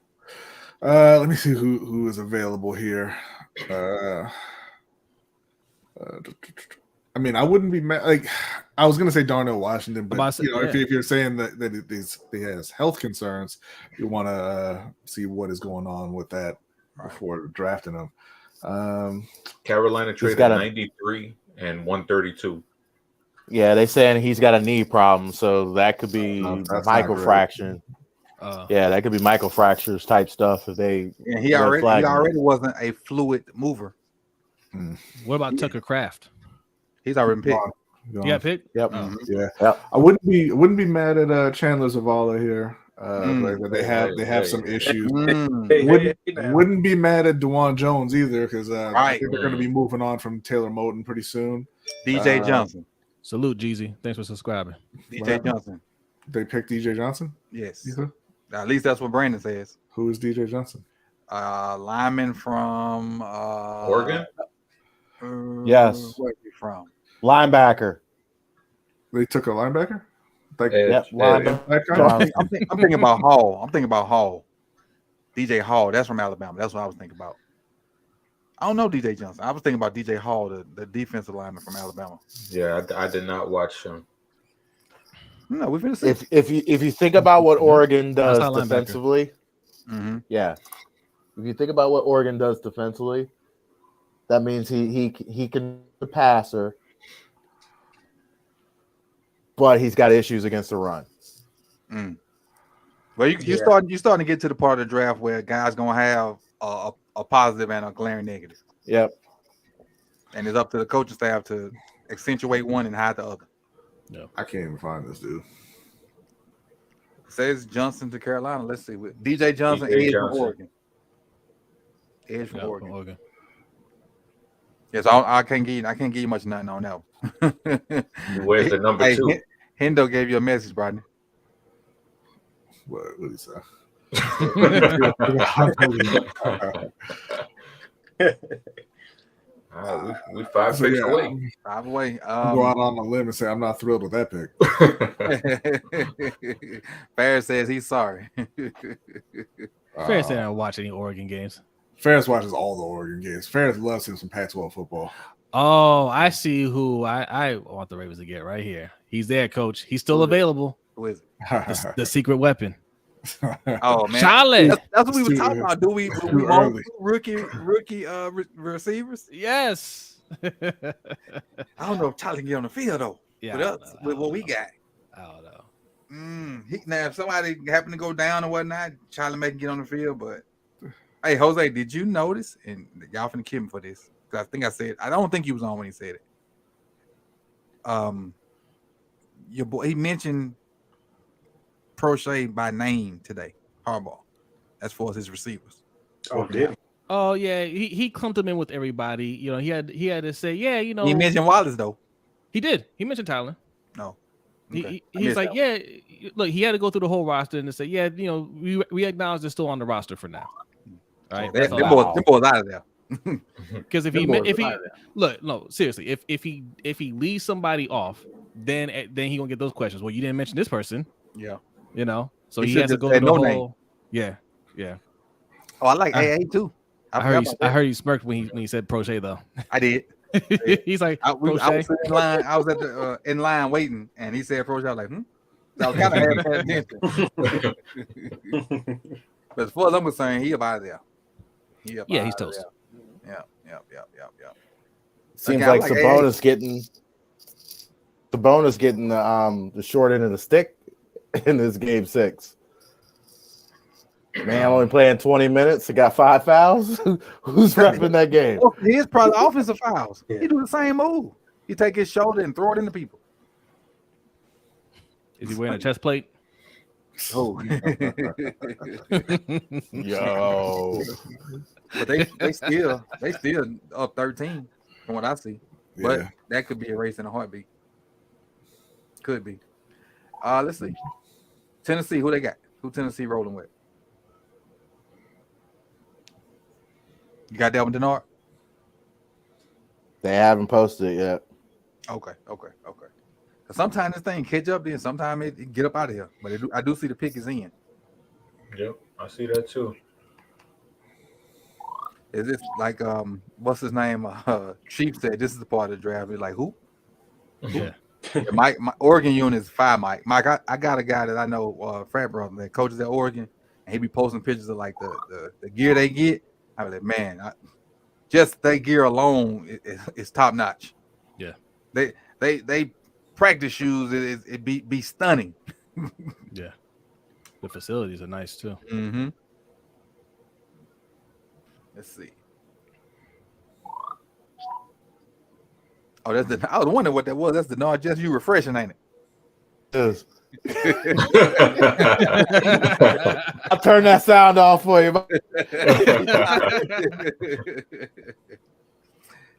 Let me see who is available here. I wouldn't be mad. Like, I was gonna say Darnell Washington, but if you're saying that he has health concerns, you want to see what is going on with that before drafting him. Carolina traded 93 and 132. Yeah, they saying he's got a knee problem, so that could be microfraction. That could be microfractures type stuff if they. Yeah, he already wasn't a fluid mover. What about Tucker Kraft? He's already picked. You got picked? Yep. Yep. I wouldn't be mad at Chandler Zavala here. They have some issues. Wouldn't be mad at DeJuan Jones either, because I think they're going to be moving on from Taylor Moton pretty soon. DJ Johnson. Salute, Jeezy. Thanks for subscribing. DJ Johnson. They picked DJ Johnson? Yes. At least that's what Brandon says. Who is DJ Johnson? Lineman from Oregon? Yes. Where is he from? Linebacker. They took a linebacker? Linebacker. I'm thinking about Hall. DJ Hall. That's from Alabama. That's what I was thinking about. I don't know DJ Johnson. I was thinking about DJ Hall, the defensive lineman from Alabama. Yeah, I did not watch him. No, we're gonna see. If you think about what Oregon does defensively, if you think about what Oregon does defensively, that means he can be a passer, but he's got issues against the run. Well, you're starting to get to the part of the draft where guys gonna have a a positive and a glaring negative. Yep. And it's up to the coaching staff to accentuate one and hide the other. I can't even find this dude. It says Johnson to Carolina. Let's see. DJ Johnson, edge from Oregon. Edge from Oregon. Yes, I can't give you much nothing on that one. Where's the number 2? Hendo gave you a message, Rodney. What did he say? We 5 picks away. 5 away. Go out on a limb and say I'm not thrilled with that pick. Ferris says he's sorry. Ferris said I don't watch any Oregon games. Ferris watches all the Oregon games. Ferris loves him some Pac-12 football. Oh, I see who I want the Ravens to get right here. He's there, Coach. He's still available. Who is it? The secret weapon. Oh man, Charlotte. That's what we were talking about. Do we want rookie receivers? Yes. I don't know if Charlie can get on the field though. Yeah, with what we got. I don't know. Now if somebody happen to go down or whatnot, Charlie may get on the field. But hey, Jose, did you notice? And y'all finna kill me for this. I think I said I don't think he was on when he said it. Your boy, he mentioned Prochet by name today, Harbaugh, as far as his receivers. Oh, did he? Oh yeah, he clumped them in with everybody. You know, he had to say, yeah, you know. He mentioned Wallace though. He did. He mentioned Tyler. No. Okay. He's like, yeah. Look, he had to go through the whole roster and to say, yeah, you know, we acknowledge they're still on the roster for now. All right, them boys out of there. Because if he look, no, seriously, if he leaves somebody off, then he gonna get those questions. Well, you didn't mention this person. Yeah. You know, so he has to go through the whole. Yeah. Oh, I like AA too. I heard he smirked when he said Prochet though. I did. He's like, I was in line. I was at the in line waiting, and he said Prochet. I was like, So I was kind of paying attention. But as far as I'm concerned, he up out of there. He's toast. Yeah. Seems like Sabonis getting the short end of the stick in this game 6. Man, only playing 20 minutes. He got 5 fouls. Who's repping that game? He's probably offensive fouls. He do the same move. He take his shoulder and throw it into people. Is he wearing a chest plate? Oh, yo! But they still up 13 from what I see. But that could be a race in a heartbeat. Could be. Let's see. Tennessee, who they got? Who Tennessee rolling with? You got Delvin Denard? They haven't posted it yet. Okay. Sometimes this thing catch up, then sometimes it get up out of here. But I do see the pick is in. Yep, I see that too. Is this like what's his name? Chief said this is the part of the draft. He's like, who? Yeah. My Oregon unit is 5 Mike. Mike, I got a guy that I know, frat brother that coaches at Oregon, and he be posting pictures of like the gear they get. I was like, man, just their gear alone is top notch. Yeah. They practice shoes, it be stunning. Yeah. The facilities are nice too. Mm-hmm. Let's see. Oh, I was wondering what that was. That's the Denard. Just you refreshing, ain't it? Yes. I'll turn that sound off for you.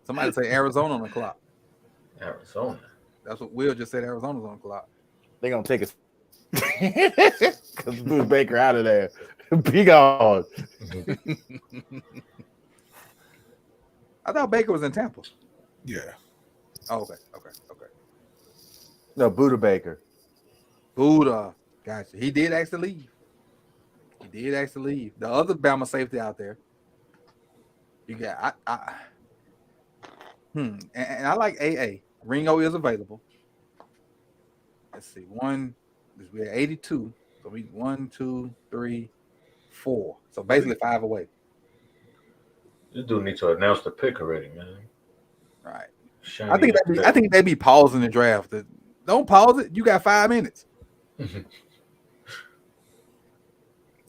Somebody say Arizona on the clock. Arizona. That's what Will just said. Arizona's on the clock. They're gonna take us because Bruce Baker out of there. Be gone. I thought Baker was in Tampa. Yeah. Oh, okay. No, Buda Baker. Buddha. Gotcha. He did actually leave. The other Bama safety out there. You got and I like AA. Ringo is available. Let's see. We're at 82. So we 1, 2, 3, 4. So basically 5 away. This dude needs to announce the pick already, man. All right. Shiny I think they be pausing the draft. Don't pause it. You got 5 minutes.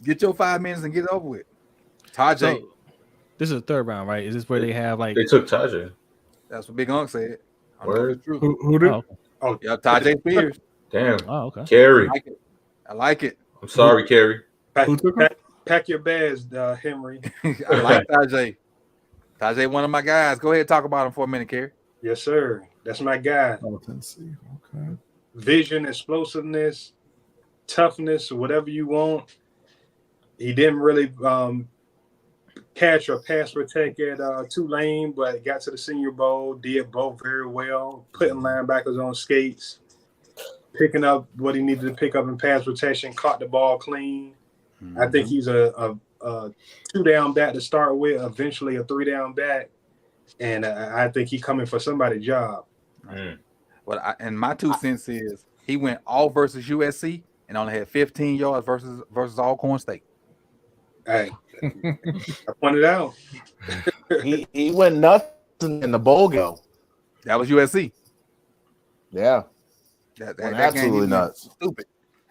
Get your 5 minutes and get it over with. Tajay. So, This is the third round, right? Is this where they have like They took Tajay. That's what Big Unc said. I know Word. it's true. Who did? Oh, Oh, Yeah, Tajay Spears. Damn. oh, okay. Kerry. I like it. I'm sorry, Kerry. Who took him? pack your bags, Henry. I like Tajay. Tajay, one of my guys. Go ahead and talk about him for a minute, Kerry. Yes, sir. That's my guy. Oh, Tennessee. Okay. Vision, explosiveness, toughness, whatever you want. He didn't really catch or pass protect at Tulane, but got to the Senior Bowl, did both very well, putting linebackers on skates, picking up what he needed to pick up in pass protection, caught the ball clean. I think he's a 2-down back to start with, eventually a 3-down back, and I think he's coming for somebody's job. Well, and my 2 cents is he went all versus USC and only had 15 yards versus Alcorn State. Hey, I pointed out. he went nuts in the bowl game. That was USC. Yeah, That absolutely game, nuts. Stupid.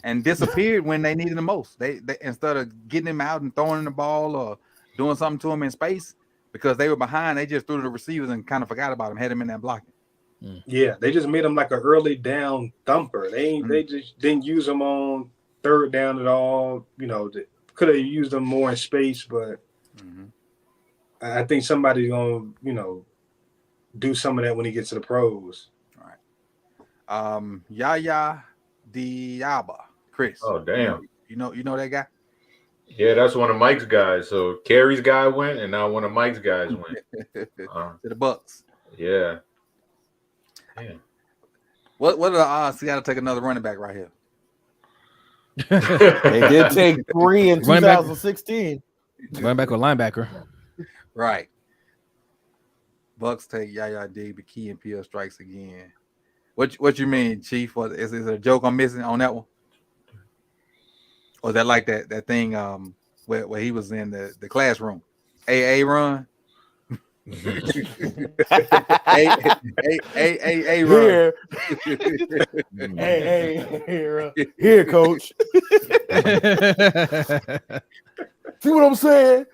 And disappeared when they needed the most. They instead of getting him out and throwing the ball or doing something to him in space because they were behind, they just threw to the receivers and kind of forgot about him, had him in that blocking. Yeah, they just made him like an early down thumper. They just didn't use him on 3rd down at all. You know, could have used him more in space, but I think somebody's gonna, do some of that when he gets to the pros. All right. Yaya Diaba, Chris. Oh, damn. You know that guy? Yeah, that's one of Mike's guys. So Kerry's guy went, and now one of Mike's guys went. To the Bucks. Yeah. Damn. What are the odds? He got to take another running back right here. They did take 3 in 2016. Running back or linebacker. Right. Bucks take Yaya D, but Key and Peel strikes again. What you mean, Chief? Is it a joke I'm missing on that one? Or is that like that thing where he was in the classroom? AA run? A run. Here, coach. See what I'm saying?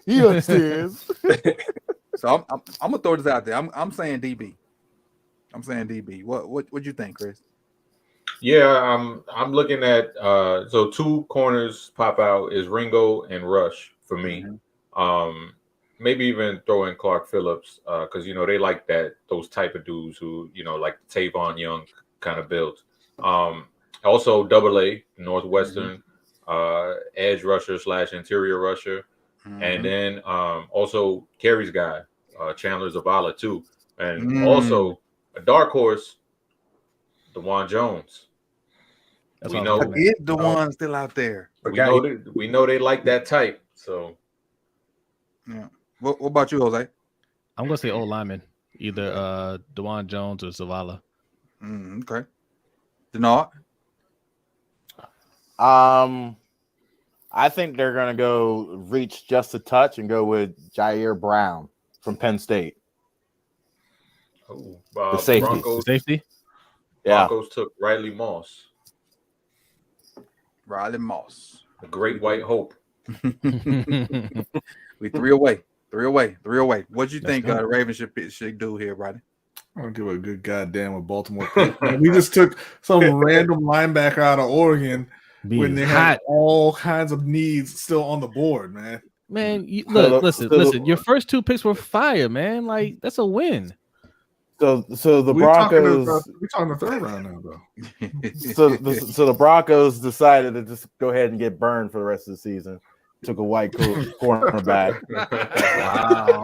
He understands. So I'm gonna throw this out there. I'm saying DB. I'm saying DB. What you think, Chris? Yeah, I'm looking at so 2 corners pop out is Ringo and Rush for me. Maybe even throw in Clark Phillips because they like those type of dudes who like the Tavon Young kind of build. Also AA Northwestern edge rusher / interior rusher, and then also Kerry's guy Chandler Zavala too, and also a dark horse, DeJuan Jones. We know is DeJuan still out there. We know they like that type. So yeah. What about you, Jose? I'm gonna say old lineman, either DeJuan Jones or Zavala. Okay. Denard? I think they're gonna go reach just a touch and go with Jair Brown from Penn State. The safety. Safety? Yeah. Broncos took Riley Moss. The Great White Hope. We 3 away. 3 away. What do you think the Ravens should do here, Rodney? I don't give a good goddamn with Baltimore. We just took some random linebacker out of Oregon when they had all kinds of needs still on the board, man. Man, listen. Your first 2 picks were fire, man. Like that's a win. So the Broncos. We're talking the 3rd round now, though. So the Broncos decided to just go ahead and get burned for the rest of the season. Took a white cornerback. Wow.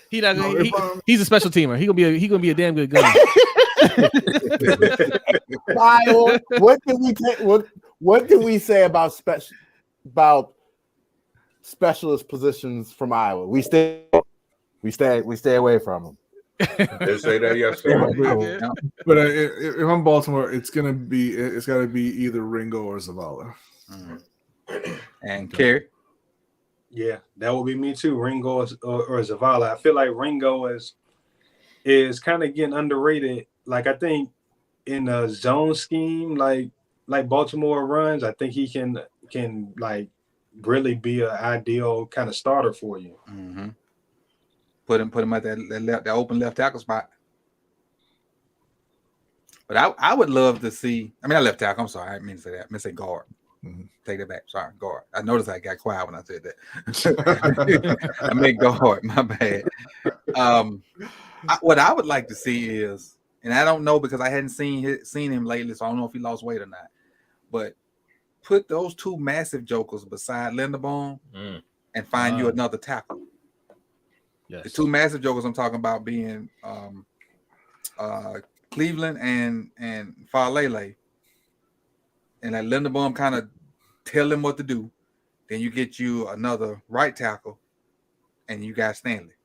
He's a special teamer. He gonna be a damn good gunner. Kyle, what did we say about specialist positions from Iowa? We stay away from them. They say that yesterday. But if I'm Baltimore, it's got to be either Ringo or Zavala. And Kerry? Yeah, that would be me too. Ringo or Zavala. I feel like Ringo is kind of getting underrated. Like I think in a zone scheme, like Baltimore runs, I think he can really be an ideal kind of starter for you. Mm-hmm. Put him at that open left tackle spot. But I would love to see. I mean, I left tackle. I'm sorry, I didn't mean to say that. I meant to say guard. Mm-hmm. Take that back. Sorry, guard. I noticed I got quiet when I said that. I meant guard. My bad. What I would like to see is, and I don't know because I hadn't seen him lately, so I don't know if he lost weight or not. But put those two massive jokers beside Linderbaum and find you another tackle. Yes. The two massive jokers I'm talking about being Cleveland and Falele, and let Linderbaum kind of tell him what to do. Then you get you another right tackle, and you got Stanley.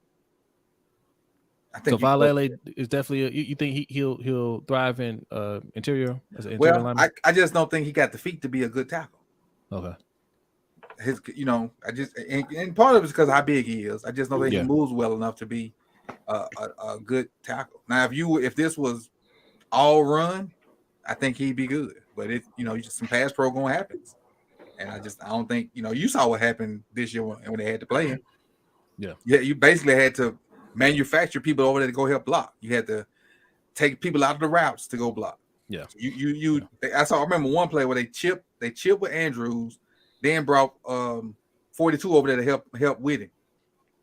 I think so. Falele is definitely. You think he'll thrive in interior as an interior lineman? I just don't think he got the feet to be a good tackle. Okay. I just and part of it is because how big he is. I just don't think he moves well enough to be a good tackle. Now, if this was all run, I think he'd be good. But just some pass pro going happens, and I don't think you saw what happened this year when they had to play him. Yeah, you basically had to manufacture people over there to go help block. You had to take people out of the routes to go block. Yeah, I remember one play where they chipped with Andrews. Then brought 42 over there to help with him.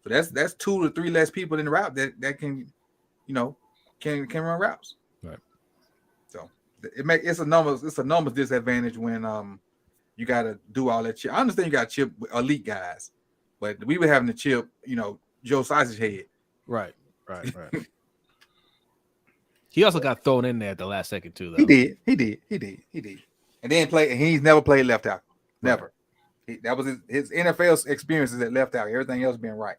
So that's 2 to 3 less people in the route that can run routes. Right. So it's a numbers disadvantage when you got to do all that chip. I understand you got to chip elite guys, but we were having to chip Joe Sausage Head. Right. He also got thrown in there at the last second too, though. He did. And then he's never played left tackle. Never. Right. That was his NFL experiences at left tackle. Everything else been right.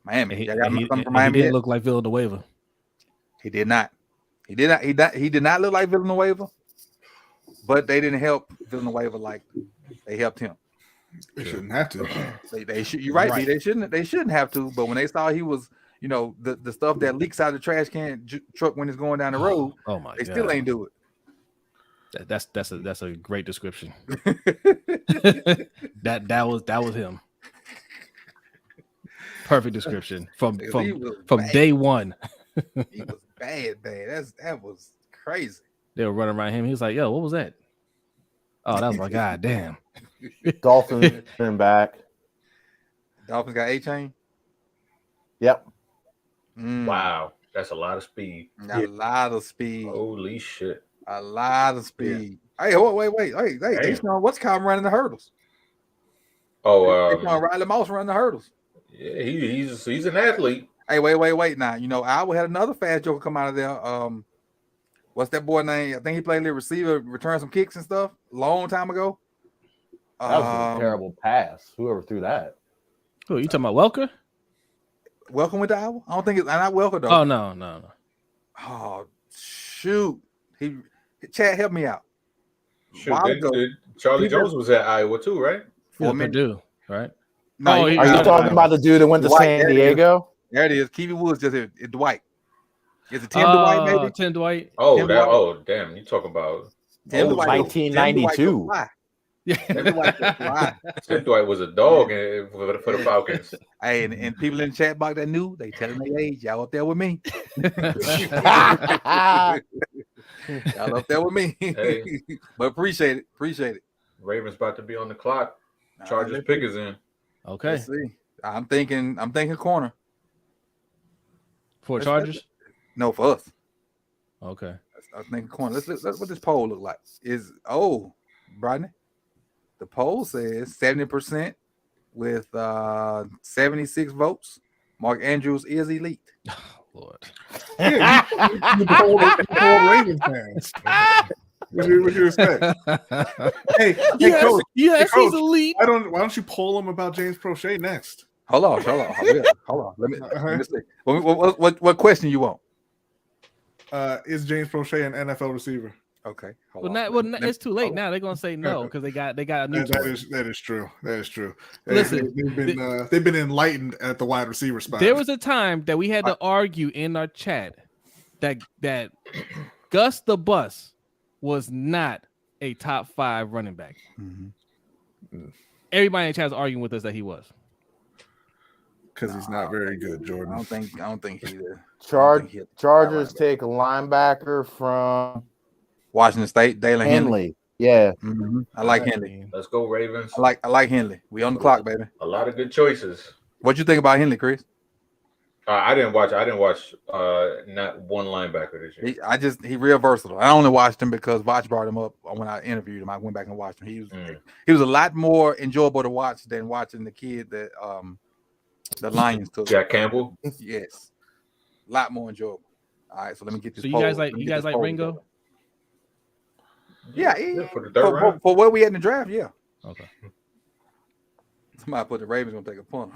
Miami. He didn't look like Villanueva. He did not. He did not look like Villanueva. But they didn't help Villanueva like they helped him. They shouldn't have to. They should. You're right. They shouldn't have to. But when they saw he was, the stuff that leaks out of the trash can truck when it's going down the road, they still ain't do it. That's a great description. that was him. Perfect description from day one. He was bad. That was crazy. They were running around him. He was like, "Yo, what was that?" Oh, that was my god damn. Dolphins been back. Dolphins got A-Chain. Yep. Wow, that's a lot of speed. A lot of speed. Holy shit. A lot of speed. Yeah. Hey, wait. Hey, what's Kyle running the hurdles? Riley Moss running the hurdles. Yeah, he's an athlete. Hey, wait. Now, Iowa had another fast joker come out of there. What's that boy name? I think he played a receiver, returned some kicks and stuff a long time ago. That was a terrible pass. Whoever threw that. Who, you talking about Welker? Welcome with Iowa? I don't think it's not Welker though. Oh no. Oh shoot. Chad, help me out. Charlie Jones was at Iowa too, right? Purdue, right? No, are you talking about the dude that went to San Diego? There it is. Kiwi Woods just here. Dwight. Is it Tim Dwight, maybe? Tim Dwight. Oh, damn. You talking about 1992. Tim Dwight was a dog for the Falcons. Hey, and people in the chat box that knew, they telling their age. Y'all up there with me. Y'all up there with me. Hey. But appreciate it. Ravens about to be on the clock. Chargers pick is in. Okay. Let's see. I'm thinking corner. For Chargers? No, for us. Okay. I was thinking corner. Let's what this poll look like. Brodney? The poll says 70% with 76 votes. Mark Andrews is elite. Oh, Lord. Yeah, you poll Ravens fans. What you expect? Hey, coach. Yes, coach, he's elite. Why don't you poll him about James Prochet next? Hold on. Let me see. What question you want? Is James Prochet an NFL receiver? Okay. It's too late now. They're gonna say no because they got a new. That is true. Listen, they've been enlightened at the wide receiver spot. There was a time that we had to argue in our chat that Gus the Bus was not a top 5 running back. Mm-hmm. Everybody in the chat is arguing with us that he was. Because he's not very good, Jordan. I don't think he did. Chargers take a linebacker from Washington State, Dalen Henley. Yeah. Mm-hmm. I like Henley. Let's go, Ravens. I like Henley. We on the clock, baby. A lot of good choices. What you think about Henley, Chris? I didn't watch not one linebacker this year. He real versatile. I only watched him because Voch brought him up when I interviewed him. I went back and watched him. He was a lot more enjoyable to watch than watching the kid that the Lions took. Jack Campbell. Yes, a lot more enjoyable. All right, so let me get this. So you guys like Ringo? Together. Yeah, for the third round. For where we at in the draft, yeah. Okay. Somebody put the Ravens gonna take a punt.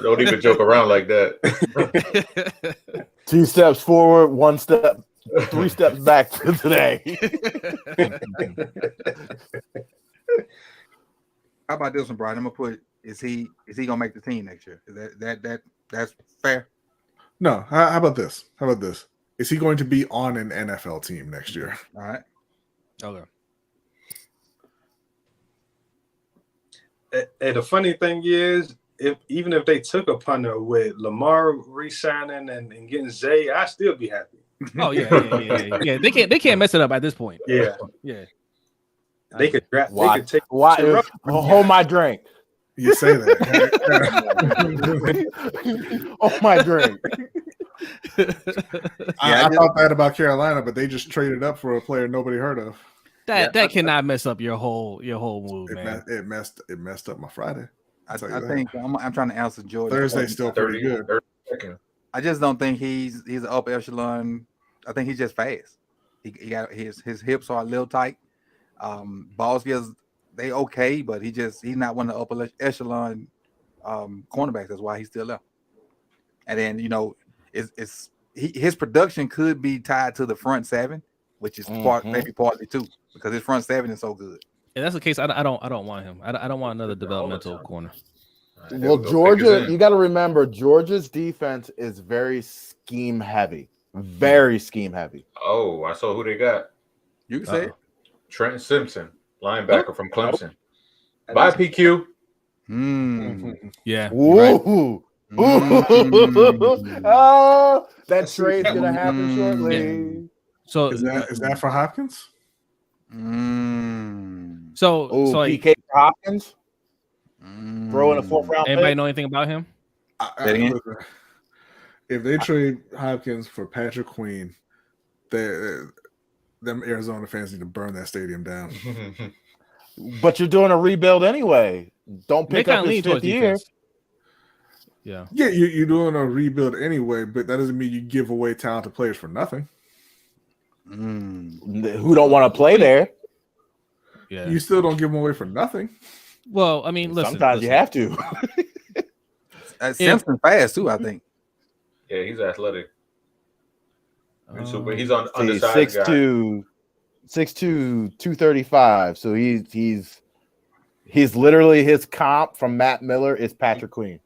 Don't even joke around like that. 2 steps forward, 1 step, 3 steps back to today. How about this one, Brian? I'm gonna put is he gonna make the team next year? Is that's fair? No. How about this? Is he going to be on an NFL team next year? All right. Okay. And the funny thing is, even if they took a punter with Lamar re-signing and getting Zay, I'd still be happy. Oh yeah. They can't mess it up at this point. Yeah. They could draft. They could take. Hold my drink. You say that. Hold my drink. I thought that about Carolina, but they just traded up for a player nobody heard of. That cannot mess up your whole move, man. It messed up my Friday. I think I'm trying to answer George. Thursday's still pretty good. I just don't think he's an upper echelon. I think he's just fast. He got his hips are a little tight. Ball skills they okay, but he's not one of the upper echelon cornerbacks. That's why he's still there. And then his production could be tied to the front seven, which is maybe partly too, because his front seven is so good. If that's the case, I don't want him. I don't want another developmental corner. Well, Georgia, you got to remember, Georgia's defense is very scheme heavy. Very scheme heavy. Oh, I saw who they got. You can say it. Trenton Simpson, linebacker from Clemson. Bye, PQ. Yeah. Ooh. Oh, that trade's gonna happen shortly. Yeah. So is that for Hopkins? So like PK Hopkins throwing a 4th round. Anybody pick? know anything about him? If they trade Hopkins for Patrick Queen, them Arizona fans need to burn that stadium down. But you're doing a rebuild anyway. Don't pick up his 5th year. Yeah, you're doing a rebuild anyway, but that doesn't mean you give away talented players for nothing. Who don't want to play there? Yeah, you still don't give them away for nothing. Well, I mean, sometimes you have to. Simpson's fast too, I think. Yeah, he's athletic. He's on undersized 6'2", 235. So he's literally his comp from Matt Miller is Patrick Queen.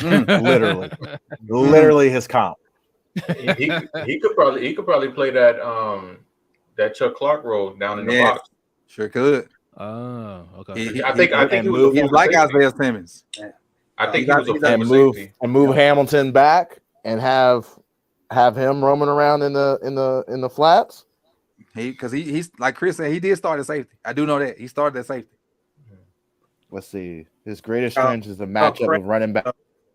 Literally his comp. He could probably play that Chuck Clark role down in the box. Sure could. Oh, okay. I think he was like Isaiah Simmons. I think he was a former safety. And move Hamilton back and have him roaming around in the flats. He's like Chris said, he did start at safety. I do know that he started at safety. Let's see. His greatest strength is the matchup of running back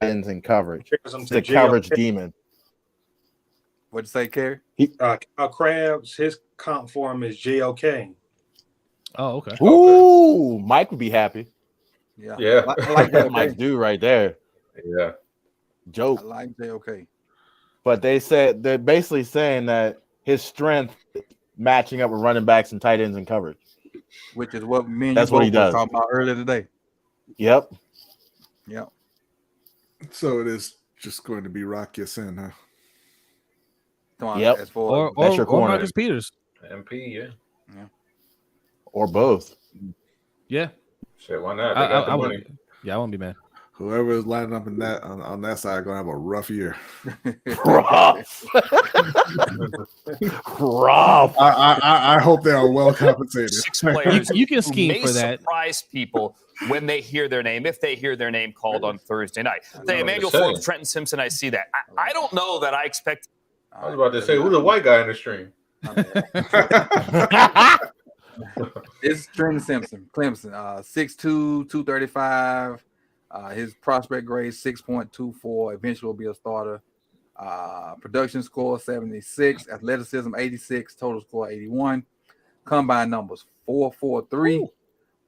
ends and coverage. It's the coverage demon. What'd you say, Kerry? Krabs, his comp for him is JOK. Oh, okay. Ooh, Mike would be happy. Yeah. I like that Mike do right there. Yeah. Joke. I like JOK. But they're basically saying that his strength is matching up with running backs and tight ends and coverage. Which is what me and that's what he does. Talking about earlier today. Yep. So it is just going to be Rock Ya-Sin, huh? Yep. Or Marcus Peters. MP, yeah. Or both. Yeah. Shit, why not? They got the money. I won't be mad. Whoever is lining up in that on that side gonna have a rough year. Rough. Rough. I hope they are well compensated. 6 players You can who scheme may for that. surprise people when they hear their name, if they hear their name called on Thursday night. Say, Emmanuel saying. Forbes, Trenton Simpson, I see that. I don't know that I expect. I was about to say, who's the white guy in the stream? It's Trenton Simpson, Clemson, 6'2", 235. His prospect grade 6.24. Eventually will be a starter. Production score 76. Athleticism 86. Total score 81. Combine numbers 4.43.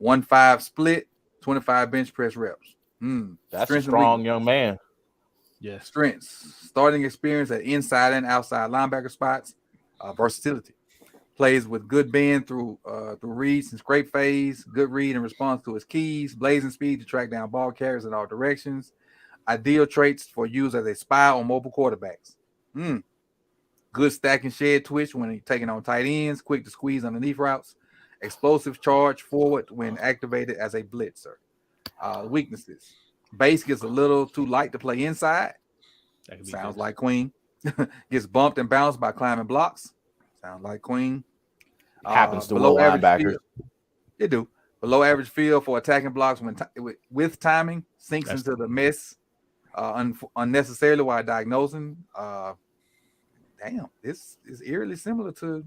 1.5 split. 25 bench press reps. That's a strong young man. Yes. Strengths: starting experience at inside and outside linebacker spots. Versatility. Plays with good bend through reads and scrape phase, good read and response to his keys, blazing speed to track down ball carriers in all directions. Ideal traits for use as a spy on mobile quarterbacks. Good stack and shed twitch when he's taking on tight ends, quick to squeeze underneath routes, explosive charge forward when activated as a blitzer. Weaknesses: base gets a little too light to play inside. Sounds like Queen. Gets bumped and bounced by climbing blocks. Sounds like Queen. Happens to below linebackers. They do. Below average field for attacking blocks when with timing, sinks into the mess unnecessarily while diagnosing. Damn, this is eerily similar to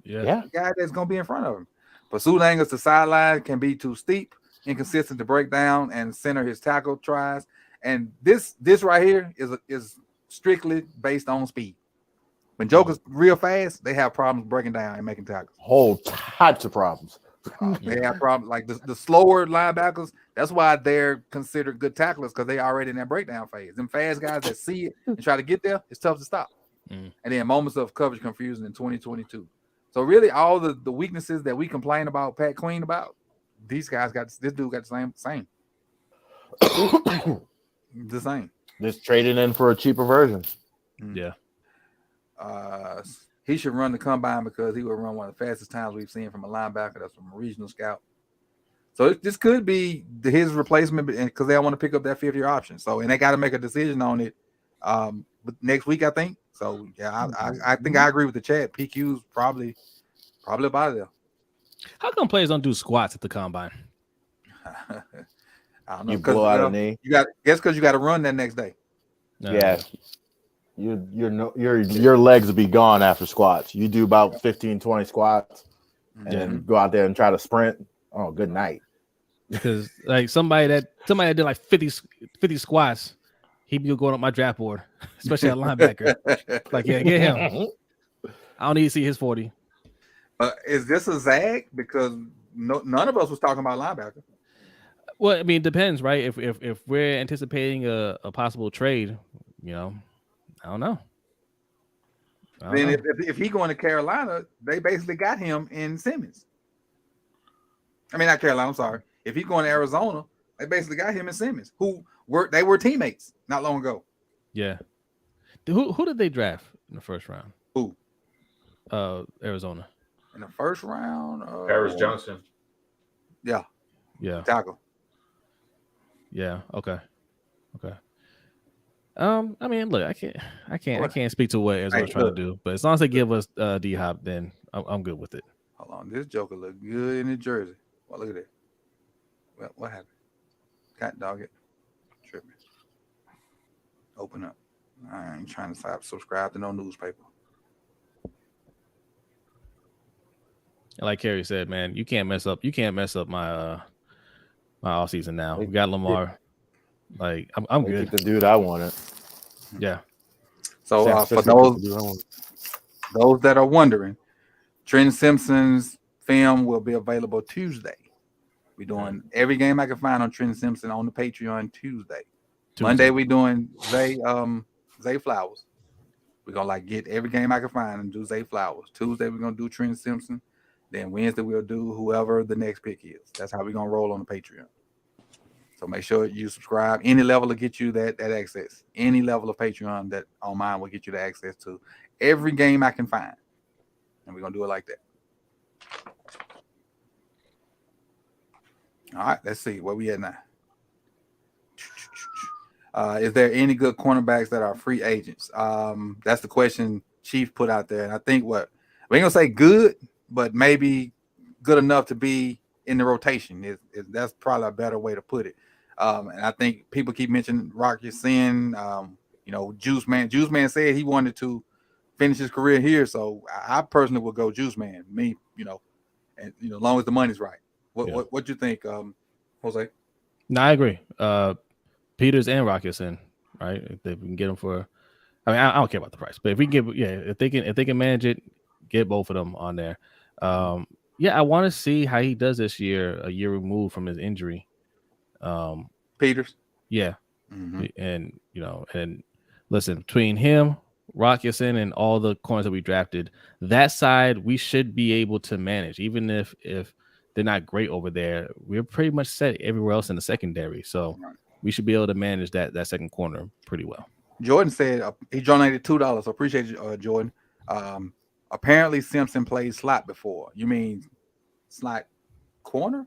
the guy that's going to be in front of him. Pursuit angles to sideline can be too steep, inconsistent to break down and center his tackle tries. And this right here is strictly based on speed. When Joker's real fast, they have problems breaking down and making tackles. Whole types of problems. They have problems like the slower linebackers. That's why they're considered good tacklers, because they already in that breakdown phase. Them fast guys that see it and try to get there, it's tough to stop. And then moments of coverage confusion in 2022. So really, all the weaknesses that we complain about Pat Queen about, these guys got. This dude got the same. The same. Just traded in for a cheaper version. Yeah. He should run the combine because he would run one of the fastest times we've seen from a linebacker. That's from a regional scout. So this could be his replacement because they want to pick up that 5th-year option. So, and they got to make a decision on it next week, I think. So yeah, I think I agree with the chat. PQ's probably about there. How come players don't do squats at the combine? I don't know. You blow out a knee. Guess because you got to run that next day. Yeah. Your legs will be gone after squats. You do about 15, 20 squats and then go out there and try to sprint. Oh, good night. Because like somebody that did like 50 squats, he'd be going up my draft board, especially at linebacker. Like, yeah, get him. I don't need to see his 40. Is this a zag? Because none of us was talking about linebacker. Well, I mean, it depends, right? If we're anticipating a possible trade, I don't know. Then if he going to Carolina, they basically got him in Simmons. I mean, not Carolina. I'm sorry. If he's going to Arizona, they basically got him in Simmons, who were teammates not long ago. Yeah. Who did they draft in the first round? Who? Arizona. In the first round, Paris Johnson. Yeah. Tackle. Yeah. Okay. I mean, look, I can't speak to what Arizona's trying to do, but as long as they give us D-Hop, then I'm good with it. Hold on, this Joker look good in the jersey. Well, look at that. Well, what happened? Cat dog it. Tripping. Open up. I ain't trying to subscribe to no newspaper. Like Kerry said, man, you can't mess up my my off season now. We got Lamar. Like I'm good. The dude I wanted. Yeah. So for those that are wondering, Trenton Simpson's film will be available Tuesday. We're doing every game I can find on Trenton Simpson on the Patreon Tuesday. Monday we're doing Zay Flowers. We're gonna get every game I can find and do Zay Flowers. Tuesday we're gonna do Trenton Simpson. Then Wednesday we'll do whoever the next pick is. That's how we're gonna roll on the Patreon. So make sure you subscribe. Any level will get you that access. Any level of Patreon that on mine will get you the access to every game I can find. And we're going to do it like that. All right, let's see where we at now. Is there any good cornerbacks that are free agents? That's the question Chief put out there. And I think we ain't gonna say good, but maybe good enough to be in the rotation. That's probably a better way to put it. And I think people keep mentioning Rocky Sin. Juice Man. Juice Man said he wanted to finish his career here, so I personally would go Juice Man. Me, and as long as the money's right. What you think, Jose? No, I agree. Peters and Rocketson, right? If we can get them for, I don't care about the price, but if we can if they can manage it, get both of them on there. I want to see how he does this year, a year removed from his injury. Peters, and and listen, between him, Rocketson, and all the corners that we drafted, that side we should be able to manage, even if they're not great over there. We're pretty much set everywhere else in the secondary, so we should be able to manage that second corner pretty well. Jordan said he donated $2. So appreciate you, Jordan. Apparently Simpson played slot before. You mean slot corner,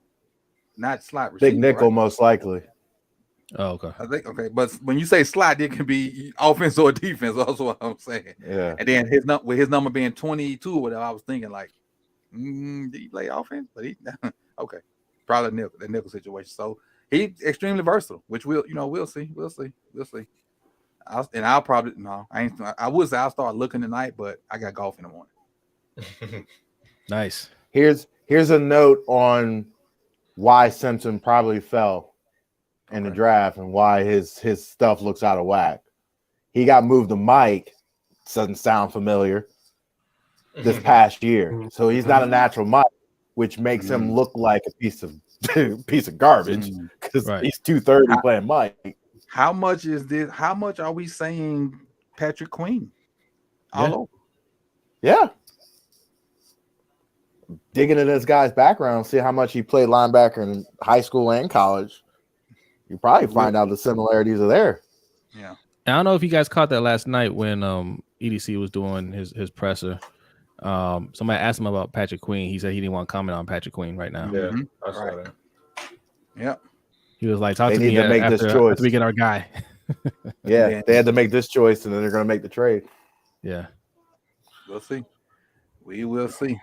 not slot receiver? Big nickel, right? Most likely. Oh, okay. I think okay, but when you say slot, it can be offense or defense. That's what I'm saying. Yeah. And then his number being 22 or whatever, I was thinking like, did he play offense? But he okay, probably the nickel situation. So he's extremely versatile, which we'll see. I'll probably I would say I'll start looking tonight, but I got golf in the morning. Nice. Here's a note on why Simpson probably fell in the draft and why his stuff looks out of whack. He got moved to Mike. Doesn't sound familiar. This past year, so he's not a natural Mike, which makes him look like a piece of garbage because he's 230 playing Mike. How much is this? How much are we saying Patrick Queen? All over. Yeah. Digging into this guy's background, see how much he played linebacker in high school and college. You probably find out the similarities are there. Yeah. I don't know if you guys caught that last night when EDC was doing his presser. Somebody asked him about Patrick Queen. He said he didn't want to comment on Patrick Queen right now. Yeah, I saw that. Yep. He was like, "Talk to need me to make after, this choice. after we get our guy." Yeah, they had to make this choice, and then they're going to make the trade. Yeah, we'll see. We will see.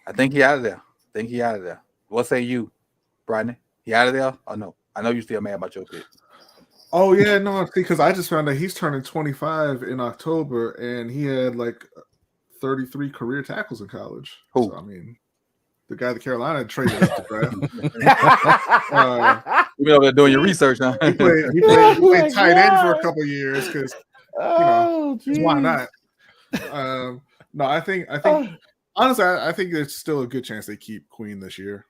I think he out of there. What say you, Brian? He out of there or no? I know you still mad about your pick. Oh yeah, no, because I just found out he's turning 25 in October, and he had like 33 career tackles in college. Who? So, I mean, the guy that Carolina traded up the draft. You been over there doing your research, huh? He played tight end for a couple of years because why not? No, I think honestly, I think there's still a good chance they keep Queen this year.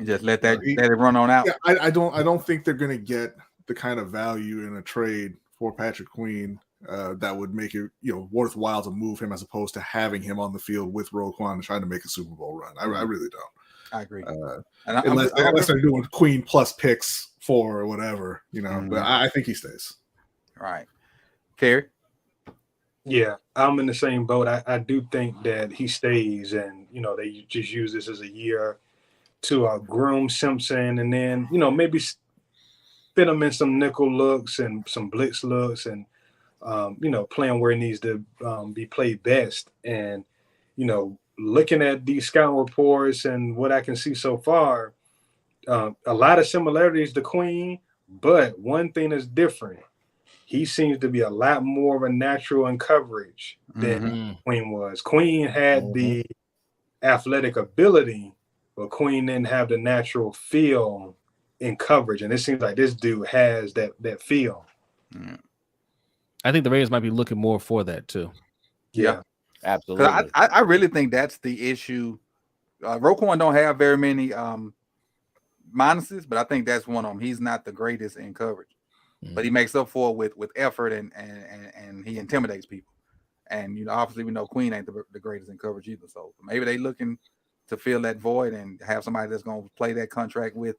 Just let it run on out. Yeah, I don't think they're going to get the kind of value in a trade for Patrick Queen that would make it worthwhile to move him as opposed to having him on the field with Roquan and trying to make a Super Bowl run. I really don't. I agree. Unless they're doing Queen plus picks for or whatever, But I think he stays. All right, Kerry. Yeah, I'm in the same boat. I do think that he stays, and they just use this as a year to groom Simpson, and then maybe fit him in some nickel looks and some blitz looks, and playing where he needs to be played best. And looking at these scouting reports and what I can see so far, a lot of similarities to Queen, but one thing is different. He seems to be a lot more of a natural in coverage than Queen was. Queen had the athletic ability, but Queen didn't have the natural feel in coverage. And it seems like this dude has that feel. I think the Raiders might be looking more for that too. Yeah, absolutely. I really think that's the issue. Roquan don't have very many minuses, but I think that's one of them. He's not the greatest in coverage. But he makes up for it with effort and he intimidates people. And obviously we know Queen ain't the greatest in coverage either. So maybe they looking to fill that void and have somebody that's going to play that contract with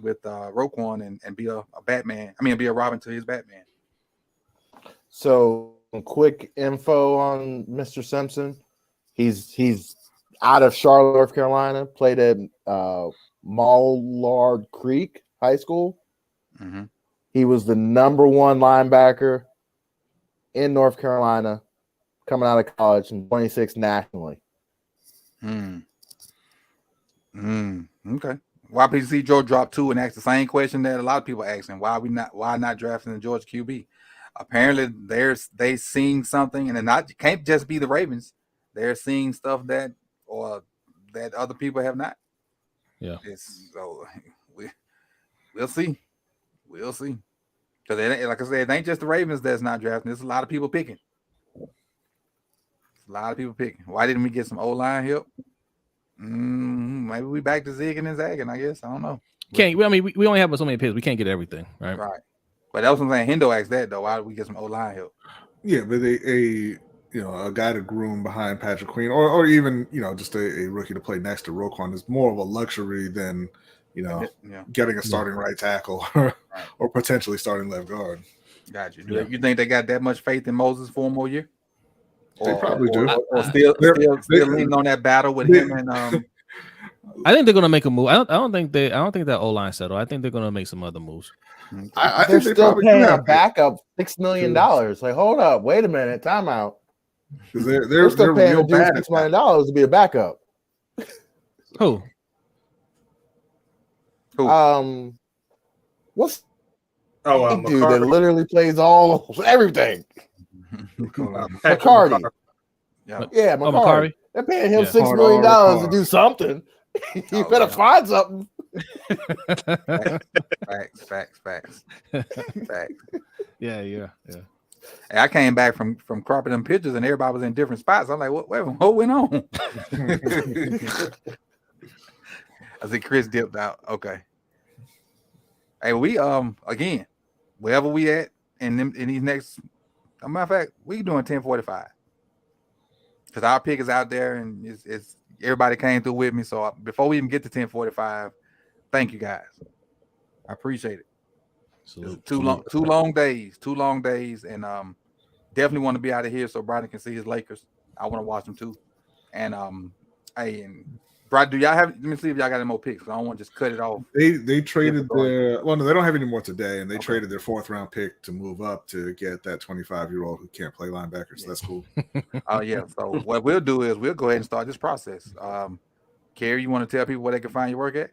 Roquan and be a Batman. I mean, be a Robin to his Batman. So quick info on Mr. Simpson. He's out of Charlotte, North Carolina. Played at Mallard Creek High School. Mm-hmm. He was the number one linebacker in North Carolina coming out of college and 26 nationally. Okay. YPC Joe dropped 2 and asked the same question that a lot of people asking. Why not drafting the Georgia QB? Apparently they seeing something, and it can't just be the Ravens. They're seeing stuff that other people have not. Yeah. So we'll see. We'll see. Because like I said, it ain't just the Ravens that's not drafting. There's a lot of people picking. Why didn't we get some O-line help? Maybe we back to zigging and zagging, I guess. I don't know. We only have so many picks. We can't get everything, right? Right. But that was what I'm saying. Hendo asked that, though. Why did we get some O-line help? Yeah, but a guy to groom behind Patrick Queen, or even, just a rookie to play next to Roquan is more of a luxury than, getting a starting right tackle or potentially starting left guard. Got you. You think they got that much faith in Moses for 1 more year? They probably do. Or still leaning on that battle with him and I think they're gonna make a move. I don't think that O-line settled. I think they're gonna make some other moves. I They're think they still probably paying do a backup $6 million. Like, hold up, wait a minute, time out. They're still paying real a dude bad. $6 million to be a backup. Who? What's dude that McCarthy. literally plays everything? McCarty. Yeah, McCarty. They're paying him $6 million to do something. You better find something. Facts. Yeah. Hey, I came back from cropping them pictures and everybody was in different spots. I'm like, what went on? I see Chris dipped out. Okay. Hey, we again, wherever we at in these next, as a matter of fact, we doing 1045 because our pick is out there and it's everybody came through with me. So before we even get to 1045, thank you guys. I appreciate it. Two long days, and definitely want to be out of here so Brian can see his Lakers. I want to watch them too. And Brian, do y'all have? Let me see if y'all got any more picks. I don't want to just cut it off. They traded their no, they don't have any more today, and they traded their 4th round pick to move up to get that 25-year-old who can't play linebacker. So that's cool. Oh yeah. So what we'll do is we'll go ahead and start this process. Kerry, you want to tell people where they can find your work at?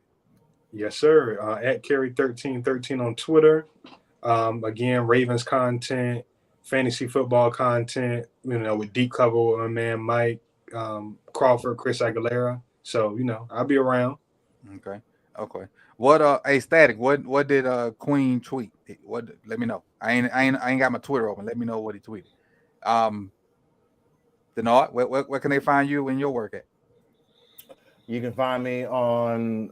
Yes, sir. At Kerry1313 on Twitter. Again, Ravens content, fantasy football content, with deep cover with my man Mike Crawford, Chris Aguilera. So, I'll be around. Okay. What Static, what did Queen tweet? Let me know. I ain't got my Twitter open. Let me know what he tweeted. Denard, where can they find you and your work at? You can find me on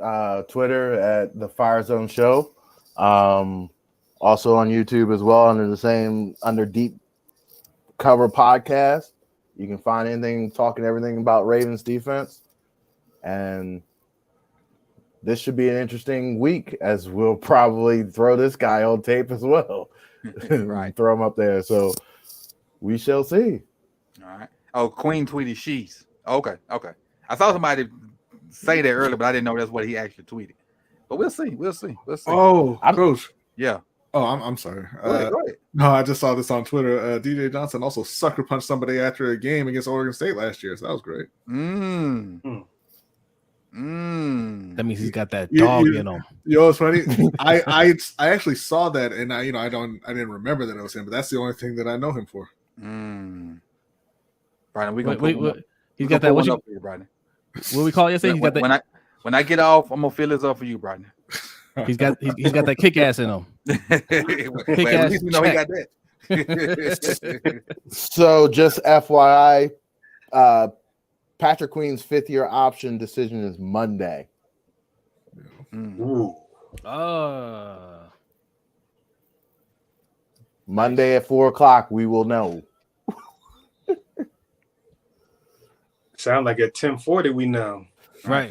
Twitter at the Fire Zone Show. Also on YouTube as well under Deep Cover Podcast. You can find talking everything about Ravens defense. And this should be an interesting week as we'll probably throw this guy on tape as well. Right. Throw him up there. So we shall see. All right. Oh, Queen tweeted she's. Okay. I saw somebody say that earlier, but I didn't know that's what he actually tweeted. But we'll see. Oh, Coach. Yeah. Oh, I'm sorry. Go ahead. No, I just saw this on Twitter. DJ Johnson also sucker punched somebody after a game against Oregon State last year, so that was great. That means he's got that dog in him. It's funny. I actually saw that, and I didn't remember that it was him, but that's the only thing that I know him for. Brian, we gonna he's got that. What we call it? He's got that. When I get off, I'm gonna fill this up for you, Brian. He's got that kick ass in him. Kick ass. He got that. So just FYI, Patrick Queen's 5th-year option decision is Monday. Ooh. Monday at 4:00, we will know. Sound like at 10:40 we know. Right.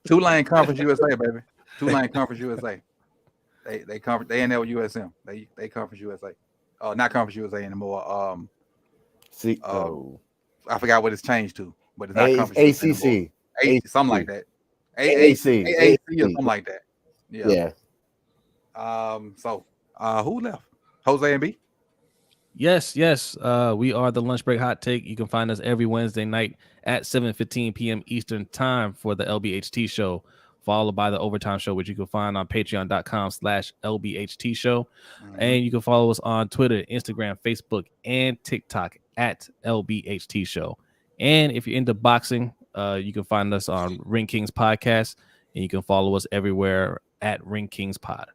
Tulane Conference USA, baby. Tulane Conference USA. They NL USM. They Conference USA. Not Conference USA anymore. I forgot what it's changed to, but it's not Conference ACC. something like that. AAC or something like that. Yeah. So who left? Jose and B? Yes. We are the Lunch Break Hot Take. You can find us every Wednesday night at 7:15 p.m. Eastern Time for the LBHT show, followed by the Overtime show, which you can find on patreon.com/LBHT show. And you can follow us on Twitter, Instagram, Facebook, and TikTok at LBHT show. And if you're into boxing, you can find us on Ring Kings Podcast, and you can follow us everywhere at Ring Kings Pod.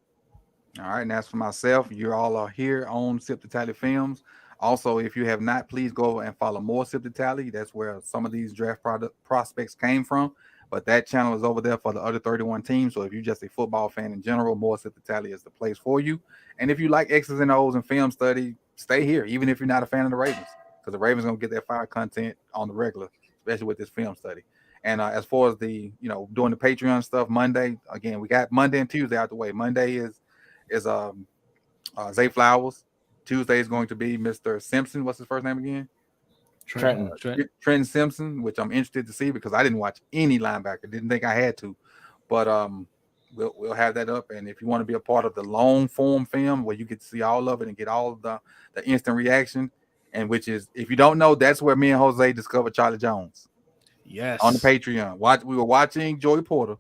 All right, and that's for myself. You all are here on Sip the Tally Films. Also, if you have not, please go over and follow more Sip the Tally. That's where some of these draft prospects came from. But that channel is over there for the other 31 teams. So if you're just a football fan in general, more Sip the Tally is the place for you. And if you like X's and O's and film study, stay here, even if you're not a fan of the Ravens, because the Ravens going to get their fire content on the regular, especially with this film study. And as far as the, doing the Patreon stuff, Monday, again, we got Monday and Tuesday out the way. Monday is Zay Flowers. Tuesday is going to be Mr. Simpson. What's his first name again? Trenton Simpson, which I'm interested to see because I didn't watch any linebacker. Didn't think I had to, but we'll have that up. And if you want to be a part of the long form film where you get to see all of it and get all of the instant reaction, and which is, if you don't know, that's where me and Jose discovered Charlie Jones. Yes, on the Patreon. We were watching Joey Porter,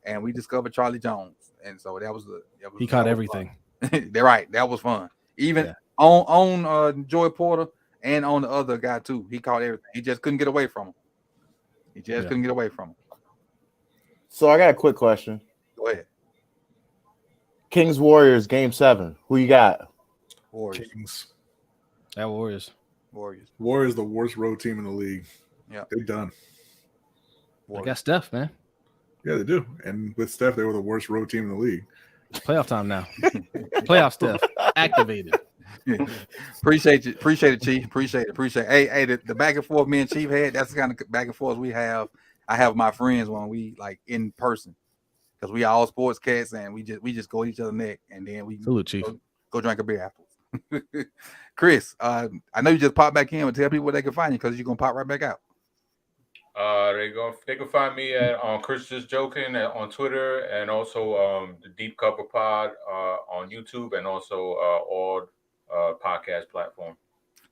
and we discovered Charlie Jones, and so that was he caught everything. They're right. That was fun. Even on Joey Porter and on the other guy too. He caught everything. He just couldn't get away from him. Couldn't get away from him. So I got a quick question. Go ahead. Kings Warriors Game 7. Who you got? Warriors. Kings. At Warriors, the worst road team in the league. Yeah, they're done. I got Steph, man. Yeah, they do. And with Steph, they were the worst road team in the league. It's playoff time now. Playoff Steph activated. Appreciate it, Chief. Appreciate it. Hey, the back and forth me and Chief had, that's the kind of back and forth we have. I have my friends when we like in person, because we all sports cats and we just go each other neck, and then we salute, Chief. Go drink a beer afterwards. Chris, I know you just popped back in, but tell people where they can find you, because you're gonna pop right back out. They can find me on Chris Just Joking on Twitter, and also the Deep Cover Pod on YouTube, and also all podcast platform.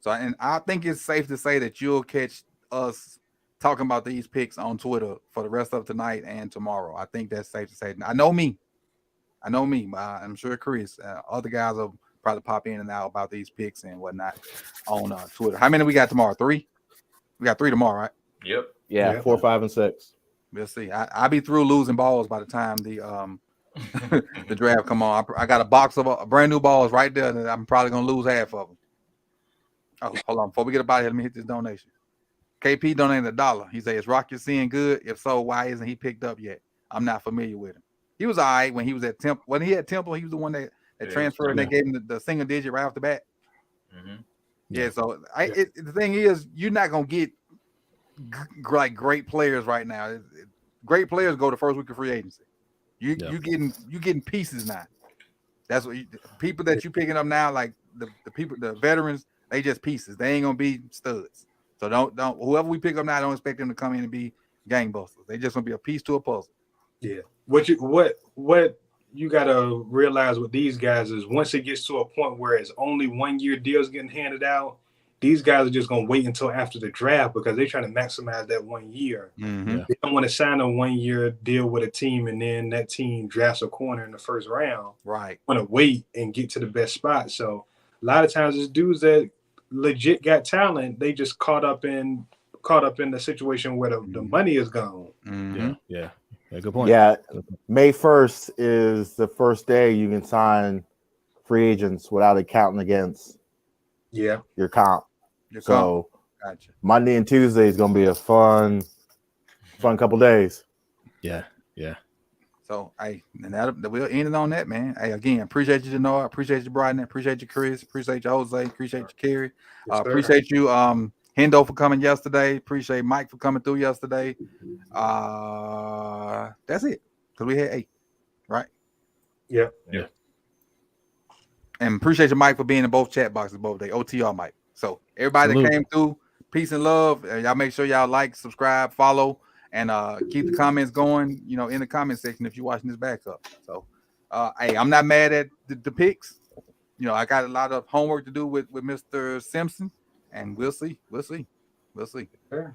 So, and I think it's safe to say that you'll catch us talking about these picks on Twitter for the rest of tonight and tomorrow. I think that's safe to say. I know me. I'm sure Chris, other guys will probably pop in and out about these picks and whatnot on Twitter. How many we got tomorrow? 3? We got 3 tomorrow, right? Yep. Yeah, 4, 5, and 6. We'll see. I'll be through losing balls by the time the the draft come on. I got a box of brand new balls right there that I'm probably gonna lose half of them. Oh, hold on. Before we get about it, let me hit this donation. KP donated $1. He said, "Is Rocky seeing good? If so, why isn't he picked up yet? I'm not familiar with him. He was all right when he was at Temple. When he had Temple, he was the one that transferred, and they gave him the single digit right off the bat." Mm-hmm. Yeah. So the thing is, you're not gonna get like great players right now. Great players go the first week of free agency. You getting pieces now. That's what people that you picking up now, like the veterans, they just pieces. They ain't gonna be studs. So don't whoever we pick up now, don't expect them to come in and be gangbusters. They just gonna be a piece to a puzzle. Yeah. What you gotta realize with these guys is, once it gets to a point where it's only 1 year deals getting handed out, these guys are just gonna wait until after the draft, because they're trying to maximize that 1 year. Mm-hmm. They don't want to sign a 1 year deal with a team and then that team drafts a corner in the first round. Right. Want to wait and get to the best spot. So a lot of times, there's dudes that legit got talent, they just caught up in the situation where the money is gone. Mm-hmm. Yeah, good point. Yeah, May 1st is the first day you can sign free agents without it counting against your comp. Gotcha. Monday and Tuesday is going to be a fun couple days. Yeah. So, and we'll end it on that, man. Hey, again, appreciate you, Janoa. Appreciate you, Brian. Appreciate you, Chris. Appreciate you, Jose. Appreciate you, Kerry. Appreciate you, Hendo, for coming yesterday. Appreciate Mike for coming through yesterday. That's it, because we had 8, right? Yeah. And appreciate you, Mike, for being in both chat boxes both days. OTR, Mike. So everybody that came through, peace and love. Y'all make sure y'all like, subscribe, follow, And keep the comments going, in the comment section if you're watching this back up. So, hey, I'm not mad at the picks. I got a lot of homework to do with Mr. Simpson, and we'll see. Yeah.